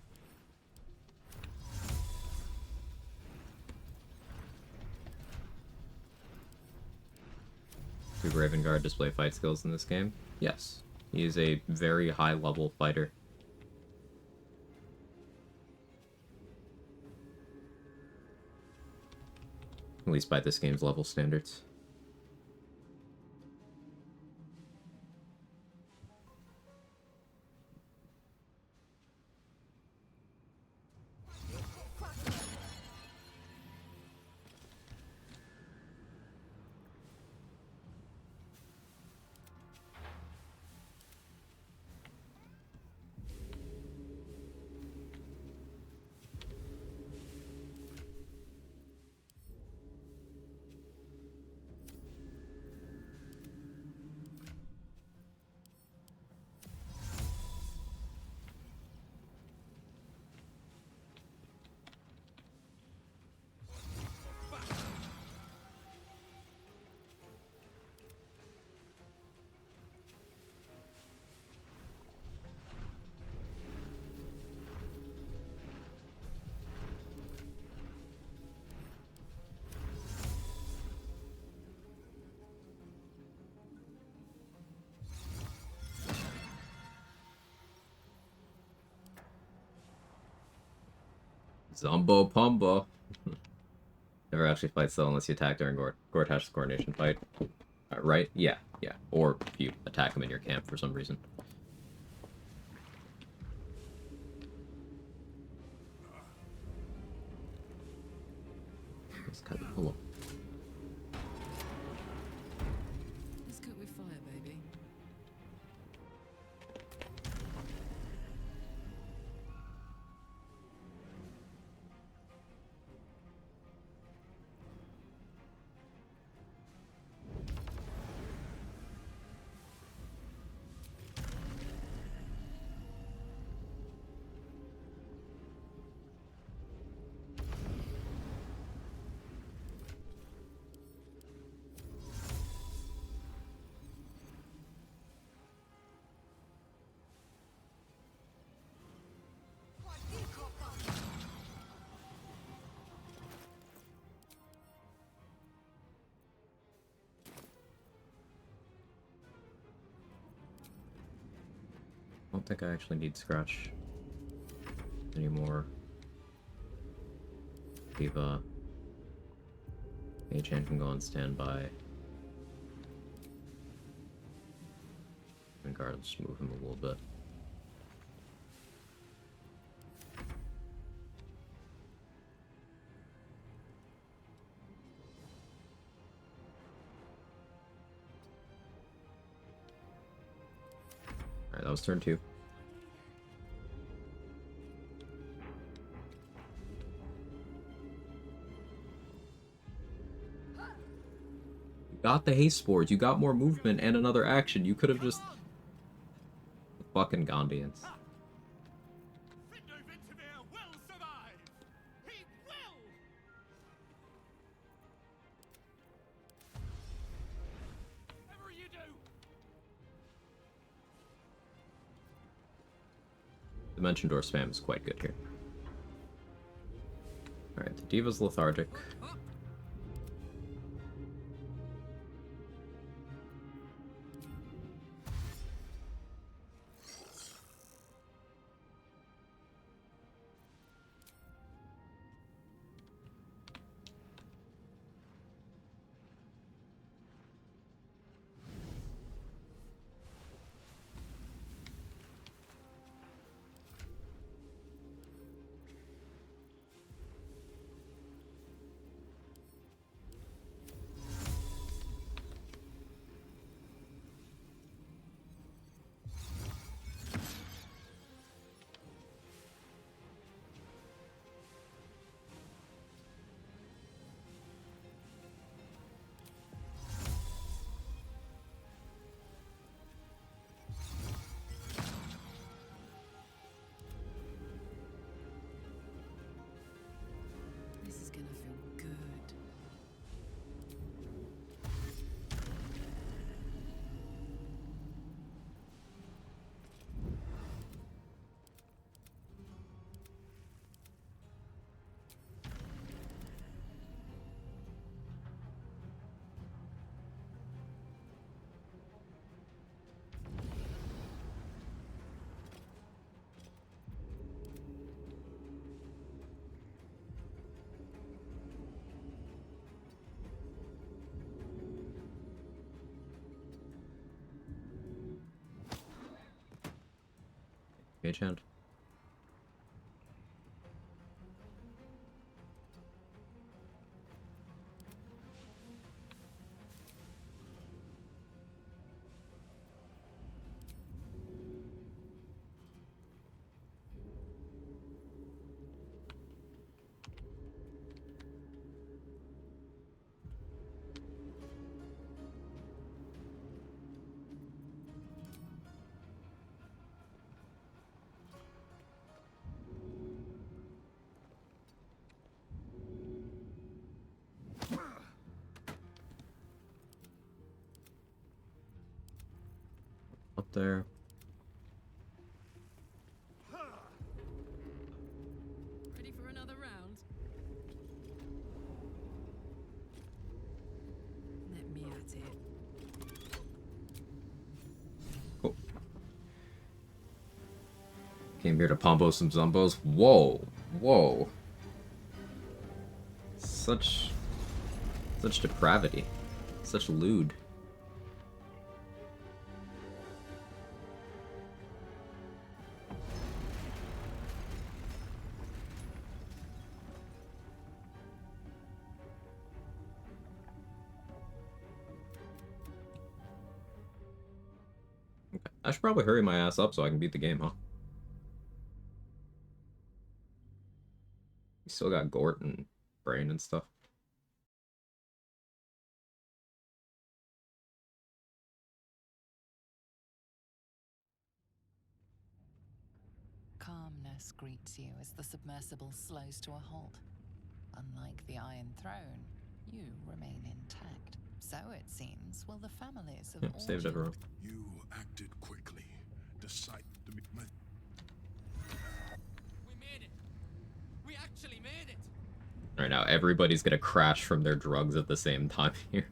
Do Raven Guard display fight skills in this game? Yes. He is a very high level fighter. At least by this game's level standards. Zombo Pumbo. Never actually fight still unless you attack during Gortash's coordination fight. Right? Yeah, yeah. Or if you attack him in your camp for some reason. Let's cut the pull. Let's cook with fire, baby. I don't think I actually need Scratch anymore. Diva. Mage Hand can go on standby. And guard will just move him a little bit. Alright, that was turn 2. You got the haste boards, you got more movement and another action. You could have just... Fucking Gondians. Dimension Door spam is quite good here. Alright, the Diva's lethargic. This is gonna feel good. Mage Hand. Up there. Ready for another round? Let me at it. Cool. Came here to pombo some zombos. Whoa. Whoa. such depravity, such lewd. Okay. I should probably hurry my ass up so I can beat the game, huh? We still got Gort and Brain and stuff. Calmness greets you as the submersible slows to a halt. Unlike the Iron Throne, you remain intact. So it seems will the families of all Saved everyone. You acted quickly. Decide to be my... We made it. We actually made it. Alright, now everybody's gonna crash from their drugs at the same time here.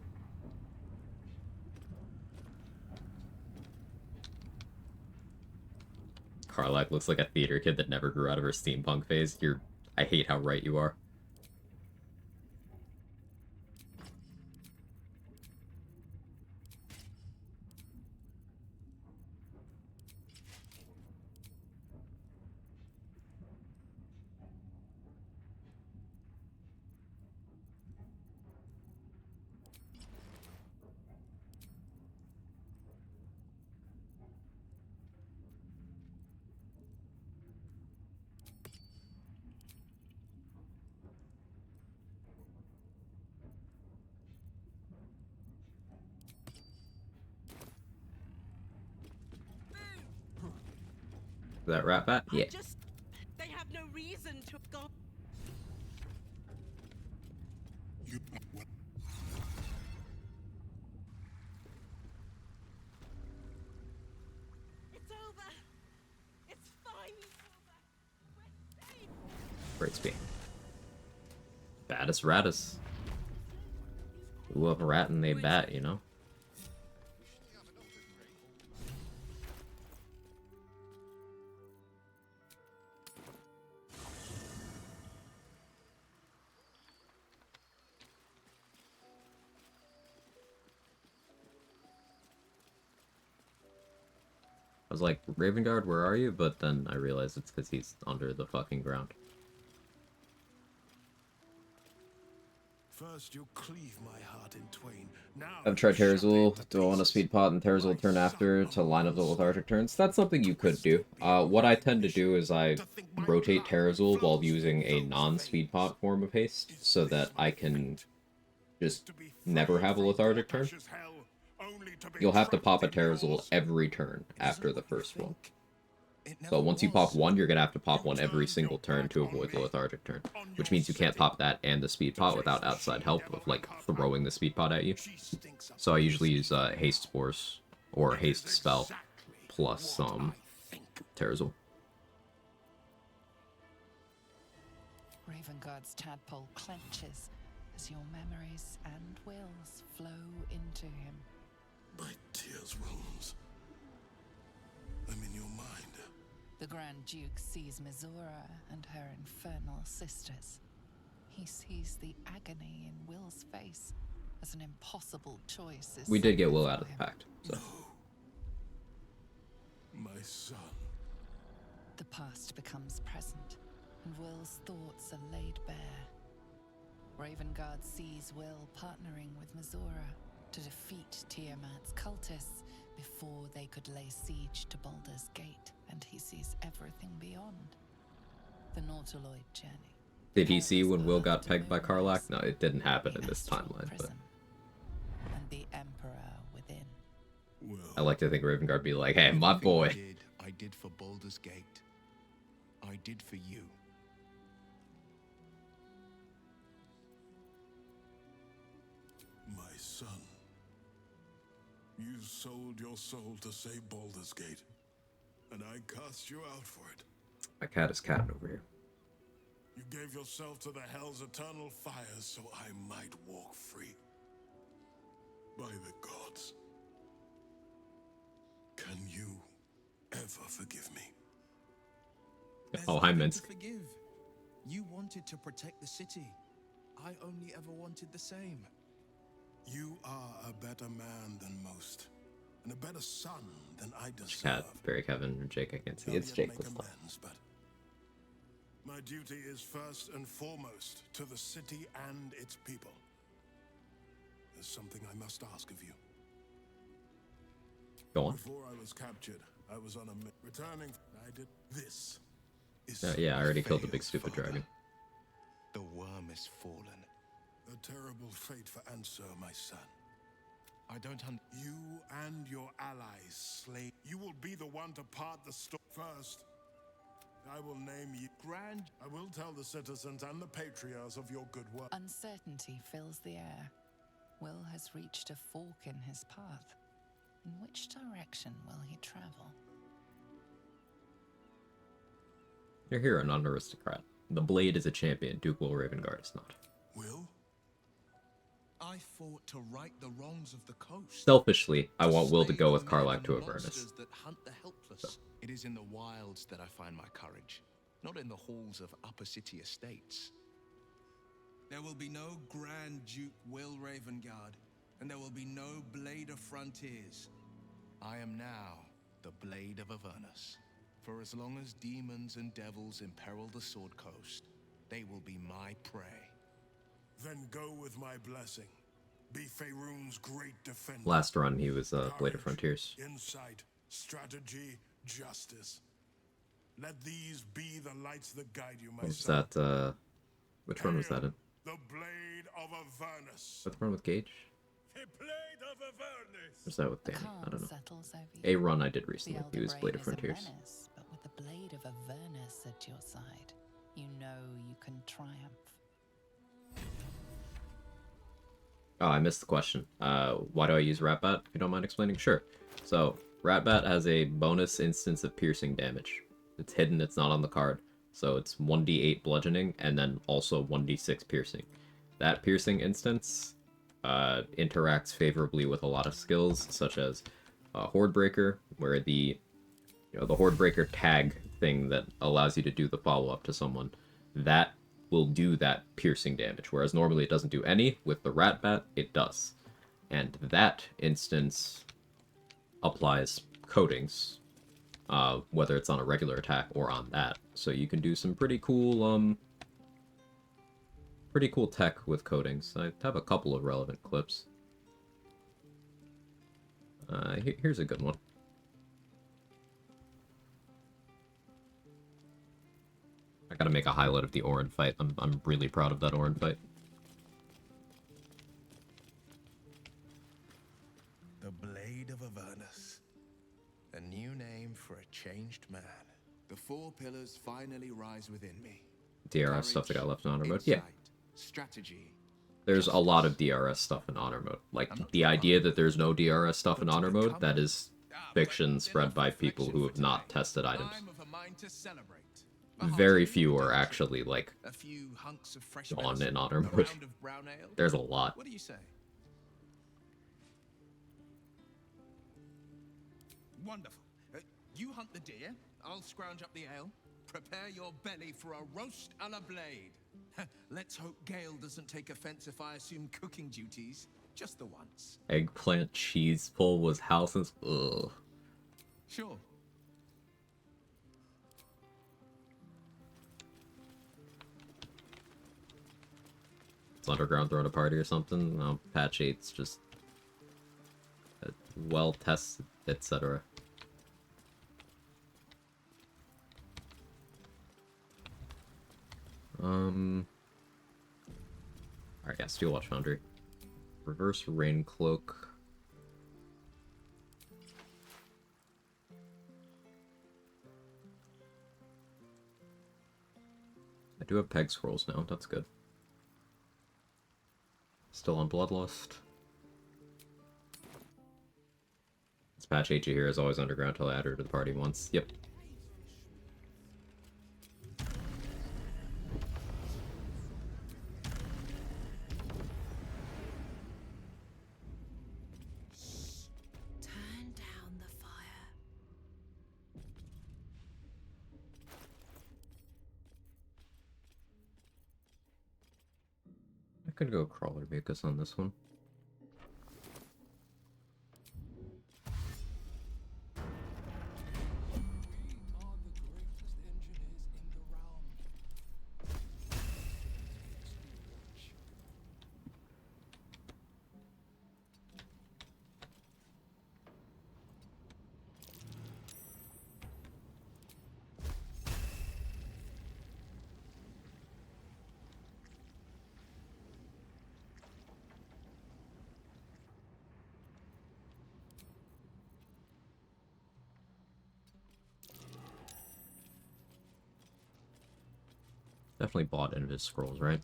Karlach looks like a theater kid that never grew out of her steampunk phase. I hate how right you are. That rat bat? Yeah. They have no reason to go. It's over. It's finally over. We're safe. Great speed. Baddest ratus. Who love a rat and they bat, you know? I was like, Ravengard, where are you? But then I realized it's because he's under the fucking ground. First you cleave my heart in twain. Now I've tried Terrazul. Do I want to speed pot and Terrazul turn after to line up the lethargic turns? That's something you could do. What I tend to do is I rotate Terrazul while using a non-speed pot form of haste, so that I can just never have a lethargic turn. You'll have to pop a Terrazul every turn after the first one. So once you pop one, you're going to have to pop one every single turn to avoid the lethargic turn. Which means you can't pop that and the speed pot without outside help of, like, throwing the speed pot at you. So I usually use Haste Spores, or Haste Spell, plus Terrazul. Ravengard's tadpole clenches as your memories and wills flow into him. My tears rose. I'm in your mind. The Grand Duke sees Mizora and her infernal sisters. He sees the agony in Wyll's face as an impossible choice. We did get Wyll out of the pact, so. My son. The past becomes present, and Wyll's thoughts are laid bare. Ravengard sees Wyll partnering with Mizora to defeat Tiamat's cultists before they could lay siege to Baldur's Gate, and he sees everything beyond. The Nautiloid journey. Did he see when Wyll got pegged by Karlach? No, it didn't happen in this timeline, but... And the Emperor within. I like to think Ravengard be like, hey, my boy. I did for Baldur's Gate. I did for you. My son. You sold your soul to save Baldur's Gate, and I cast you out for it. My cat is catting over here. You gave yourself to the Hell's eternal fires so I might walk free. By the gods. Can you ever forgive me? Oh, hi, Minsk. Forgive. You wanted to protect the city. I only ever wanted the same. You are a better man than most, and a better son than I deserve. Cat, Barry, Kevin, or Jake, I can't see. It's Jake this time. But my duty is first and foremost to the city and its people. There's something I must ask of you. Go on. Before I was captured, I was on a returning. I did this. Yeah, I already killed the big stupid dragon. The worm is fallen. A terrible fate for Ansur, my son. I don't You and your allies slay. You will be the one to part the storm. First, I will name you Grand. I will tell the citizens and the patriarchs of your good work. Uncertainty fills the air. Wyll has reached a fork in his path. In which direction will he travel? You're here, not an aristocrat. The Blade is a champion. Duke Wyll Ravengard is not. Wyll? I fought to right the wrongs of the coast. Selfishly, I want Wyll to go with Karlach to Avernus. That hunt the helpless. It is in the wilds that I find my courage, not in the halls of upper city estates. There will be no Grand Duke Wyll Ravengard, and there will be no Blade of Frontiers. I am now the Blade of Avernus. For as long as demons and devils imperil the Sword Coast, they will be my prey. Then go with my blessing. Be Faerun's great defender. Last run, he was Blade of Frontiers. Insight, strategy, justice. Let these be the lights that guide you, my What was son. that, which run was that in? The Blade of Avernus. What run with Gage? The Blade of Avernus. Or was that with Danny? I don't know. Settles over A you. run I did recently. The He was Elder Blade of Brain is a Frontiers. menace, but with the Blade of Avernus at your side, you know you can triumph. Oh, I missed the question. Why do I use Ratbat? If you don't mind explaining? Sure. So, Ratbat has a bonus instance of piercing damage. It's hidden, it's not on the card. So it's 1d8 bludgeoning, and then also 1d6 piercing. That piercing instance interacts favorably with a lot of skills, such as Hordebreaker, where the Hordebreaker tag thing that allows you to do the follow-up to someone, that will do that piercing damage, whereas normally it doesn't do any. With the Ratbat, it does. And that instance applies coatings, whether it's on a regular attack or on that. So you can do some pretty cool tech with coatings. I have a couple of relevant clips. Here's a good one. I gotta make a highlight of the Orin fight. I'm really proud of that Orin fight. The Blade of Avernus. A new name for a changed man. The four pillars finally rise within me. DRS stuff that got left in honor mode. Yeah. Strategy. There's a lot of DRS stuff in honor mode. Like, the idea that there's no DRS stuff in honor mode, that is fiction spread by people who have not tested items. Very few are actually, like, on in honor mode. There's a lot. What do you say? Wonderful. You hunt the deer, I'll scrounge up the ale. Prepare your belly for a roast a la Blade. Let's hope Gale doesn't take offense if I assume cooking duties. Just the once. Eggplant cheese pull was Halsin's. Ugh. Sure. It's underground throwing a party or something. No, patch 8's just well tested, etc. Alright, yeah, Steel Watch Foundry. Reverse Rain Cloak. I do have Peg Scrolls now, that's good. Still on Bloodlust. This patch HE here is always underground till I add her to the party once. Yep. Turn down the fire. Gonna go Crawler Mucus on this one. Definitely bought into his scrolls, right? I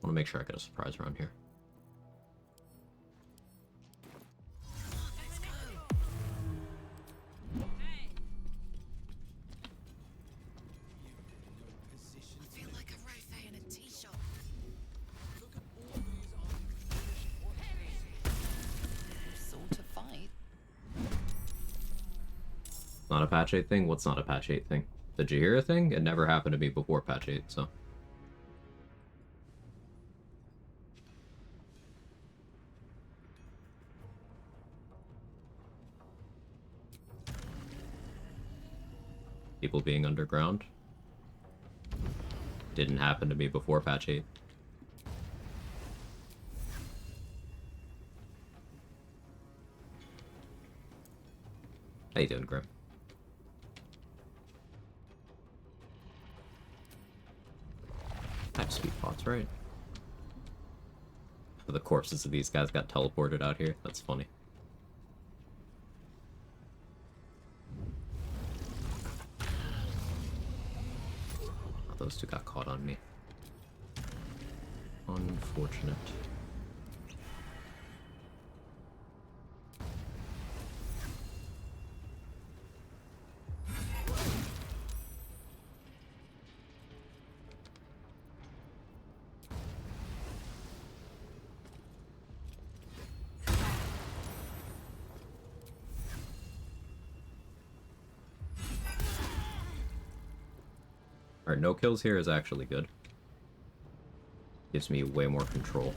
want to make sure I get a surprise around here. I feel like a rofé in a tea shop. Sort of fight. Not a patch 8 thing? What's not a patch 8 thing? The Jaheira thing? It never happened to me before patch 8, so... People being underground? Didn't happen to me before patch 8. How you doing, Grim? Type speed pots, right? The corpses of these guys got teleported out here. That's funny. Oh, those two got caught on me. Unfortunate. Alright, no kills here is actually good. Gives me way more control.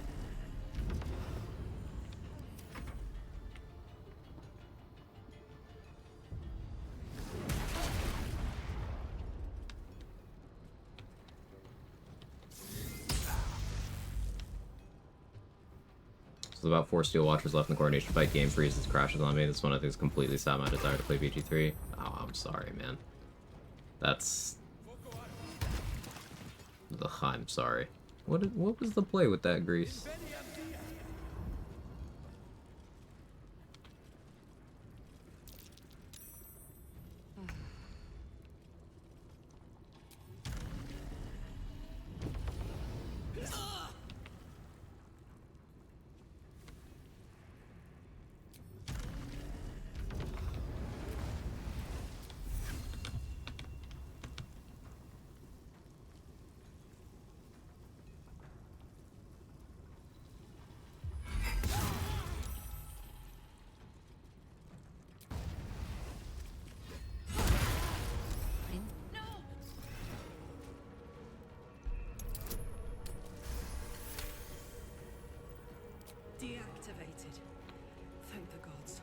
So about 4 Steel Watchers left in the Coordination fight. Game freezes, crashes on me. This one I think is completely sat my desire to play BG3. Oh, I'm sorry, man. That's... Ugh, I'm sorry. What was the play with that grease? Deactivated. Thank the gods.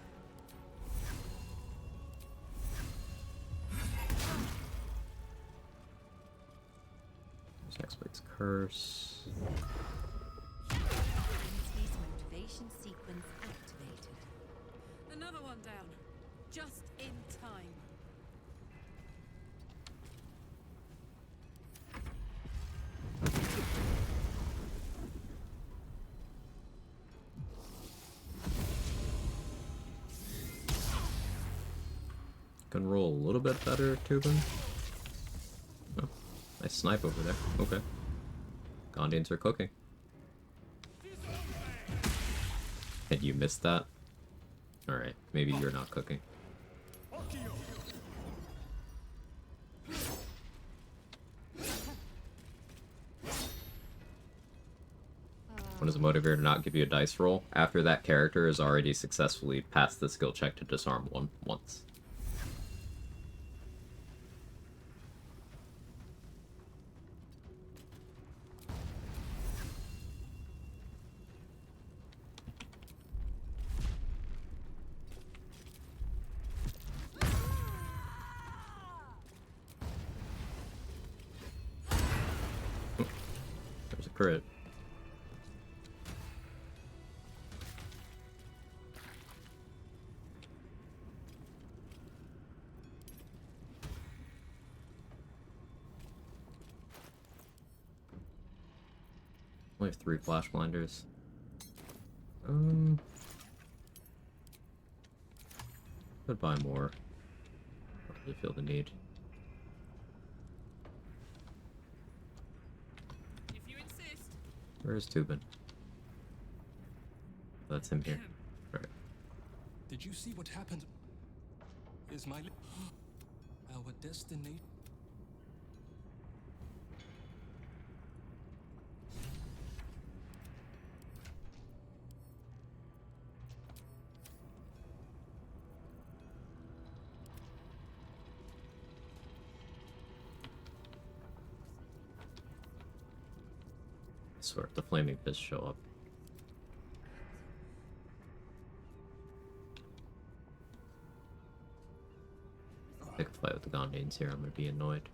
Hexblade's Curse. Entity's motivation sequence activated. Another one down. Just in time. Can roll a little bit better, Tubin. Oh, nice snipe over there. Okay. Gondians are cooking. And you missed that? Alright, maybe you're not cooking. When is a motivator to not give you a dice roll? After that character has already successfully passed the skill check to disarm one once. crit. Only have 3 flash blinders. Could buy more. Don't really feel the need. If you insist. Where's Tubin? That's him here. Right. Did you see what happened? Is my our destiny? I swear, if the flaming fists show up. Pick a fight with the Gondanes here, I'm gonna be annoyed.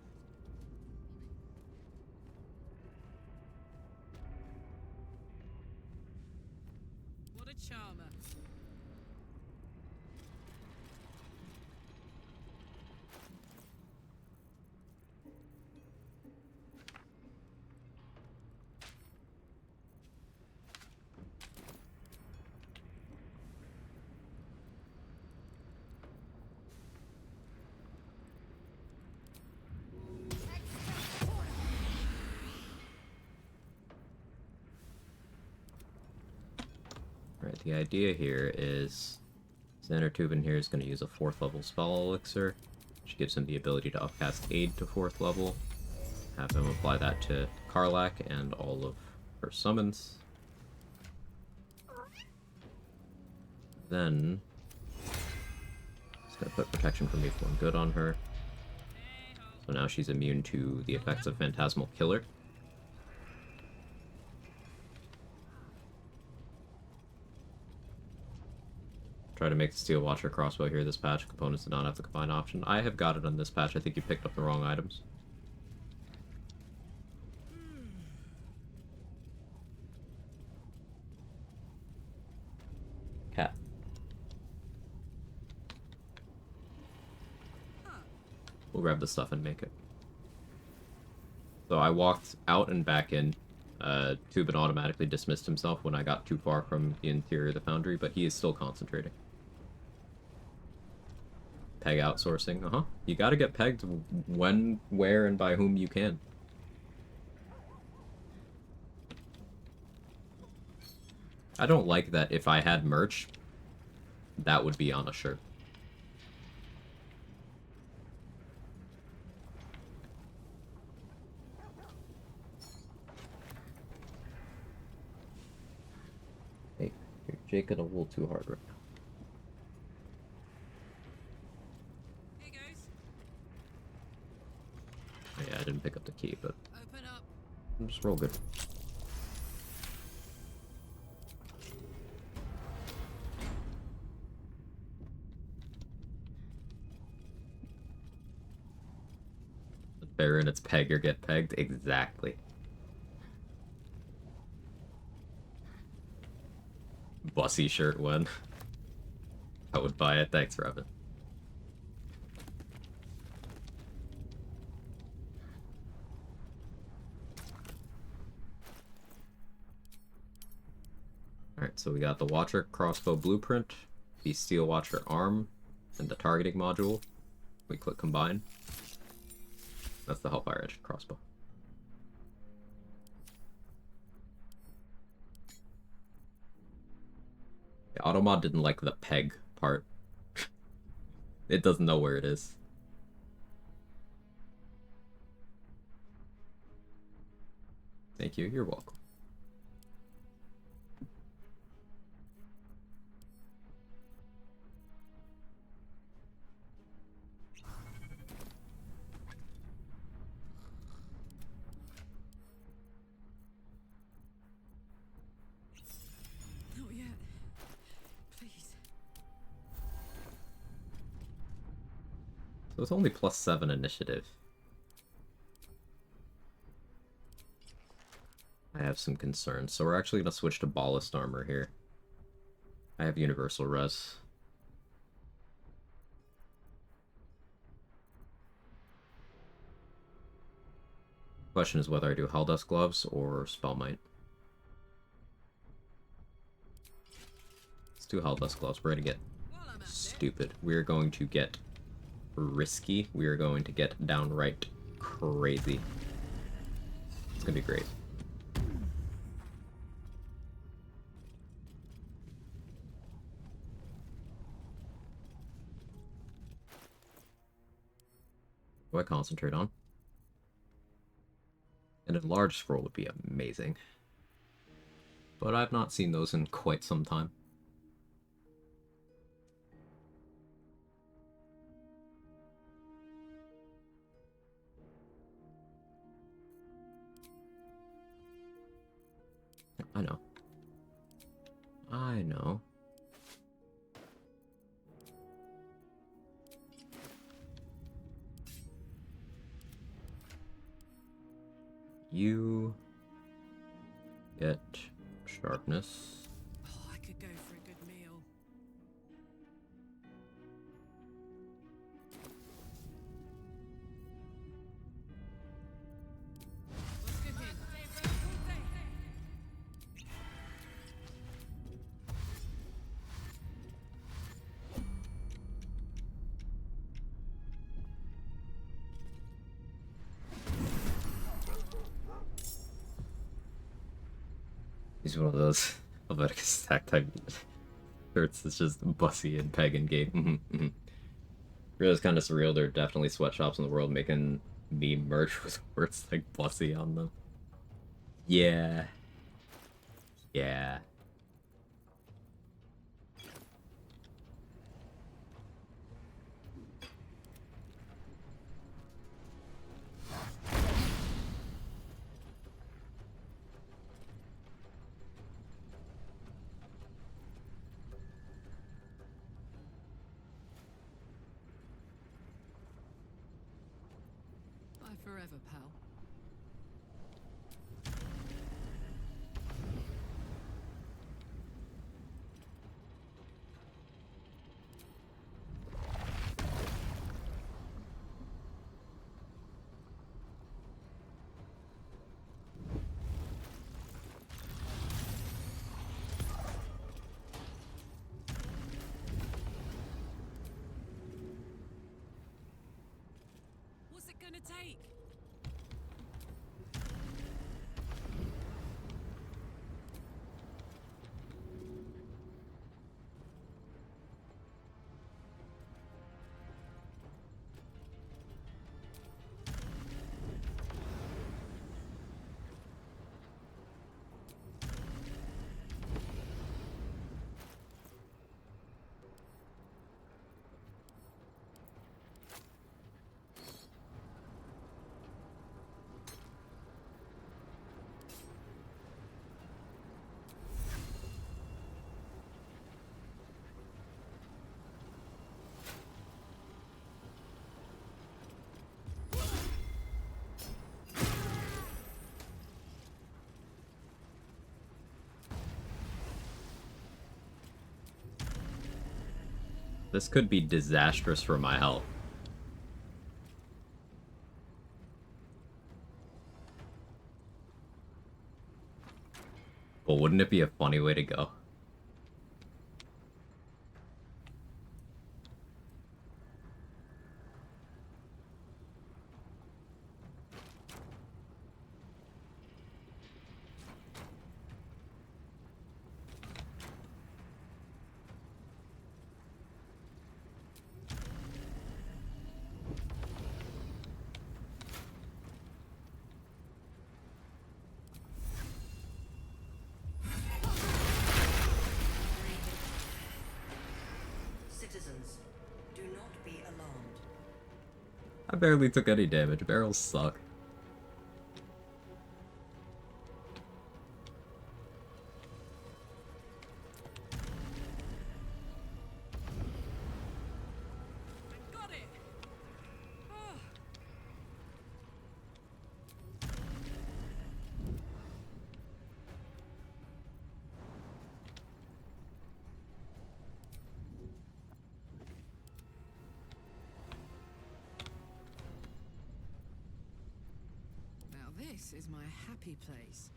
What a charmer. Right, the idea here is Xander Tubin here is going to use a 4th level spell elixir, which gives him the ability to upcast Aid to 4th level. Have him apply that to Karlach and all of her summons. Then he's going to put protection from me for one good on her. So now she's immune to the effects of Phantasmal Killer. Try to make the Steel Watcher crossbow here this patch. Components did not have the combine option. I have got it on this patch. I think you picked up the wrong items. Cat. We'll grab the stuff and make it. So I walked out and back in. Tubin automatically dismissed himself when I got too far from the interior of the foundry, but he is still concentrating. Peg outsourcing, You gotta get pegged when, where, and by whom you can. I don't like that if I had merch, that would be on a shirt. Hey, you're jaking a little too hard right now. Yeah, I didn't pick up the key, but just roll good. The bear and its pegger get pegged? Exactly. Bussy shirt one. I would buy it. Thanks, Robin. Alright, so we got the Watcher crossbow blueprint, the Steel Watcher arm, and the targeting module. We click combine. That's the Hellfire Edge crossbow. Yeah, Automod didn't like the peg part. It doesn't know where it is. Thank you, you're welcome. Not yet. Please. So it's only +7 initiative. I have some concerns. So we're actually going to switch to ballast armor here. I have universal res. Question is whether I do Helldust gloves or Spellmite. Let's do Helldust gloves. We're going to get stupid. We're going to get risky. We are going to get downright crazy. It's going to be great. What do I concentrate on? An enlarged scroll would be amazing. But I've not seen those in quite some time. I know. I know. You get sharpness. Oh, I could go for a good meal. What's cooking? He's one of those Helveticus attack type shirts that's just bussy and pagan game. Really, it's kind of surreal. There are definitely sweatshops in the world making me merch with words like bussy on them. Yeah. Yeah. Bye forever, pal. What's it gonna take? This could be disastrous for my health. But wouldn't it be a funny way to go? Citizens, do not be alarmed. I barely took any damage. Barrels suck. Got it. This is my happy place.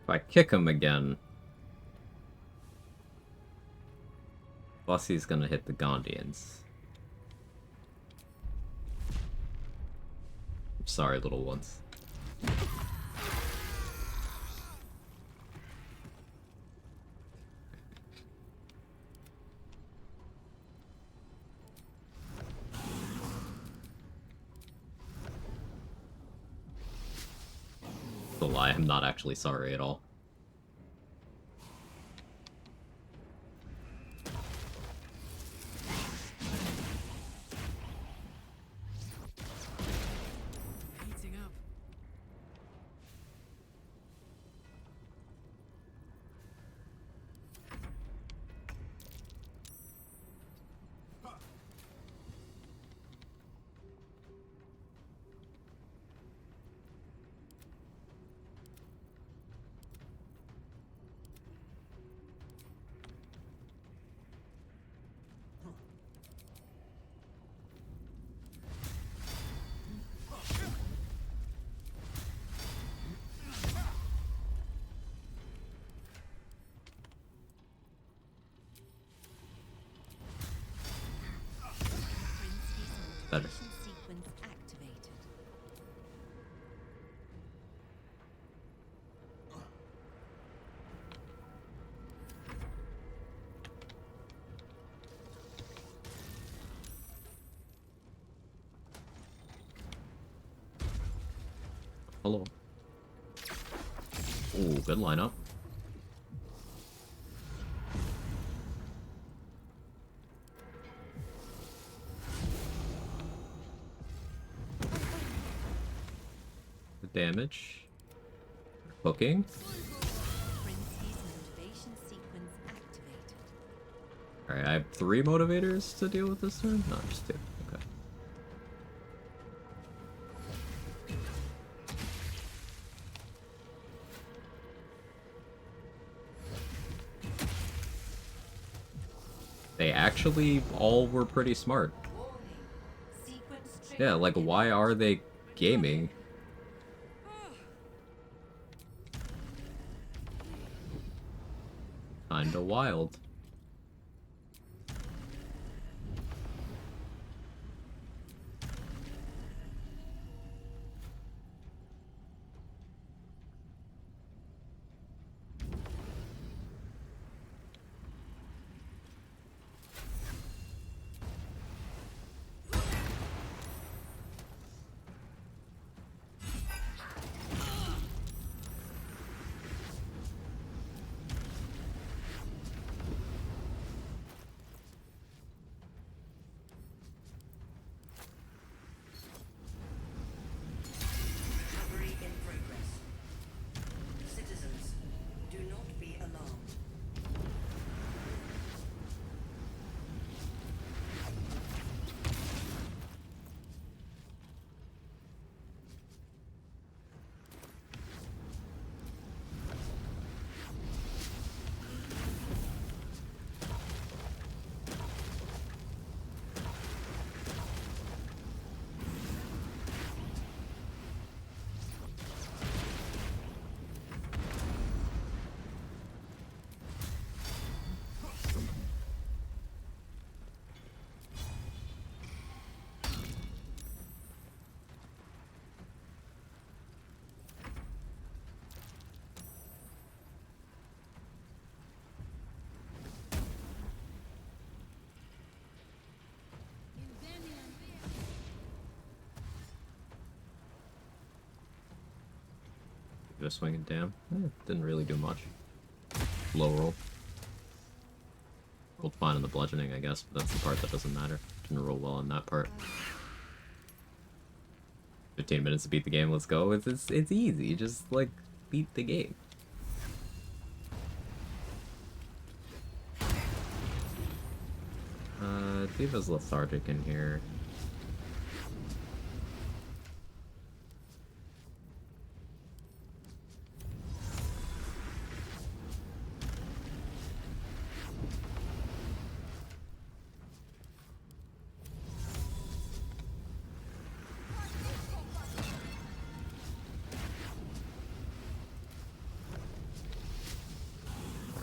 If I kick him again, Bossy's gonna hit the Gondians. I'm sorry, little ones. The lie, I'm not actually sorry at all. Heating up. Better. Sequence activated. Hello. Ooh, good lineup. The damage. Hooking. Princey's motivation sequence activated. Alright, I have 3 motivators to deal with this turn? No, just 2. Okay. They actually all were pretty smart. Yeah, like, why are they gaming? Kinda wild. Recovery in progress. Citizens, do not be alarmed. Just swinging down. Didn't really do much. Low roll. rolled fine on the bludgeoning, I guess, but that's the part that doesn't matter. Didn't roll well on that part. 15 minutes to beat the game, let's go. It's easy, just, like, beat the game. D.Va's lethargic in here.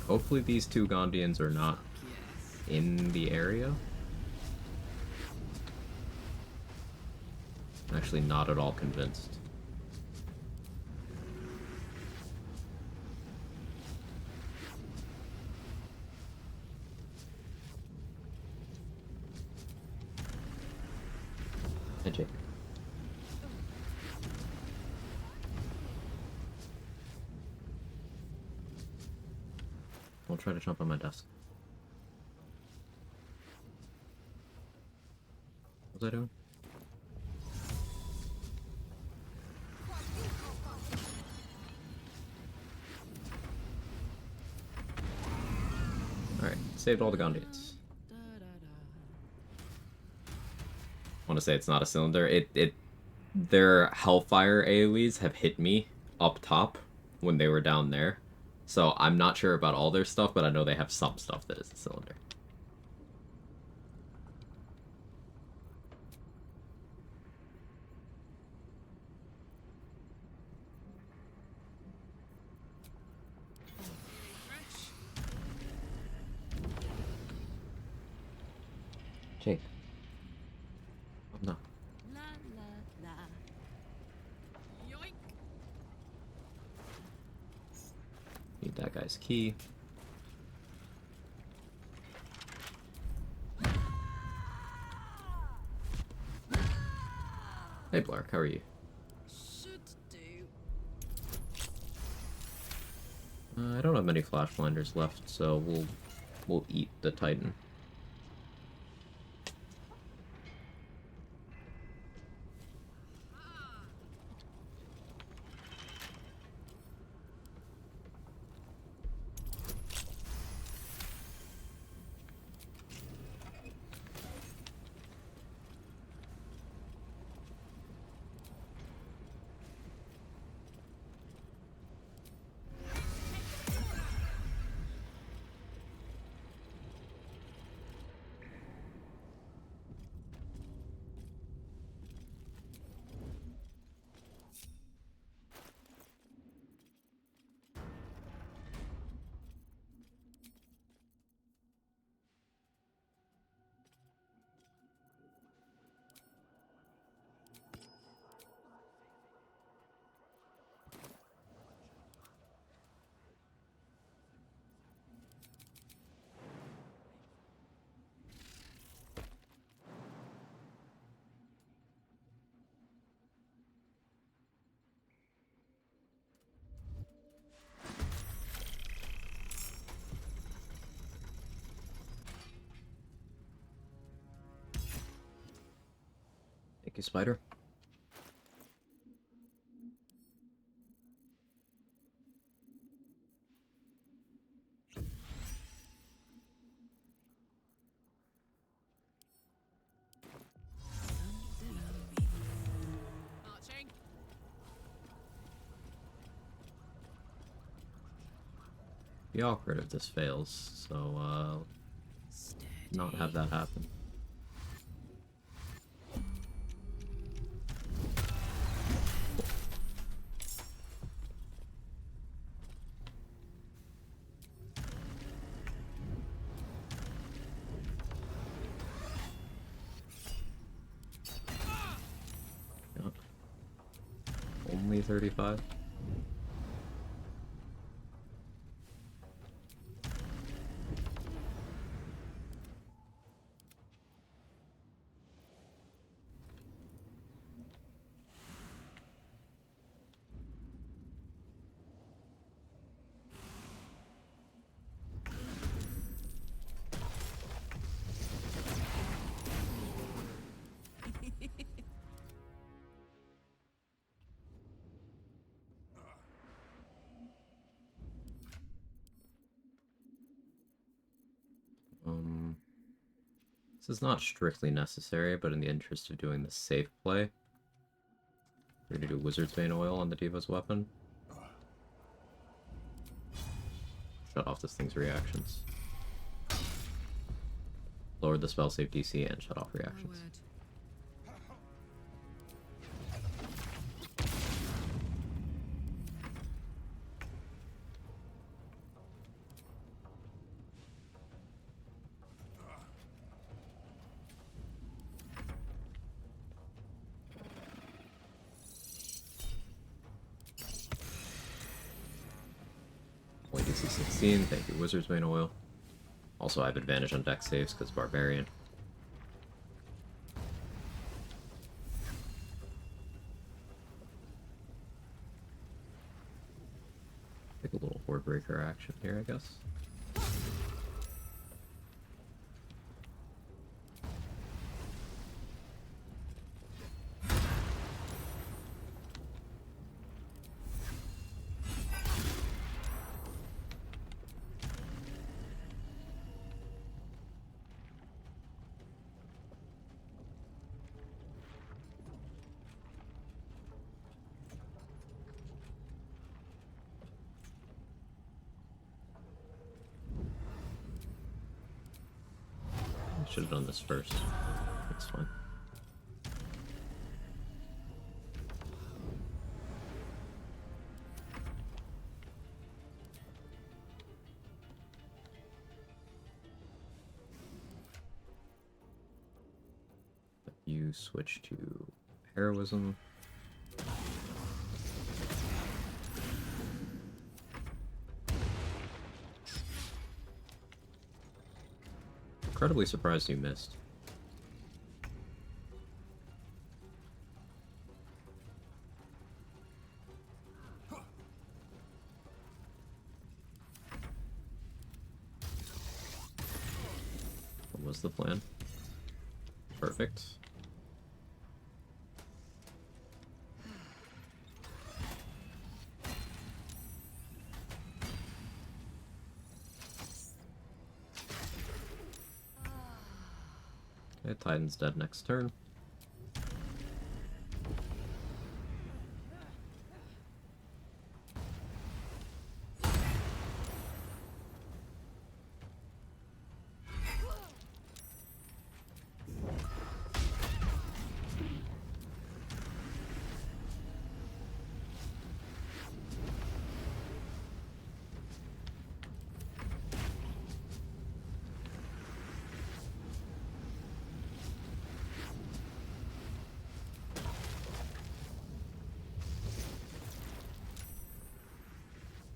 Hopefully these two Gondians are not in the area. I'm actually not at all convinced. Hey, Jake. Don't try to jump on my desk. What was I doing? Alright, saved all the Gondians. I want to say it's not a cylinder. Their Hellfire AoEs have hit me up top when they were down there. So I'm not sure about all their stuff, but I know they have some stuff that is a cylinder. Jake. Oh, no. La la la. Yoink. Need that guy's key. Hey, Blark, how are you? Should do. I don't have many flash blinders left, so we'll eat the Titan. Thank you, Spider. Marching. Be awkward if this fails, so not have that happen. Yep. Only 35? This is not strictly necessary, but in the interest of doing the safe play, we're gonna do Wizard's Bane Oil on the Diva's weapon. Shut off this thing's reactions. Lower the spell save DC and shut off reactions. Only DC 16, thank you Wizard's Bane Oil. Also I have advantage on dex saves because Barbarian. Take a little Horde Breaker action here, I guess. Should have done this first. It's fine. You switch to heroism. Incredibly surprised you missed. What was the plan? Perfect. Okay, Titan's dead next turn.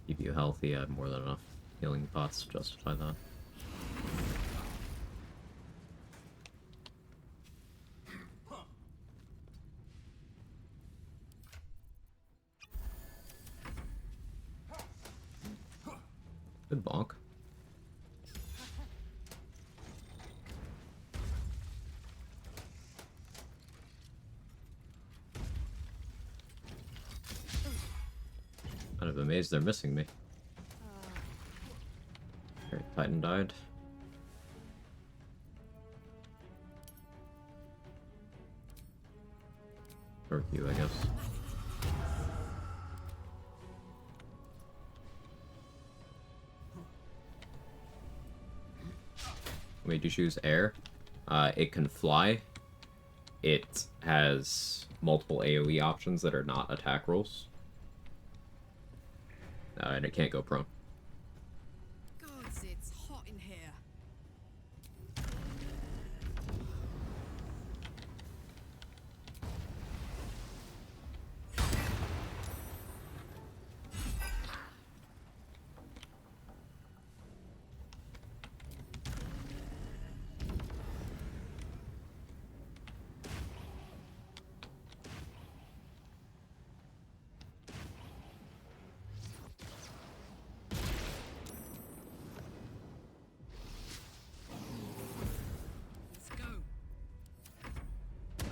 Keep you healthy, I have more than enough healing pots to justify that. Good bonk. Kind of amazed they're missing me. Okay, Titan died. Or you, I guess. Wait, you choose air? It can fly. It has multiple AoE options that are not attack rolls. And it can't go prone. Gods, it's hot in here.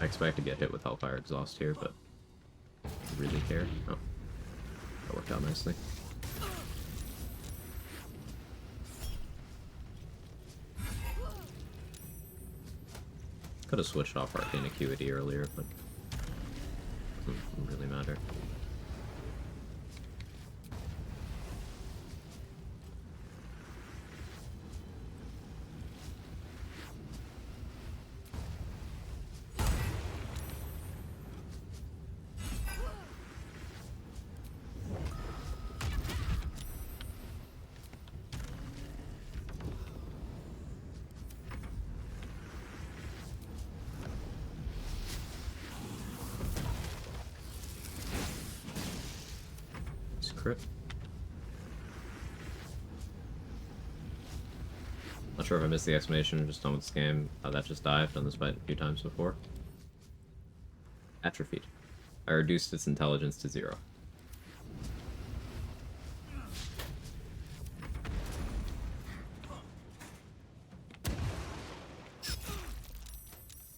I expect to get hit with Hellfire Exhaust here, but I really care. Oh, that worked out nicely. could have switched off Arcane Acuity earlier, but doesn't really matter. Crit. Not sure if I missed the explanation or just done with this game. That just died. I've done this fight a few times before. Atrophied. I reduced its intelligence to 0.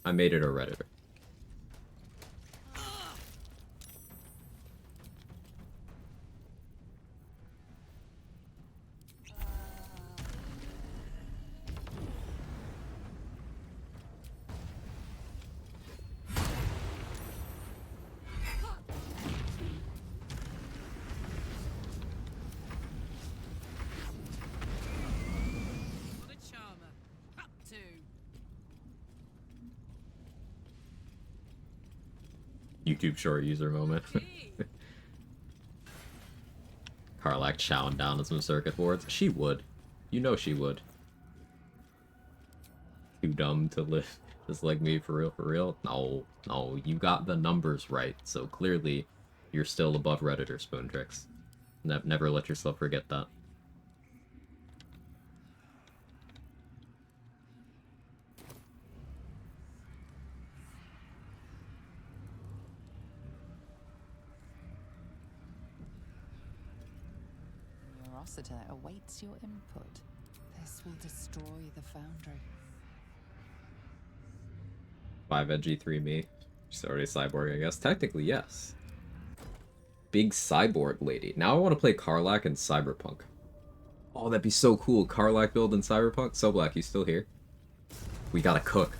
I made it a Redditor. YouTube short user moment. Karlach chowing down on some circuit boards. She would. You know she would. Too dumb to live just like me, for real, for real. No, no, you got the numbers right, so clearly you're still above Redditor spoon tricks. Never let yourself forget that. Rossiter awaits your input. This will destroy the Foundry. 5 edgy, 3 me. She's already cyborg, I guess. Technically, yes. Big cyborg lady. Now I want to play Karlach and Cyberpunk. Oh, that'd be so cool. Karlach build in Cyberpunk. So Black, you still here? We gotta cook.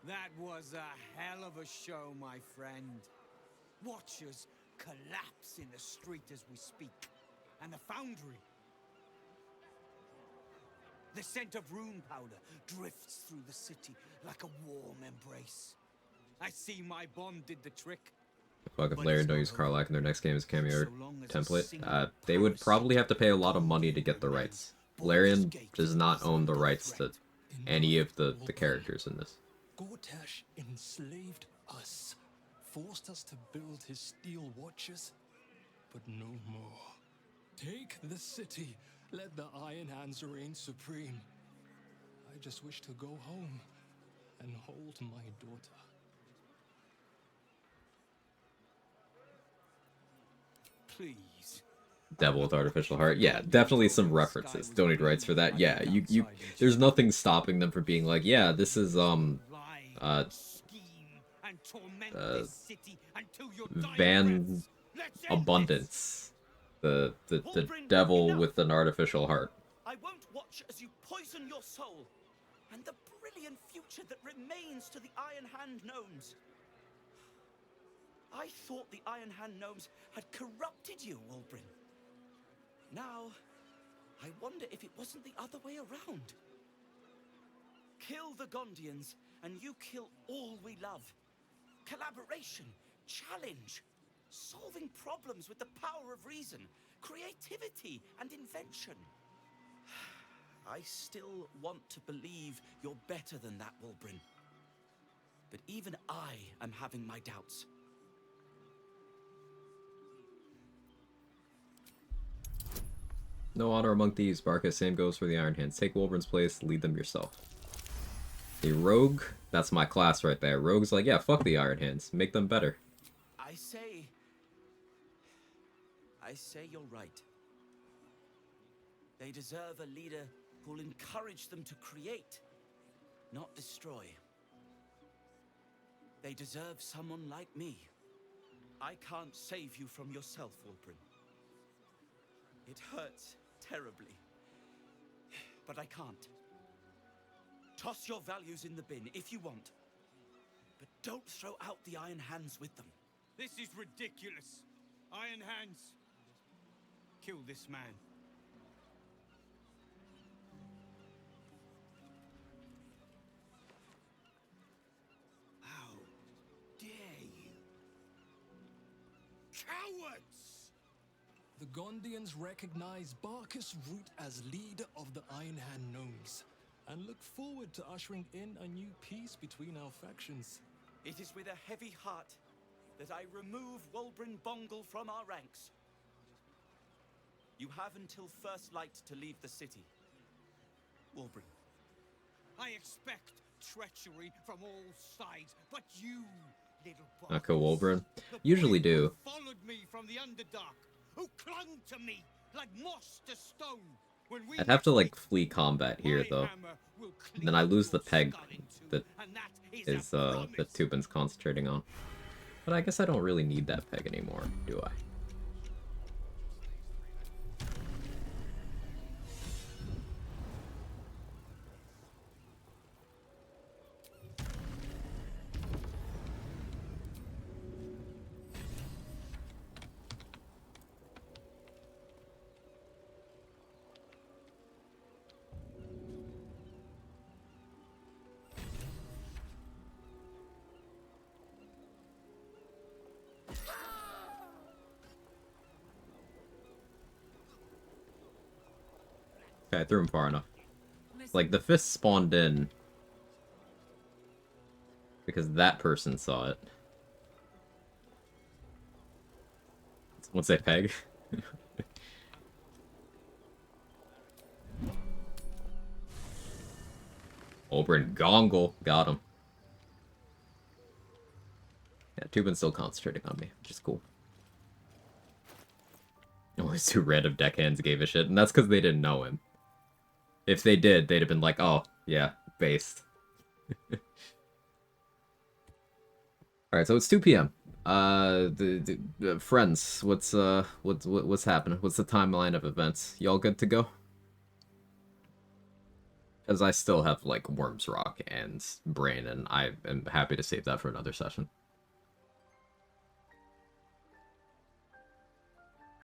That was a hell of a show, my friend. Watchers collapse in the street as we speak. And the Foundry. The scent of rune powder drifts through the city like a warm embrace. I see my bomb did the trick. Fuck if Larian don't use Karlach in their next game as cameo template. They would probably have to pay a lot of money to get the rights. Larian does not own the rights to any of the characters in this. Gortash enslaved us, forced us to build his steel watches, but no more. Take the city, let the Iron Hands reign supreme. I just wish to go home and hold my daughter. Please. Devil with Artificial Heart. Yeah, definitely some references. Don't need rights for that. Yeah, you there's nothing stopping them from being like, yeah, this is Van Abundance. The devil with an artificial heart. I won't watch as you poison your soul and the brilliant future that remains to the Iron Hand gnomes. I thought the Iron Hand gnomes had corrupted you, Wulbrin. Now, I wonder if it wasn't the other way around. Kill the Gondians, and you kill all we love. Collaboration, challenge, solving problems with the power of reason, creativity, and invention. I still want to believe you're better than that, Wulbrin. But even I am having my doubts. No honor among thieves, Barca. Same goes for the Iron Hands. Take Wulbrin's place, lead them yourself. A rogue? That's my class right there. Rogue's like, yeah, fuck the Iron Hands. Make them better. I say you're right. They deserve a leader who'll encourage them to create, not destroy. They deserve someone like me. I can't save you from yourself, Wulbrin. It hurts terribly, but I can't. Toss your values in the bin if you want, but don't throw out the Iron Hands with them. This is ridiculous. Iron Hands. Kill this man. How dare you? Cowards! The Gondians recognize Barkus Root as leader of the Iron Hand Gnomes, and look forward to ushering in a new peace between our factions. It is with a heavy heart that I remove Wulbrin Bongle from our ranks. You have until first light to leave the city. Wulbrin. I expect treachery from all sides, but you, little Okay, Wulbrin. Usually do. followed me from the Underdark, who clung to me like moss to stone. When we I'd have to, like, flee combat here, though. Then I lose the peg that is, that Tubin's concentrating on. But I guess I don't really need that peg anymore, do I? Okay, I threw him far enough. Like, the fist spawned in because that person saw it. Someone say peg? Wulbrin Gongle. Got him. Yeah, Tubin's still concentrating on me, which is cool. Only 2 random deckhands gave a shit, and that's because they didn't know him. If they did, they'd have been like, oh, yeah, based. Alright, so it's 2 p.m. Friends, what's happening? What's the timeline of events? Y'all good to go? Because I still have, like, Worm's Rock and Brain, and I am happy to save that for another session.